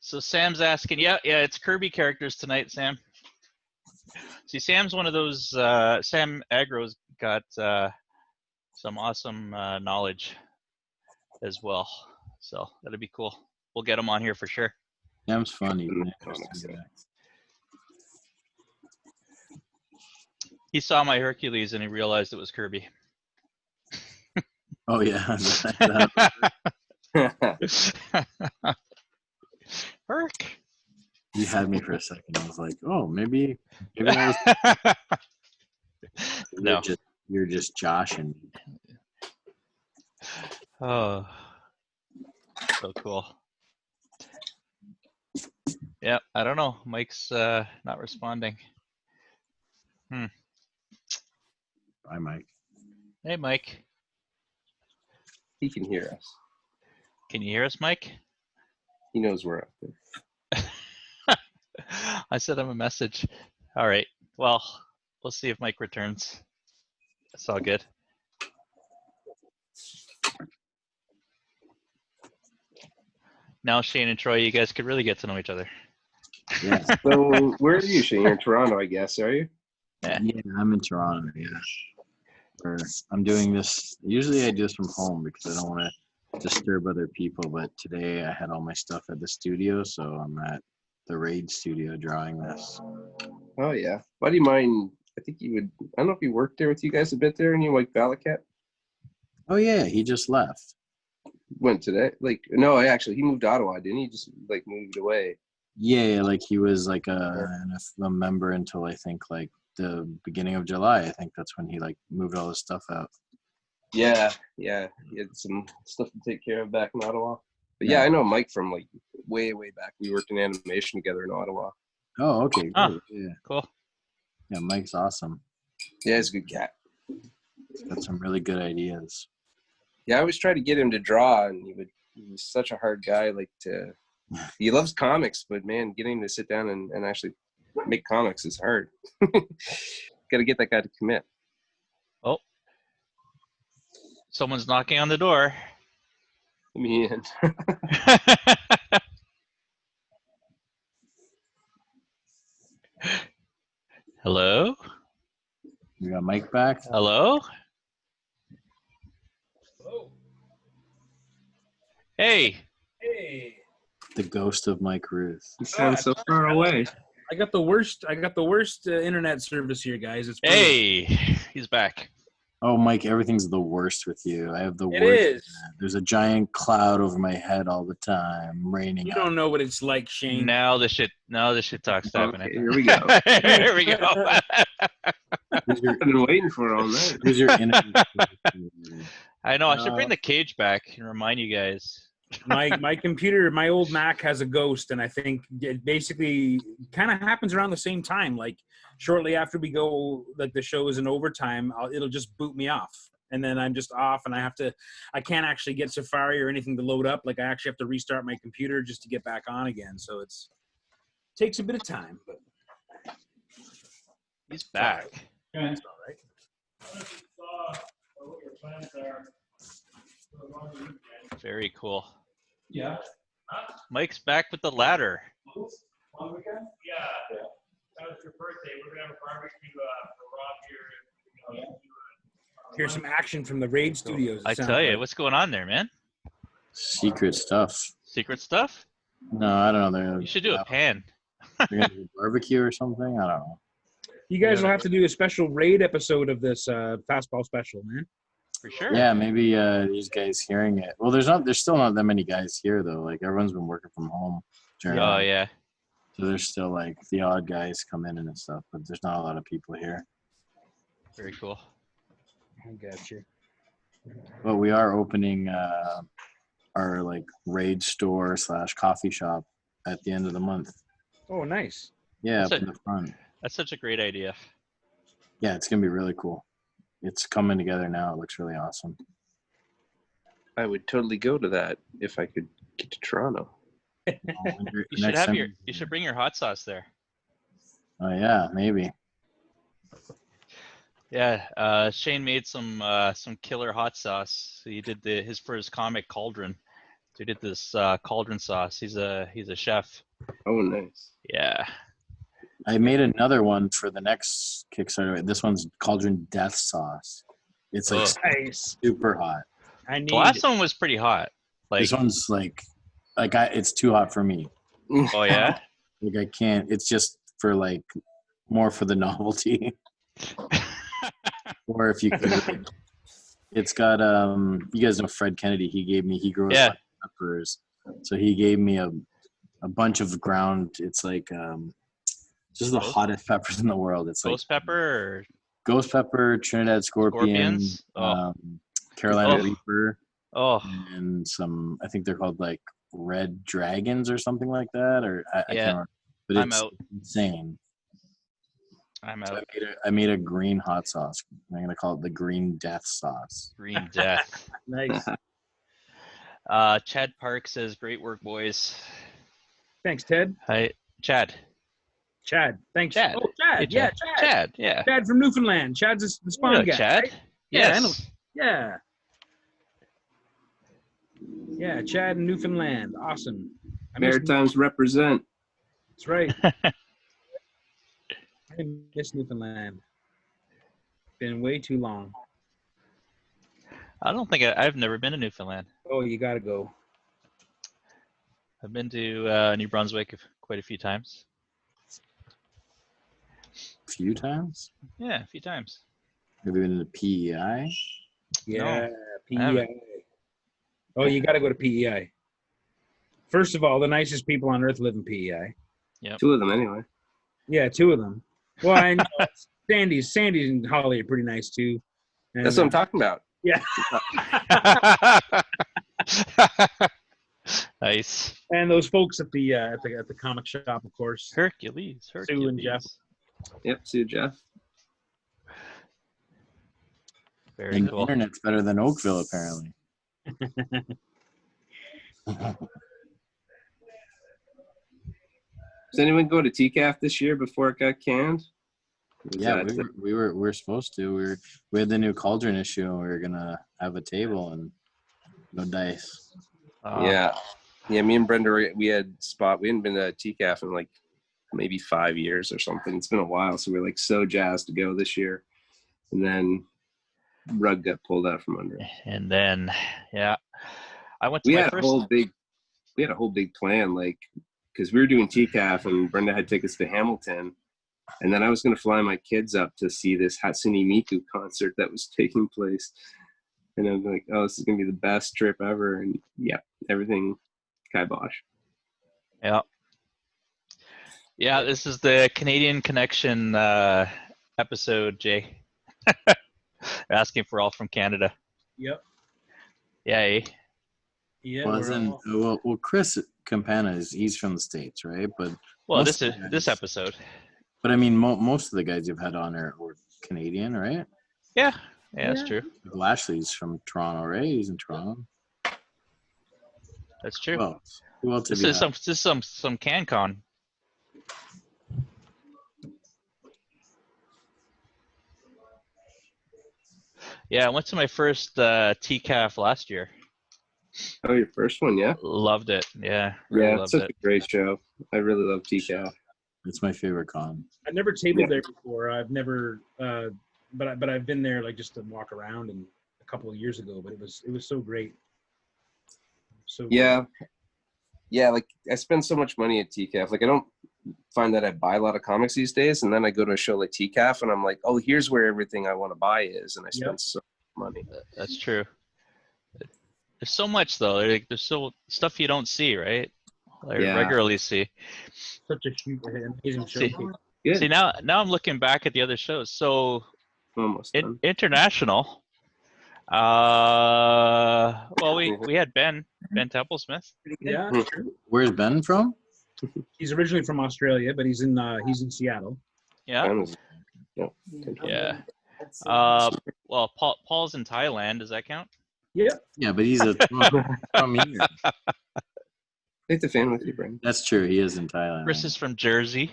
So Sam's asking, yeah, it's Kirby characters tonight, Sam. See, Sam's one of those. Sam Agro's got some awesome knowledge as well, so that'd be cool. We'll get him on here for sure. Sam's funny. He saw my Hercules and he realized it was Kirby. Oh yeah. Herc. You had me for a second. I was like, oh, maybe that was. No. You're just joshing. Oh, so cool. Yeah, I don't know. Mike's not responding. Bye, Mike. Hey, Mike. He can hear us. Can you hear us, Mike? He knows we're out there. I sent him a message. All right. Well, we'll see if Mike returns. That's all good. Now, Shane and Troy, you guys could really get to know each other. Yeah. So where are you, Shane? You're in Toronto, I guess, are you? Yeah, I'm in Toronto. Yeah. I'm doing this. Usually I do this from home because I don't want to disturb other people. But today I had all my stuff at the studio, so I'm at the Raid studio drawing this. Oh yeah. Buddy of mine, I think he would. I don't know if he worked there with you guys a bit there, and you like Valakat. Oh yeah, he just left. Went today. Like no, actually he moved to Ottawa, didn't he? Just like moved away. Yeah, like he was like a member until I think like the beginning of July. I think that's when he like moved all his stuff out. Yeah. He had some stuff to take care of back in Ottawa. But yeah, I know Mike from like way back. We worked in animation together in Ottawa. Oh, okay. Great. Yeah. Cool. Yeah, Mike's awesome. Yeah, he's a good cat. He's got some really good ideas. Yeah, I always try to get him to draw, and he's such a hard guy. He loves comics, but man, getting him to sit down and actually make comics is hard. Got to get that guy to commit. Oh, someone's knocking on the door. Let me in. Hello? You got Mike back? Hello? Hey. The ghost of Mike Rooth. He sounds so far away. I got the worst internet service here, guys. It's Hey, he's back. Oh, Mike, everything's the worst with you. I have the worst. It is. There's a giant cloud over my head all the time, raining. You don't know what it's like, Shane. Now the shit talk's happening. Okay, here we go. Here we go. I've been waiting for all night. Who's your enemy? I know. I should bring the cage back and remind you guys. My computer, my old Mac has a ghost, and I think it basically kind of happens around the same time. Like shortly after we go, like the show is in overtime, it'll just boot me off, and then I'm just off, and I can't actually get Safari or anything to load up. Like I actually have to restart my computer just to get back on again. So takes a bit of time, but He's back. it's all right. Very cool. Yeah. Mike's back with the ladder. On weekend? Yeah. That was your birthday. We're gonna have a barbecue for Rob here. Here's some action from the Raid Studios. I tell you, what's going on there, man? Secret stuff. Secret stuff? No, I don't know. You should do a pan. They're gonna do barbecue or something. I don't know. You guys will have to do a special Raid episode of this fastball special, man. For sure. Yeah, maybe these guys hearing it. Well, there's still not that many guys here though. Like everyone's been working from home. Oh yeah. So there's still like the odd guys come in and stuff, but there's not a lot of people here. Very cool. I got you. But we are opening our like Raid store / coffee shop at the end of the month. Oh, nice. Yeah, That's up in the front. That's such a great idea. Yeah, it's gonna be really cool. It's coming together now. It looks really awesome. I would totally go to that if I could get to Toronto. You should bring your hot sauce there. Oh yeah, maybe. Yeah, Shane made some killer hot sauce. He did for his comic Cauldron. So he did this cauldron sauce. He's a chef. Oh, nice. Yeah. I made another one for the next Kickstarter. This one's Cauldron Death Sauce. It's like Nice. super hot. The last one was pretty hot. Like This one's it's too hot for me. oh yeah. Like I can't. It's just for like more for the novelty. Or if you could, it's got you guys know Fred Kennedy. He grew up peppers, so he gave me a bunch of ground. It's like just the hottest peppers in the world. It's Ghost pepper. Ghost pepper, Trinidad Scorpion, Carolina Reaper, and some. I think they're called like Red Dragons or something like that. Or I can't remember. But it's insane. I'm out. So I made a green hot sauce. I'm gonna call it the Green Death Sauce. Green Death. Nice. Chad Park says, "Great work, boys." Thanks, Ted. Hi, Chad. Chad. Thanks. Chad. Oh, Chad. Hey, Yeah, Chad. Chad. Chad. Yeah. Chad from Newfoundland. Chad's the spawn guy. Chad. Right? Yes. Yeah, I know. Yeah. Yeah, Chad in Newfoundland. Awesome. Maritimes represent. That's right. I miss Newfoundland. Been way too long. I don't think I've never been to Newfoundland. Oh, you gotta go. I've been to New Brunswick quite a few times. A few times. Yeah, a few times. Have you been to PEI? Yeah, I haven't. PEI. Oh, you gotta go to PEI. First of all, the nicest people on earth live in PEI. Yep. 2 of them anyway. Yeah, 2 of them. Well, I know Sandy's and Holly are pretty nice too. And, That's what I'm talking about. Yeah. Nice. And those folks at the comic shop, of course. Hercules. Sue and Jeff. Yep, see you, Jeff. Very And cool. the internet's better than Oakville, apparently. Does anyone go to TCAF this year before it got canned? Yeah, we were supposed to. We had the new cauldron issue, and we were gonna have a table and no dice. Yeah. Me and Brenda, we hadn't been to TCAF in like maybe 5 years or something. It's been a while, so we were like so jazzed to go this year, and then rug got pulled out from under. And then, yeah, I went to We my had first. a whole big plan, like, because we were doing TCAF and Brenda had tickets to Hamilton, and then I was going to fly my kids up to see this Hatsune Miku concert that was taking place, and I'm like, oh, this is going to be the best trip ever, and yeah, everything kibosh. Yeah. Yeah, this is the Canadian Connection episode, Jay. They're asking for all from Canada. Yep. Yay. Yeah. Well, Chris Campana he's from the States, right? But Well, most this episode. But I mean, most of the guys you've had on were Canadian, right? Yeah, that's true. Lashley's from Toronto, right? He's in Toronto. That's true. Well, who else have This you is had? some CanCon. Yeah, I went to my first TCAF last year. Oh, your first one, yeah? Loved it. Yeah. Yeah, loved it's such it. a great show. I really love TCAF. It's my favorite con. I've never tabled there before. I've never, but I've been there like just to walk around and a couple of years ago. But it was so great. So Yeah, like I spend so much money at TCAF. Like I don't find that I buy a lot of comics these days, and then I go to a show like TCAF, and I'm like, oh, here's where everything I want to buy is, and I spend so much money. That's true. There's so much though. There's so stuff you don't see, right? I regularly see. Such a huge, amazing show. See now I'm looking back at the other shows. So Almost done. international. Well, we had Ben Templesmith. Yeah. Where's Ben from? He's originally from Australia, but he's in Seattle. Yeah. Yeah. Well, Paul's in Thailand. Does that count? Yeah. Yeah, but he's from here. Take the fan with you, Brandon. That's true. He is in Thailand. Chris is from Jersey.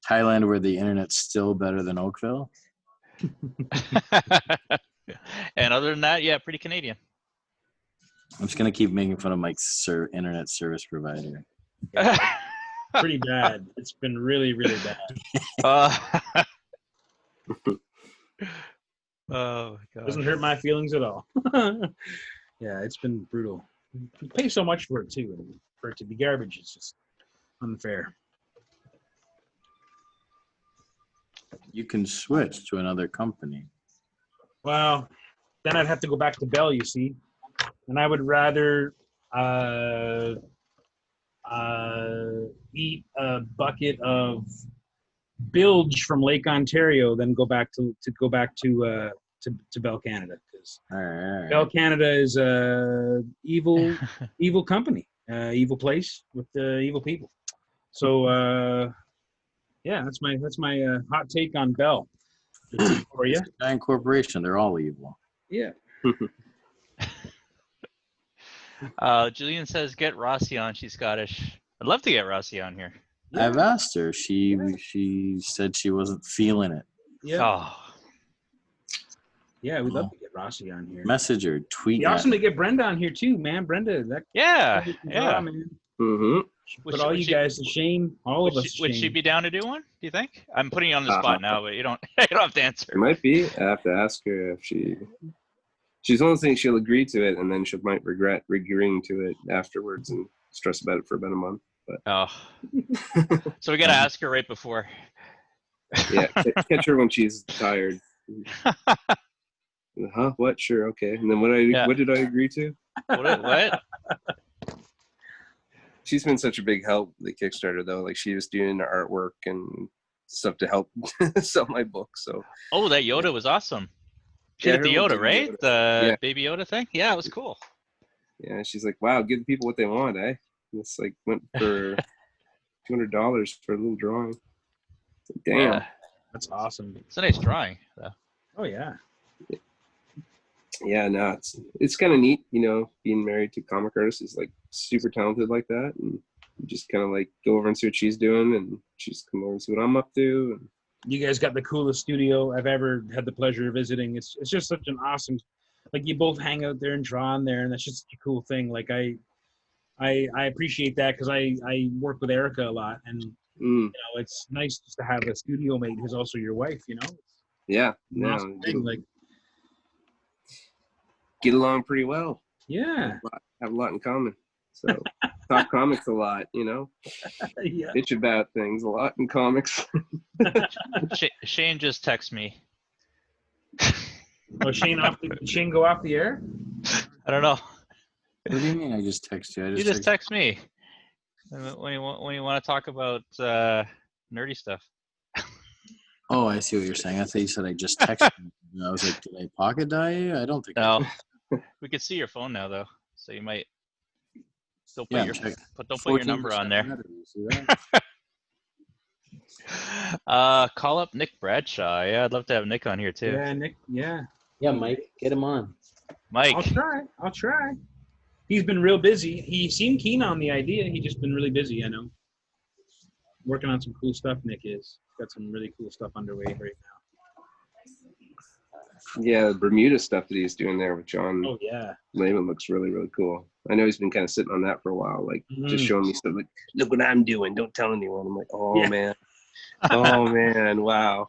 Thailand, where the internet's still better than Oakville. And other than that, yeah, pretty Canadian. I'm just gonna keep making fun of Mike's internet service provider. Pretty bad. It's been really, really bad. Oh my god. Doesn't hurt my feelings at all. Yeah, it's been brutal. You pay so much for it too, and for it to be garbage, it's just unfair. You can switch to another company. Well, then I'd have to go back to Bell, you see, and I would rather eat a bucket of bilge from Lake Ontario than go back to Bell Canada, because All Bell right. Canada is a evil company, evil place with evil people. So yeah, that's my hot take on Bell. For you. Giant corporation. They're all evil. Yeah. Julian says, get Rossi on. She's Scottish. I'd love to get Rossi on here. Yeah. I've asked her. She said she wasn't feeling it. Yeah. Oh, Yeah, we'd love to get Rossi on here. Message her, tweet. It'd be awesome to get Brenda on here too, man. Brenda, that yeah. man. Mm-hmm. Put all you guys to shame. All of us to shame. Would she be down to do one? Do you think? I'm putting you on the spot now, but you don't have to answer. It might be. I have to ask her if she's one of the things she'll agree to it, and then she might regret agreeing to it afterwards and stress about it for about a month. But so we got to ask her right before. Yeah, catch her when she's tired. Huh? What? Sure. Okay. And then what did I agree to? What? She's been such a big help, the Kickstarter, though. Like, she was doing the artwork and stuff to help sell my book. So. Oh, that Yoda was awesome. She did the Yoda, right? The baby Yoda thing. Yeah, it was cool. Yeah, she's like, "Wow, give the people what they want, eh?" And it's like went for $200 for a little drawing. Like, damn, yeah. That's awesome. It's a nice drawing, though. Oh yeah. Yeah, no, it's kind of neat, being married to a comic artist is like super talented like that, and you just kind of like go over and see what she's doing, and she's come over and see what I'm up to. And you guys got the coolest studio I've ever had the pleasure of visiting. It's just such an awesome, like, you both hang out there and draw on there, and that's just such a cool thing. Like, I appreciate that because I work with Erica a lot, and it's nice just to have a studio mate who's also your wife. Yeah, awesome thing. Like, get along pretty well. Yeah, have a lot in common. So talk comics a lot, Yeah. Bitch about things a lot in comics. Shane just texted me. Oh, Shane go off the air? I don't know. What do you mean? I just text you. You just text me when you want to talk about nerdy stuff. Oh, I see what you're saying. I thought you said I just texted you. I was like, did I pocket dial you? I don't think. No. We can see your phone now, though, so you might. Don't put your number on there. Call up Nick Bradshaw. Yeah, I'd love to have Nick on here too. Yeah, Nick. Yeah. Yeah, Mike, get him on. Mike. I'll try. He's been real busy. He seemed keen on the idea. He just been really busy. I know. Working on some cool stuff. Nick is got some really cool stuff underway right now. Yeah, the Bermuda stuff that he's doing there with John. Oh yeah. Lehman looks really, really cool. I know he's been kind of sitting on that for a while, like just showing me stuff like, look what I'm doing. Don't tell anyone. I'm like, oh man. Oh man, wow.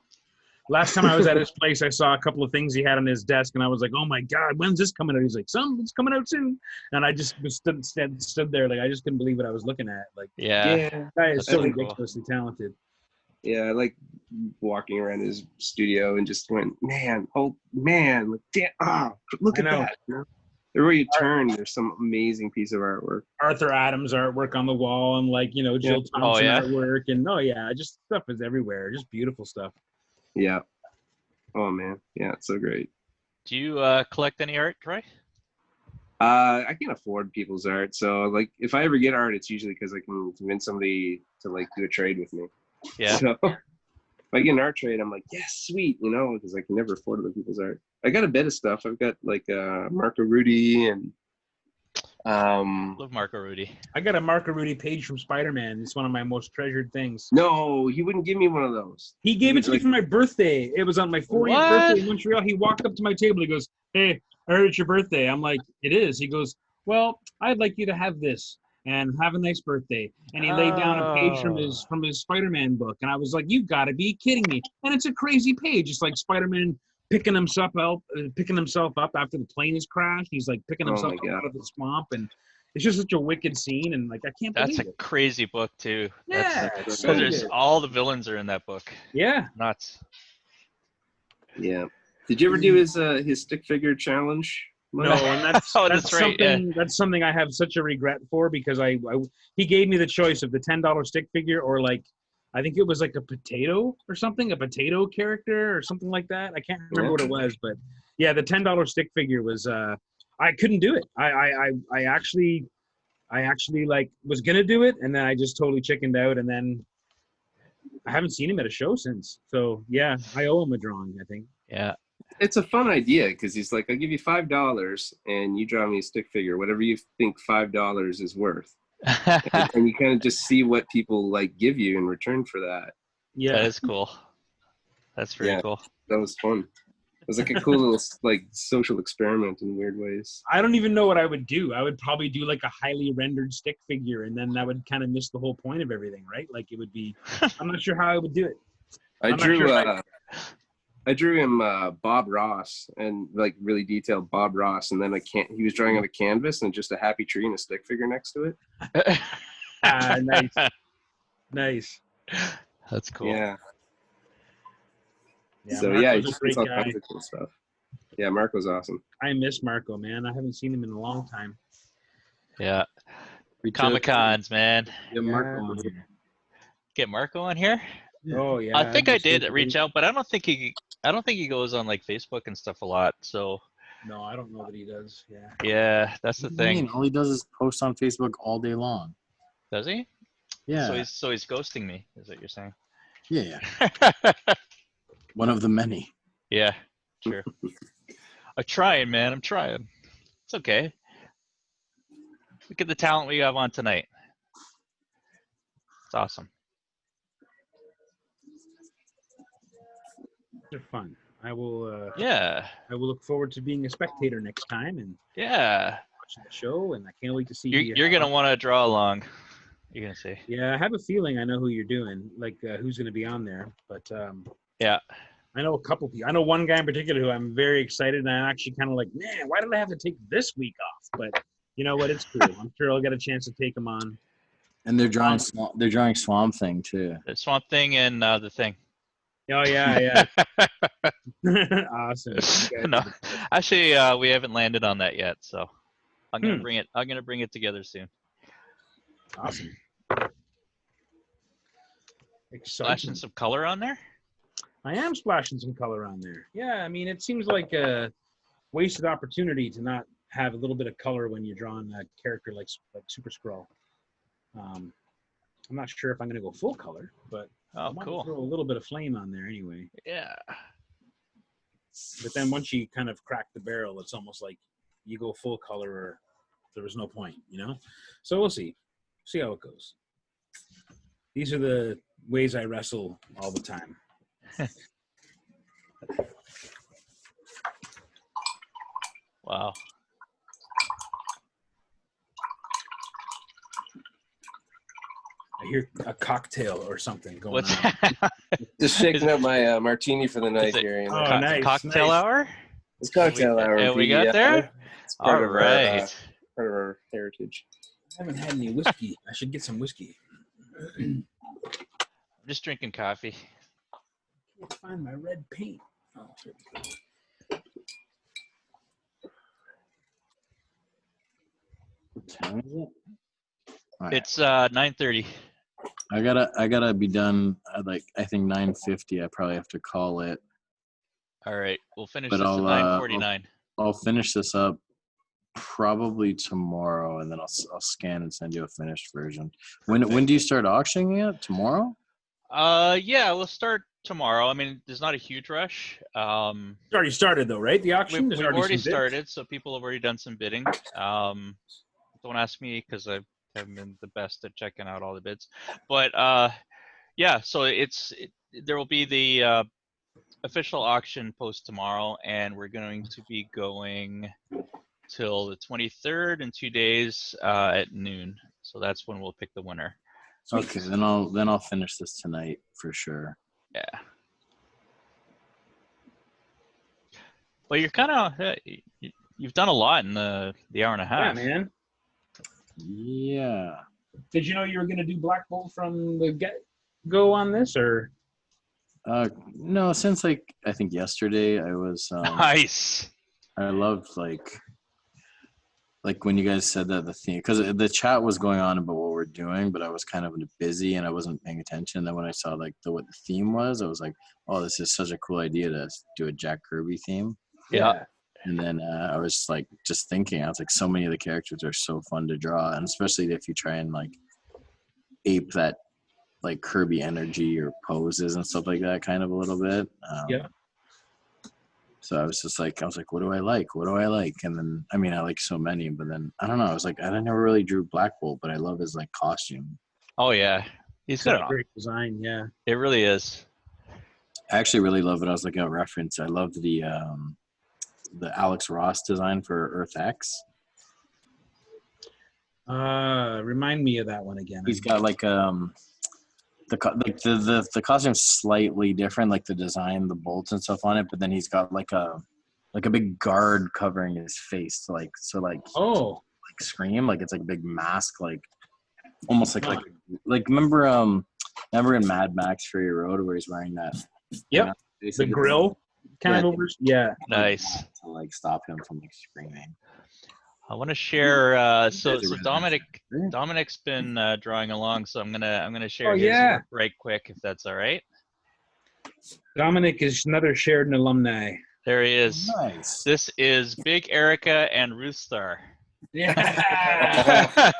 Last time I was at his place, I saw a couple of things he had on his desk, and I was like, oh my God, when's this coming out? He's like, it's coming out soon. And I just stood there, like, I just couldn't believe what I was looking at. Like, yeah. Guy is so ridiculously talented. Yeah, I like walking around his studio and just went, man, oh man, like, damn, look at that. Everywhere you turn, there's some amazing piece of artwork. Arthur Adams artwork on the wall, and like, Jill Thompson artwork, and just stuff is everywhere. Just beautiful stuff. Yeah. Oh man, yeah, it's so great. Do you collect any art, Troy? I can't afford people's art, so like if I ever get art, it's usually because I can convince somebody to like do a trade with me. Yeah. So if I get an art trade, I'm like, yes, sweet, because I can never afford other people's art. I got a bit of stuff. I've got like Marco Rudy and love Marco Rudy. I got a Marco Rudy page from Spider-Man. It's one of my most treasured things. No, he wouldn't give me one of those. He gave it to me for my birthday. It was on my 40th birthday in Montreal. He walked up to my table. He goes, hey, I heard it's your birthday. I'm like, it is. He goes, well, I'd like you to have this and have a nice birthday. And he laid down a page from his Spider-Man book. And I was like, you've got to be kidding me. And it's a crazy page. It's like Spider-Man picking himself up after the plane has crashed. He's like picking himself up out of the swamp. And it's just such a wicked scene. And like, I can't believe it. That's a crazy book too. Yeah. There's all the villains are in that book. Yeah. Nuts. Yeah. Did you ever do his stick figure challenge? No, and that's right. That's something I have such a regret for, because he gave me the choice of the $10 stick figure or like, I think it was like a potato or something, a potato character or something like that. I can't remember what it was, but yeah, the $10 stick figure was I couldn't do it. I actually like was gonna do it, and then I just totally chickened out, and then I haven't seen him at a show since. So yeah, I owe him a drawing, I think. Yeah. It's a fun idea because he's like, I'll give you $5 and you draw me a stick figure, whatever you think $5 is worth. and you kind of just see what people like give you in return for that. Yeah. That is cool. That's pretty cool. That was fun. It was like a cool little like social experiment in weird ways. I don't even know what I would do. I would probably do like a highly rendered stick figure, and then that would kind of miss the whole point of everything, right? Like it would be. I'm not sure how I would do it. I drew him Bob Ross, and like really detailed Bob Ross, and then he was drawing on a canvas and just a happy tree and a stick figure next to it. Nice. That's cool. Yeah. So Marco's yeah, a he just great does all guy. kinds of cool stuff. Yeah, Marco's awesome. I miss Marco, man. I haven't seen him in a long time. Yeah. Comic-Cons, man. Yeah, Marco on here. Get Marco on here? Yeah. Oh yeah. I think I did reach out, but I don't think he goes on like Facebook and stuff a lot. So No, I don't know that he does. Yeah. yeah, that's the What do you thing. mean? All he does is post on Facebook all day long. Does he? Yeah. So he's ghosting me, is what you're saying? Yeah. One of the many. Yeah, sure. I'm trying, man. I'm trying. It's okay. Look at the talent we have on tonight. It's awesome. They're fun. I will. Yeah. I will look forward to being a spectator next time and Yeah. watching the show. And I can't wait to see. You're gonna want to draw along. You're gonna see. Yeah, I have a feeling I know who you're doing. Like who's going to be on there, but Yeah. I know a couple people. I know one guy in particular who I'm very excited, and I'm actually kind of like, man, why did I have to take this week off? But you know what? It's cool. I'm sure I'll get a chance to take him on. And they're drawing Swamp Thing too. The Swamp Thing and the Thing. Oh yeah, yeah. Awesome. No, actually, we haven't landed on that yet, so I'm gonna bring it. I'm gonna bring it together soon. Awesome. Splashing some color on there. I am splashing some color on there. Yeah, I mean, it seems like a wasted opportunity to not have a little bit of color when you're drawing a character like Super Skrull. I'm not sure if I'm going to go full color, but I want to throw a little bit of flame on there anyway. Yeah. But then once you kind of crack the barrel, it's almost like you go full color or there was no point, you know? So we'll see. See how it goes. These are the ways I wrestle all the time. Wow. I hear a cocktail or something going What's on. Just shaking up my martini for the night here. You know? Oh, nice. Cocktail hour? It's cocktail hour. Yeah, we got there? It's part All of right. part of our heritage. I haven't had any whiskey. I should get some whiskey. I'm just drinking coffee. Can't find my red paint. Oh, here we go. What time is it? All right. It's 9:30. I gotta be done at I think 9:50. I probably have to call it. All right, we'll finish But this I'll, at 9:49. I'll finish this up probably tomorrow, and then I'll scan and send you a finished version. When do you start auctioning it? Tomorrow? Yeah, we'll start tomorrow. I mean, there's not a huge rush. It's already started though, right? The auction. We've already started, so people have already done some bidding. Don't ask me because I haven't been the best at checking out all the bids, but yeah. So there will be the official auction post tomorrow, and we're going to be going till the 23rd in 2 days at noon. So that's when we'll pick the winner. Okay, then I'll finish this tonight for sure. Yeah. Well, you're kind of you've done a lot in the hour and a half. Yeah, man. Yeah. Did you know you were going to do Black Bolt from the get-go on this, or? No, since I think yesterday I was. Nice. I loved like when you guys said that the theme, because the chat was going on about what we're doing, but I was kind of busy and I wasn't paying attention. Then when I saw what the theme was, I was like, oh, this is such a cool idea to do a Jack Kirby theme. Yeah. And then I was just thinking, I was like, so many of the characters are so fun to draw, and especially if you try and ape that Kirby energy or poses and stuff like that, kind of a little bit. Yeah. So I was like, what do I like? What do I like? And then, I mean, I like so many, but then I don't know. I was like, I never really drew Black Bolt, but I love his costume. Oh yeah, he's got a great design. Yeah. It really is. I actually really love it. I was looking at reference. I loved the Alex Ross design for Earth X. Remind me of that one again. He's got like the costume's slightly different, like the design, the bolts and stuff on it, but then he's got like a big guard covering his face, like Scream, like it's like a big mask, like almost like remember in Mad Max Fury Road where he's wearing that the grill kind of over. Yeah, nice to like stop him from like screaming. I want to share. So Dominic's been drawing along, so I'm gonna share his right quick, if that's all right. Dominic is another Sheridan alumni. There he is. Nice. This is Big Erica and Rooth Star. Yeah, I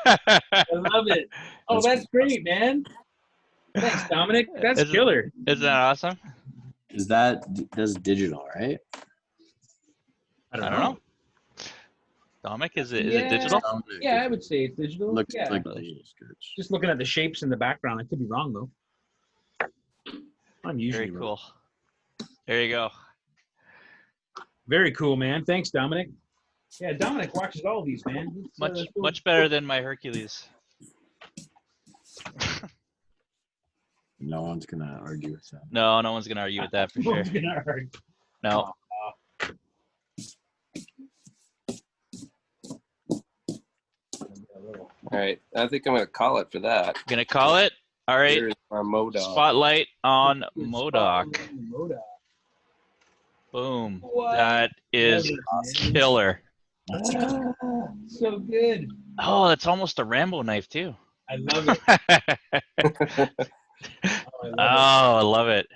love it. Oh, that's great, man. Thanks, Dominic. That's killer. Isn't that awesome? That's digital, right? I don't know. Dominic, is it digital? Yeah, I would say it's digital. Looks yeah. like digital sketch. Just looking at the shapes in the background, I could be wrong though. I'm usually very wrong. cool. There you go. Very cool, man. Thanks, Dominic. Yeah, Dominic watches all of these, man. It's, much better than my Hercules. No one's gonna argue with that. No one's gonna argue with that for sure. No. All right, I think I'm gonna call it for that. Gonna call it. All right. Here's our MODOK. Spotlight on MODOK. Boom. What? That is killer. So good. Oh, it's almost a Rambo knife too. I love it. I love it.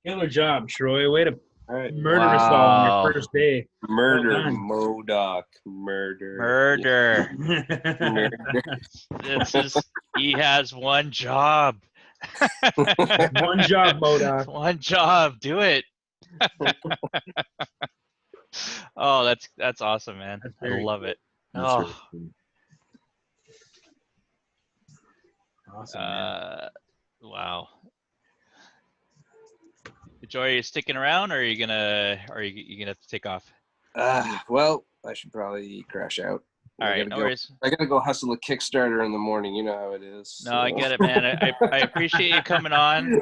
Killer job, Troy. Way to right. murder us all on your first day. Murder, Well MODOK, murder. Murder. This is, he has one job. One job, MODOK. One job. Do it. Oh, that's awesome, man. I love it. That's really cool. Awesome. Man. Wow. Joy, are you sticking around, or are you gonna have to take off? Well, I should probably crash out. All right, no worries. I gotta go hustle a Kickstarter in the morning. You know how it is. No, I get it, man. I appreciate you coming on.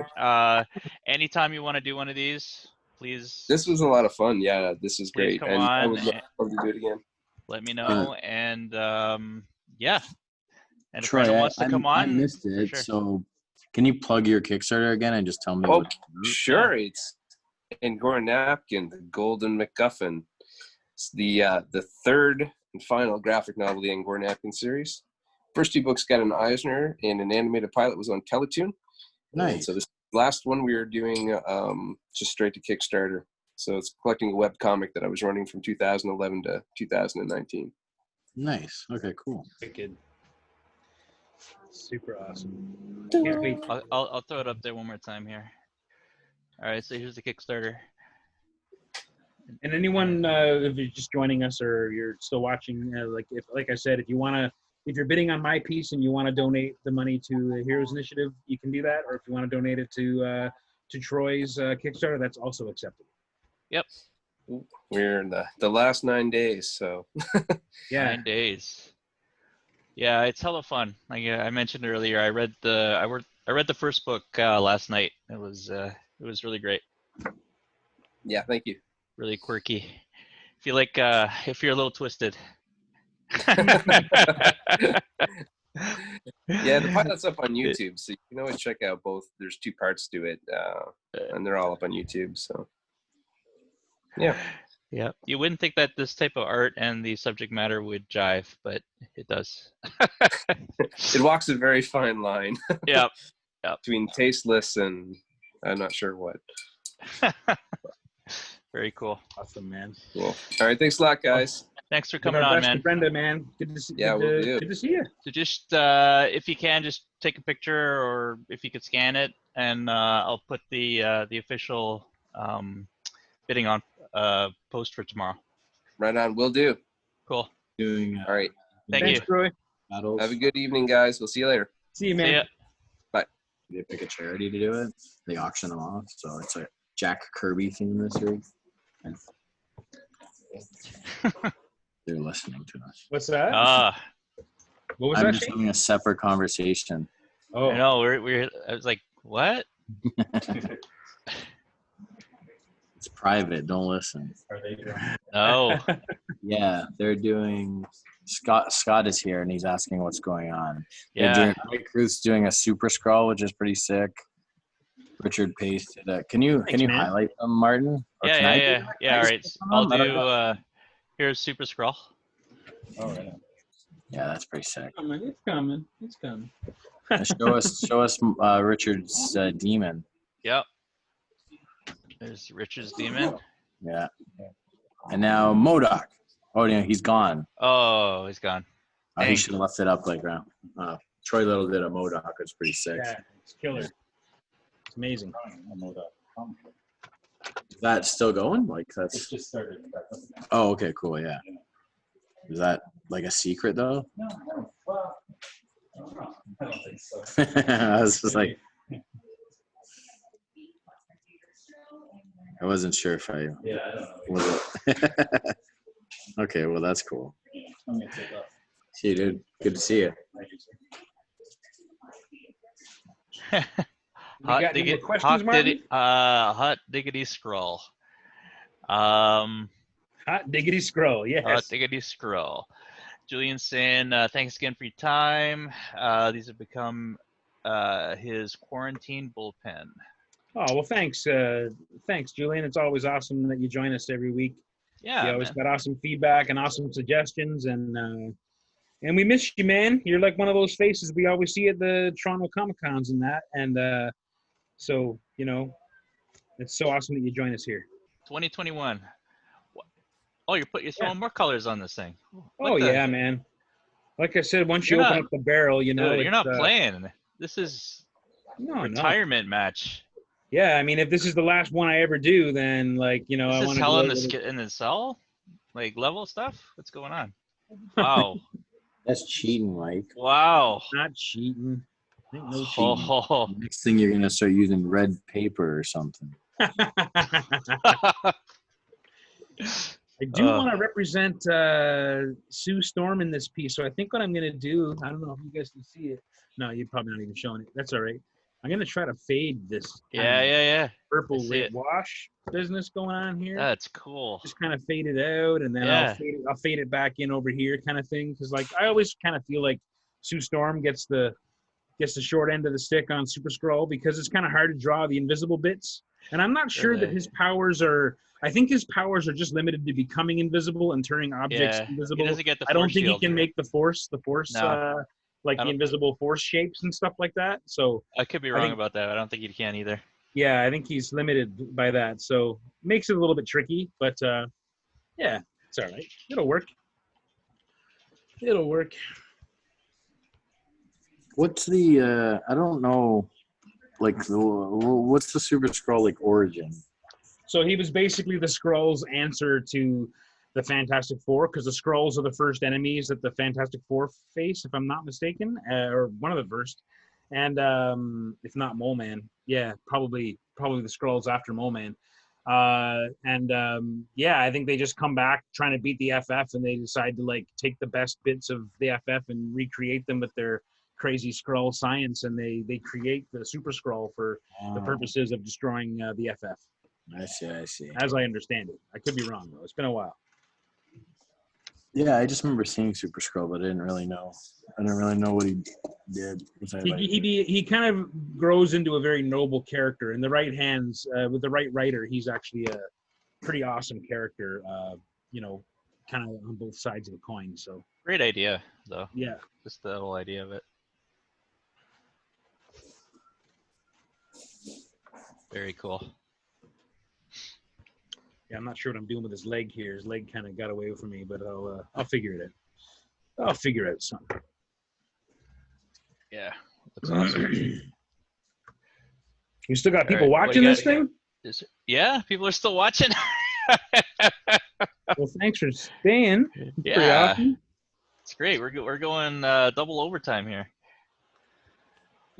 Anytime you want to do one of these, please. This was a lot of fun. Yeah, this is great. Come and on. I would love to do it again. Let me know, and yeah. And if Troy, anyone wants to come on, I missed it. sure. So, can you plug your Kickstarter again and just tell me? Oh, sure. It's Angora Napkin, the Golden MacGuffin. It's the third and final graphic novel of the Angora Napkin series. First two books got an Eisner, and an animated pilot was on Teletoon. Nice. And so this last one we were doing just straight to Kickstarter. So it's collecting a web comic that I was running from 2011 to 2019. Nice. Okay, cool. Wicked. Super awesome. Can't wait. I'll throw it up there one more time here. All right, so here's the Kickstarter. And anyone, if you're just joining us or you're still watching, like I said, if you're bidding on my piece and you want to donate the money to the Heroes Initiative, you can do that. Or if you want to donate it to Troy's Kickstarter, that's also acceptable. Yep. We're in the last 9 days, so. Yeah. 9 days. Yeah, it's hella fun. Like I mentioned earlier, I read the first book last night. It was really great. Yeah, thank you. Really quirky. Feel like if you're a little twisted. Yeah, the pilot's up on YouTube, so you can always check out both. There's 2 parts to it, and they're all up on YouTube. So, yeah. Yeah, you wouldn't think that this type of art and the subject matter would jive, but it does. It walks a very fine line. Yep. Between tasteless and I'm not sure what. Very cool. Awesome, man. Cool. All right, thanks a lot, guys. Thanks for coming on, man. Brenda, man. Good to see you. Yeah, we'll do. Good to see you. So just, if you can, just take a picture, or if you could scan it, and I'll put the official bidding on post for tomorrow. Right on, will do. Cool. All right. Thanks, Troy. Have a good evening, guys. We'll see you later. See you, man. See ya. They pick a charity to do it. They auction them off. So it's a Jack Kirby theme this week. And they're listening to us. What's that? What was I'm that? just Shane? having a separate conversation. Oh, I know. I was like, what? It's private. Don't listen. Oh, Yeah, they're doing. Scott is here and he's asking what's going on. yeah. Mike Rooth's doing a super scroll, which is pretty sick. Richard Pace did that. Can you Thanks, man. highlight them, Martin? Or can I do that? Yeah. Can I All just right. click on I'll them? I don't know. do. Here's Super Scroll. Yeah, that's pretty sick. it's coming. It's coming. Show us Richard's demon. Yep. There's Richard's demon. Yeah. And now Modoc. Oh yeah, he's gone. Oh, he's gone. He Dang. should have left it up like Troy Little did a Modoc. It's pretty sick. Yeah, it's killer. It's amazing. Is that still going? Like that's. It's just started. Oh, okay, cool. Yeah. Is that like a secret though? No. Well, I don't know. I don't think so. I was just like, I wasn't sure if I Yeah, I don't know. was it. Okay, well that's cool. I'm gonna take off. See you, dude. Good to see you. Hot diggity scroll. Hot diggity scroll. Yes. Hot diggity scroll. Julian saying, thanks again for your time. These have become his quarantine bullpen. Oh, well, thanks. Thanks, Julian. It's always awesome that you join us every week. Yeah, You always man. got awesome feedback and awesome suggestions, and we miss you, man. You're like one of those faces we always see at the Toronto Comic Cons and that, and so it's so awesome that you join us here. 2021. Oh, you're throwing more colors on this thing. What Oh the- yeah, man. Like I said, once you You're open not- up the barrel, Dude, you're it's, not playing. This is No. retirement match. Yeah, I mean, if this is the last one I ever do, then I This want is to hell go in the with it. in the cell, like level stuff. What's going on? Wow, That's cheating, Mike. wow. Not cheating. Ain't no cheating. Oh. Next thing you're gonna start using red paper or something. I do want to represent Sue Storm in this piece, so I think what I'm going to do, I don't know if you guys can see it. No, you're probably not even showing it. That's all right. I'm going to try to fade this Yeah. purple I see red it. wash business going on here. That's cool. Just kind of fade it out, and then Yeah. I'll fade it back in over here kind of thing, because I always kind of feel like Sue Storm gets the short end of the stick on Super Scroll, because it's kind of hard to draw the invisible bits. And I'm not sure that Really? his powers are – I think his powers are just limited to becoming invisible and turning objects Yeah, invisible. he doesn't get the I don't force think he shield. can make the force No. like I the don't- invisible force shapes and stuff like that. So, I could be I wrong think- about that. I don't think he can either. yeah, I think he's limited by that. So, makes it a little bit tricky. But, yeah, it's all right. It'll work. It'll work. What's the I don't know, like what's the Super Scroll like origin? So he was basically the Skrulls' answer to the Fantastic Four, because the Skrulls are the first enemies that the Fantastic Four face, if I'm not mistaken, or one of the first. And if not Mole Man, yeah, probably the Skrulls after Mole Man. Yeah, I think they just come back trying to beat the FF, and they decide to take the best bits of the FF and recreate them with their crazy Skrull science, and they create the Super Skrull for the purposes of destroying the FF. I see. As I understand it. I could be wrong, though. It's been a while. Yeah, I just remember seeing Super Scroll, but I didn't really know. I didn't really know what he did. He kind of grows into a very noble character. In the right hands, with the right writer, he's actually a pretty awesome character, kind of on both sides of the coin. So, Great idea, though. yeah. Just the whole idea of it. Very cool. Yeah, I'm not sure what I'm doing with his leg here. His leg kind of got away from me, but I'll figure it out. I'll figure out something. Yeah, that's awesome. You still got people All right, what watching do you this got? thing? Yeah, people are still watching. Well, thanks for staying. It's pretty Yeah. awesome. It's great. We're going double overtime here.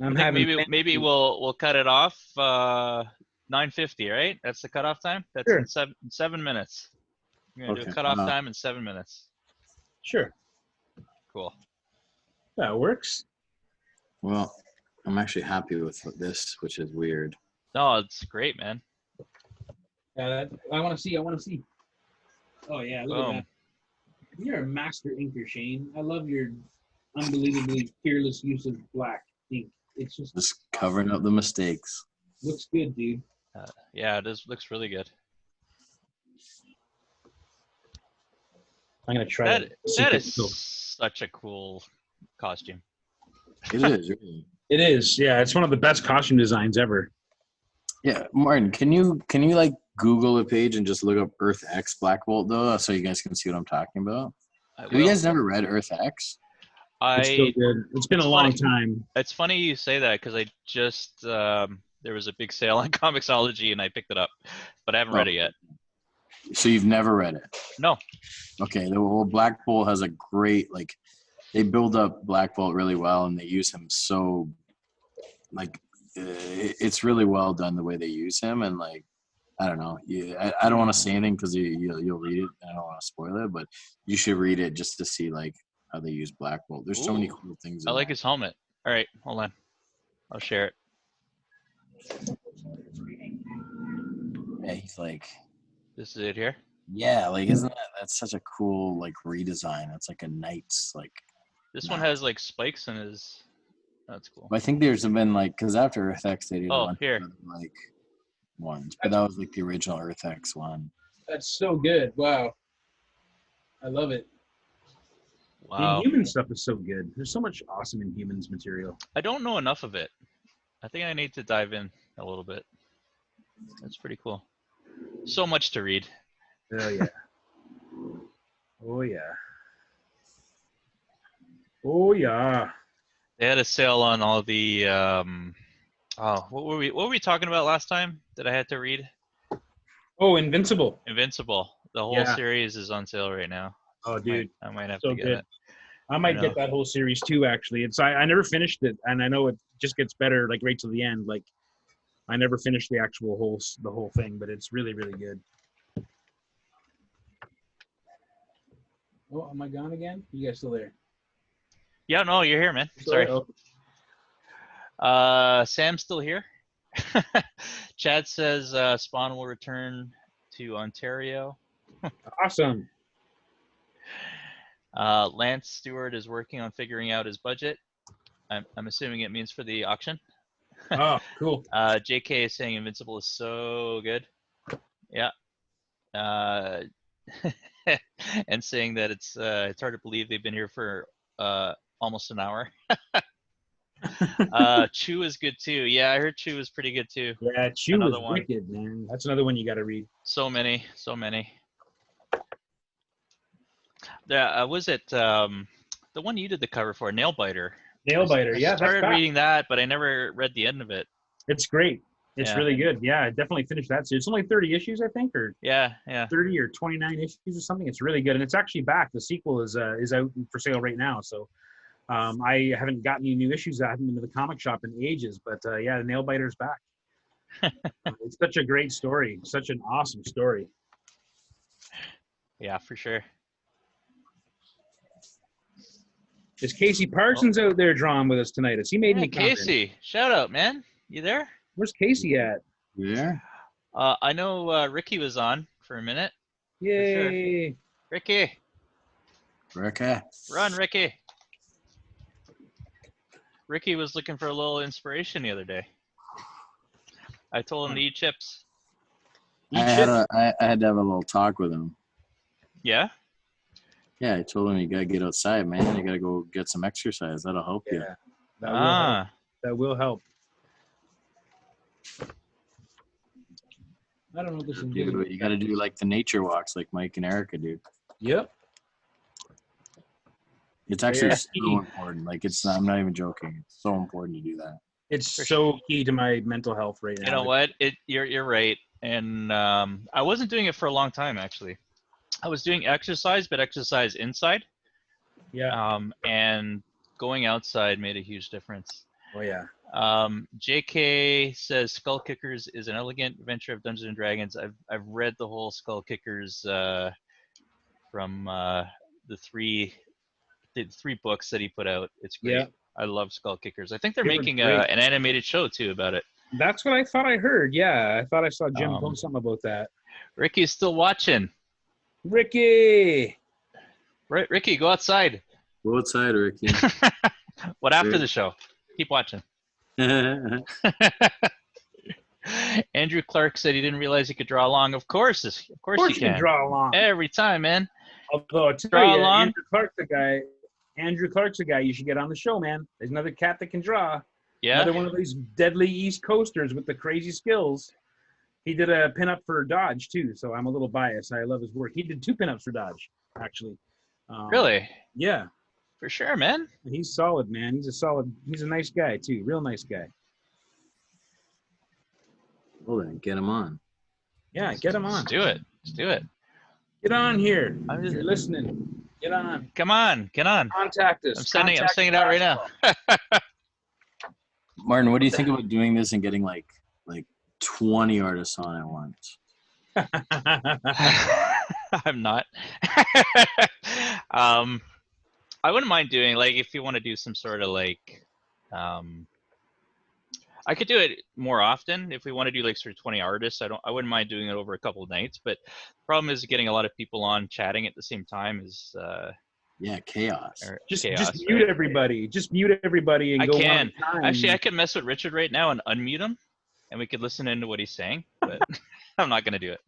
I'm I think having maybe we'll cut it off 9:50, right? That's the cutoff time. That's Sure. in 7 minutes. We're gonna do Okay, a cutoff wow. time in 7 minutes. Sure. Cool. That works. Well, I'm actually happy with this, which is weird. No, it's great, man. I want to see. Oh yeah, look at Boom. that. You're a master inker, Shane. I love your unbelievably fearless use of black ink. It's Just covering up the mistakes. looks good, dude. Yeah, it looks really good. I'm gonna try That secret is coat. such a cool costume. It is, really. It is. Yeah, it's one of the best costume designs ever. Yeah, Martin, can you like Google a page and just look up Earth X Black Bolt though, so you guys can see what I'm talking about? Have you guys never read Earth X? It's so good. It's been a long time. It's funny you say that because I just there was a big sale on Comixology and I picked it up, but I haven't read it yet. So you've never read it? No. Okay, well, Black Bolt has a great, like, they build up Black Bolt really well, and they use him so, like, it's really well done the way they use him, and like, I don't know, I don't want to say anything because you'll read it. I don't want to spoil it, but you should read it just to see like how they use Black Bolt. There's so many cool things. I like his helmet. All right, hold on, I'll share it. Yeah, he's like. This is it here. Yeah, like that's such a cool like redesign. It's like a knight's like. This one has like spikes in his. That's cool. I think there's been like because after Earth X they did a bunch here of like ones, but that was like the original Earth X one. That's so good. Wow. I love it. Wow. The Inhuman stuff is so good. There's so much awesome Inhumans material. I don't know enough of it. I think I need to dive in a little bit. That's pretty cool. So much to read. Oh yeah. Oh yeah. Oh yeah. They had a sale on all the what were we talking about last time that I had to read? Oh, Invincible. Invincible. The whole series is on sale right now. Oh dude. I might have so to get good. it. I might get that whole series too, actually. I never finished it, and I know it just gets better like right to the end. Like I never finished the whole thing, but it's really, really good. Oh, am I gone again? You guys still there? Yeah, no, you're here, man. Sorry. Sam's still here. Chad says Spawn will return to Ontario. Awesome. Lance Stewart is working on figuring out his budget. I'm assuming it means for the auction. Oh, cool. JK is saying Invincible is so good. Yeah. And saying that it's hard to believe they've been here for almost an hour. Chew is good too. Yeah, I heard Chew is pretty good too. Yeah, Chew is wicked, man. That's another one you got to read. So many. Yeah, was it the one you did the cover for, Nailbiter? Nailbiter, yeah. I started reading that, but I never read the end of it. It's great. It's really good. Yeah, I definitely finished that. So it's only 30 issues, I think, or 30 or 29 issues or something. It's really good, and it's actually back. The sequel is out for sale right now. So I haven't gotten any new issues. I haven't been to the comic shop in ages, but yeah, Nailbiter's back. It's such a great story. Such an awesome story. Yeah, for sure. Is Casey Parsons out there drawing with us tonight? Has he made any comments? Casey, shout out, man. You there? Where's Casey at? Yeah. I know Ricky was on for a minute. Yay. For sure. Ricky. Run, Ricky. Ricky was looking for a little inspiration the other day. I told him to eat chips. I had to have a little talk with him. Yeah? Yeah, I told him you gotta get outside, man. You gotta go get some exercise. That'll help you. That will help. I don't know what this is doing. You gotta do like the nature walks like Mike and Erica do. Yep. It's actually so important. Like I'm not even joking. It's so important to do that. It's so key to my mental health right now. You know what? You're right. And I wasn't doing it for a long time, actually. I was doing exercise, but exercise inside. Yeah. And going outside made a huge difference. Oh yeah. JK says Skull Kickers is an elegant adventure of Dungeons and Dragons. I've read the whole Skull Kickers from the three books that he put out. It's great. Yeah. I love Skull Kickers. I think they're They were making great. an animated show too about it. That's what I thought I heard. Yeah, I thought I saw Jim post something about that. Ricky's still watching. Ricky! Right, Ricky, go outside. Go outside, Ricky. What after the show? Keep watching. Andrew Clark said he didn't realize he could draw along. Of course you can. Draw along. Every time, man. Although, I tell Draw you, along. Andrew Clark's the guy you should get on the show, man. There's another cat that can draw. Yeah. Another one of these deadly East Coasters with the crazy skills. He did a pinup for Dodge, too, so I'm a little biased. I love his work. He did 2 pinups for Dodge, actually. Really? Yeah. For sure, man. He's solid, man. He's a nice guy, too. Real nice guy. Well then, get him on. Yeah, get him on. Let's do it. Let's do it. Get on here. I'm If you're listening, get on. Come on, get on. Contact us. I'm sending it out right now. Martin, what do you think about doing this and getting like 20 artists on at once? I'm not. I wouldn't mind doing, like, if you want to do some sort of like, I could do it more often if we want to do like sort of 20 artists. I wouldn't mind doing it over a couple of nights, but the problem is getting a lot of people on chatting at the same time is chaos. Just mute everybody. Just mute everybody and I go can. one at a time. Actually, I could mess with Richard right now and unmute him, and we could listen into what he's saying, but I'm not going to do it.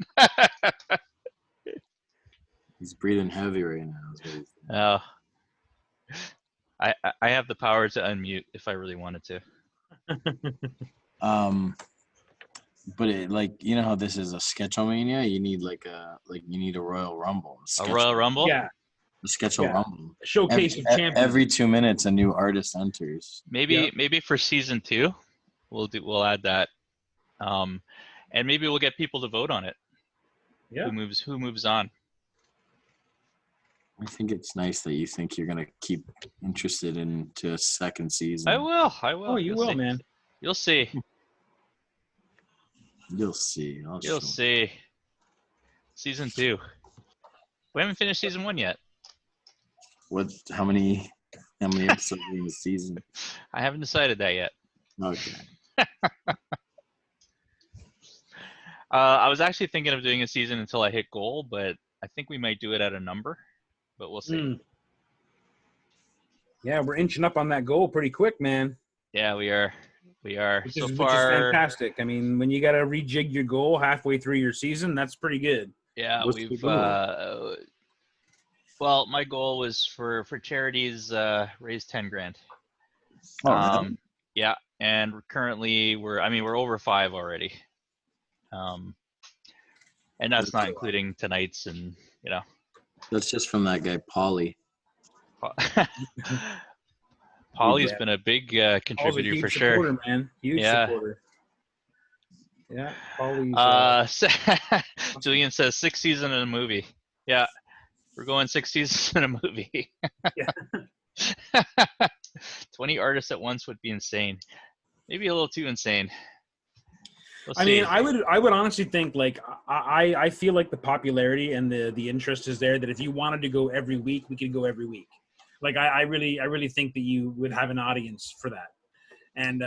He's breathing heavy right now. Oh. I have the power to unmute if I really wanted to. But you know how this is a Sketchlemania? You need you need a Royal Rumble. A Royal Rumble? Yeah. The Sketchel Rumble. Showcase of champions. Every 2 minutes, a new artist enters. Maybe for season 2, we'll add that, and maybe we'll get people to vote on it. Yeah. Who moves on? I think it's nice that you think you're gonna keep interested into a second season. I will. Oh, you will, man. You'll see. You'll see. You'll see. Season 2. We haven't finished season 1 yet. How many episodes in the season? I haven't decided that yet. Okay. I was actually thinking of doing a season until I hit goal, but I think we might do it at a number, but we'll see. Yeah, we're inching up on that goal pretty quick, man. Yeah, we are. Which is fantastic. I mean, when you got to rejig your goal halfway through your season, that's pretty good. Yeah, What's the goal? Well, my goal was for charities, raise 10 grand. Oh, yeah, and currently we're over 5 already. And that's not including tonight's and that's just from that guy Paulie. Paulie's been a big contributor for sure. Supporter, man. Huge supporter. Yeah, Paulie's. Julian says 6 seasons in a movie. Yeah, we're going 6 seasons in a movie. 20 artists at once would be insane. Maybe a little too insane. We'll see. I mean, I would honestly think I feel like the popularity and the interest is there that if you wanted to go every week, we could go every week. Like I really think that you would have an audience for that, and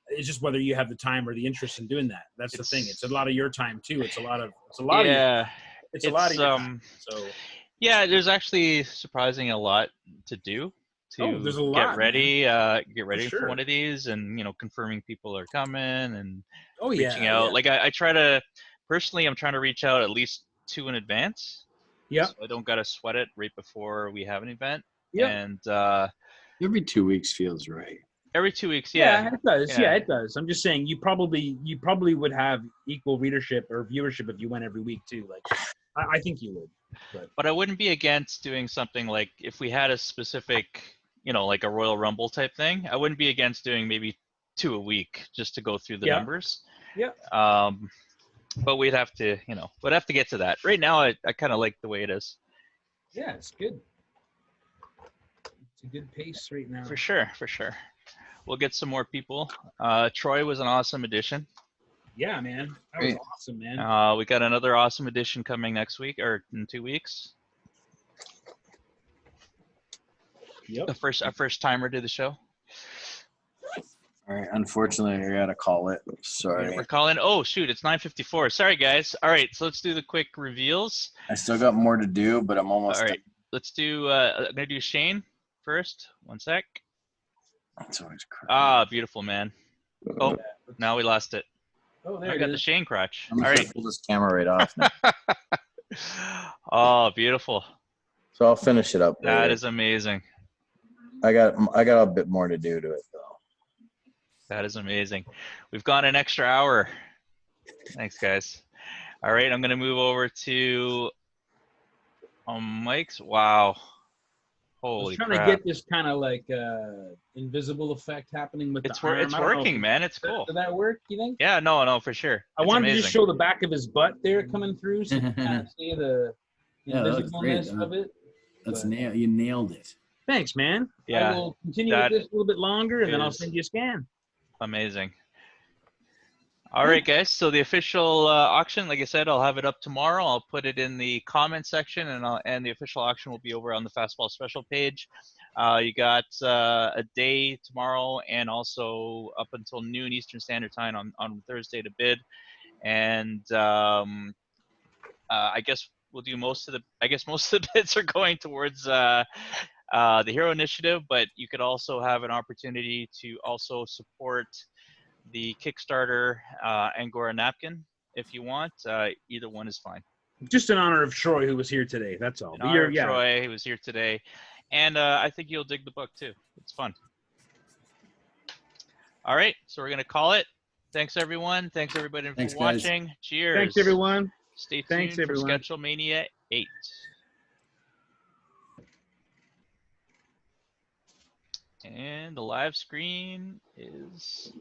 it's just whether you have the time or the interest in doing that. That's the thing. It's a lot of your time too. It's a lot of your time. So yeah, there's actually surprising a lot to do. There's a lot, get ready for one of these, and confirming people are coming and reaching out. Like I try to personally, I'm trying to reach out at least 2 in advance. Yeah, so I don't gotta sweat it right before we have an event. Yeah, and every 2 weeks feels right. Every 2 weeks, yeah, it does. Yeah, it does. I'm just saying you probably would have equal readership or viewership if you went every week too. Like I think you would. But I wouldn't be against doing something like if we had a specific, like a Royal Rumble type thing. I wouldn't be against doing maybe 2 a week just to go through the numbers. Yeah. But we'd have to, get to that. Right now, I kind of like the way it is. Yeah, it's good. It's a good pace right now. For sure. We'll get some more people. Troy was an awesome addition. Yeah, man. That was Great. awesome, man. We got another awesome addition coming next week or in 2 weeks. Yep. Our first timer to the show. All right. Unfortunately, I gotta call it. Sorry. We're calling. Oh shoot, it's 9:54. Sorry guys. All right, so let's do the quick reveals. I still got more to do, but I'm almost All right, let's do. I'm gonna do Shane first. One sec. done. It's always crazy. Ah, beautiful man. Oh, now we lost it. Oh, there I it got the is. Shane crotch. I'm All gonna right. pull this camera right off now. Oh, beautiful. So I'll finish it up later. That is amazing. I got a bit more to do to it though. That is amazing. We've gone an extra hour. Thanks, guys. All right, I'm gonna move over to Mike's. Wow. I was Holy trying crap. to get this kind of like invisible effect happening with It's the arm. it's I don't know working, if man. It's cool. Did that work, you think? Yeah, no, for sure. I It's wanted to amazing. just show the back of his butt there coming through so you can kind of see the Yeah, that looks invisibleness great. of it. That's But- you nailed it. Thanks, man. Yeah, I will continue that with this a little bit longer, and then I'll is- send you a scan. Amazing. All right, guys. So the official auction, like I said, I'll have it up tomorrow. I'll put it in the comment section, and the official auction will be over on the Fastball Special page. You got a day tomorrow, and also up until noon Eastern Standard Time on Thursday to bid. And I guess we'll do most of the. I guess most of the bids are going towards the Hero Initiative, but you could also have an opportunity to also support the Kickstarter Angora napkin if you want. Either one is fine. Just in honor of Troy, who was here today. That's all. In But honor of Troy, who was here today, and I think you'll dig the book too. It's fun. All right, so we're gonna call it. Thanks everyone. Thanks everybody for Thanks, guys. watching. Cheers. Thanks, everyone. Stay tuned Thanks, for everyone. Sketchlemania 8. And the live screen is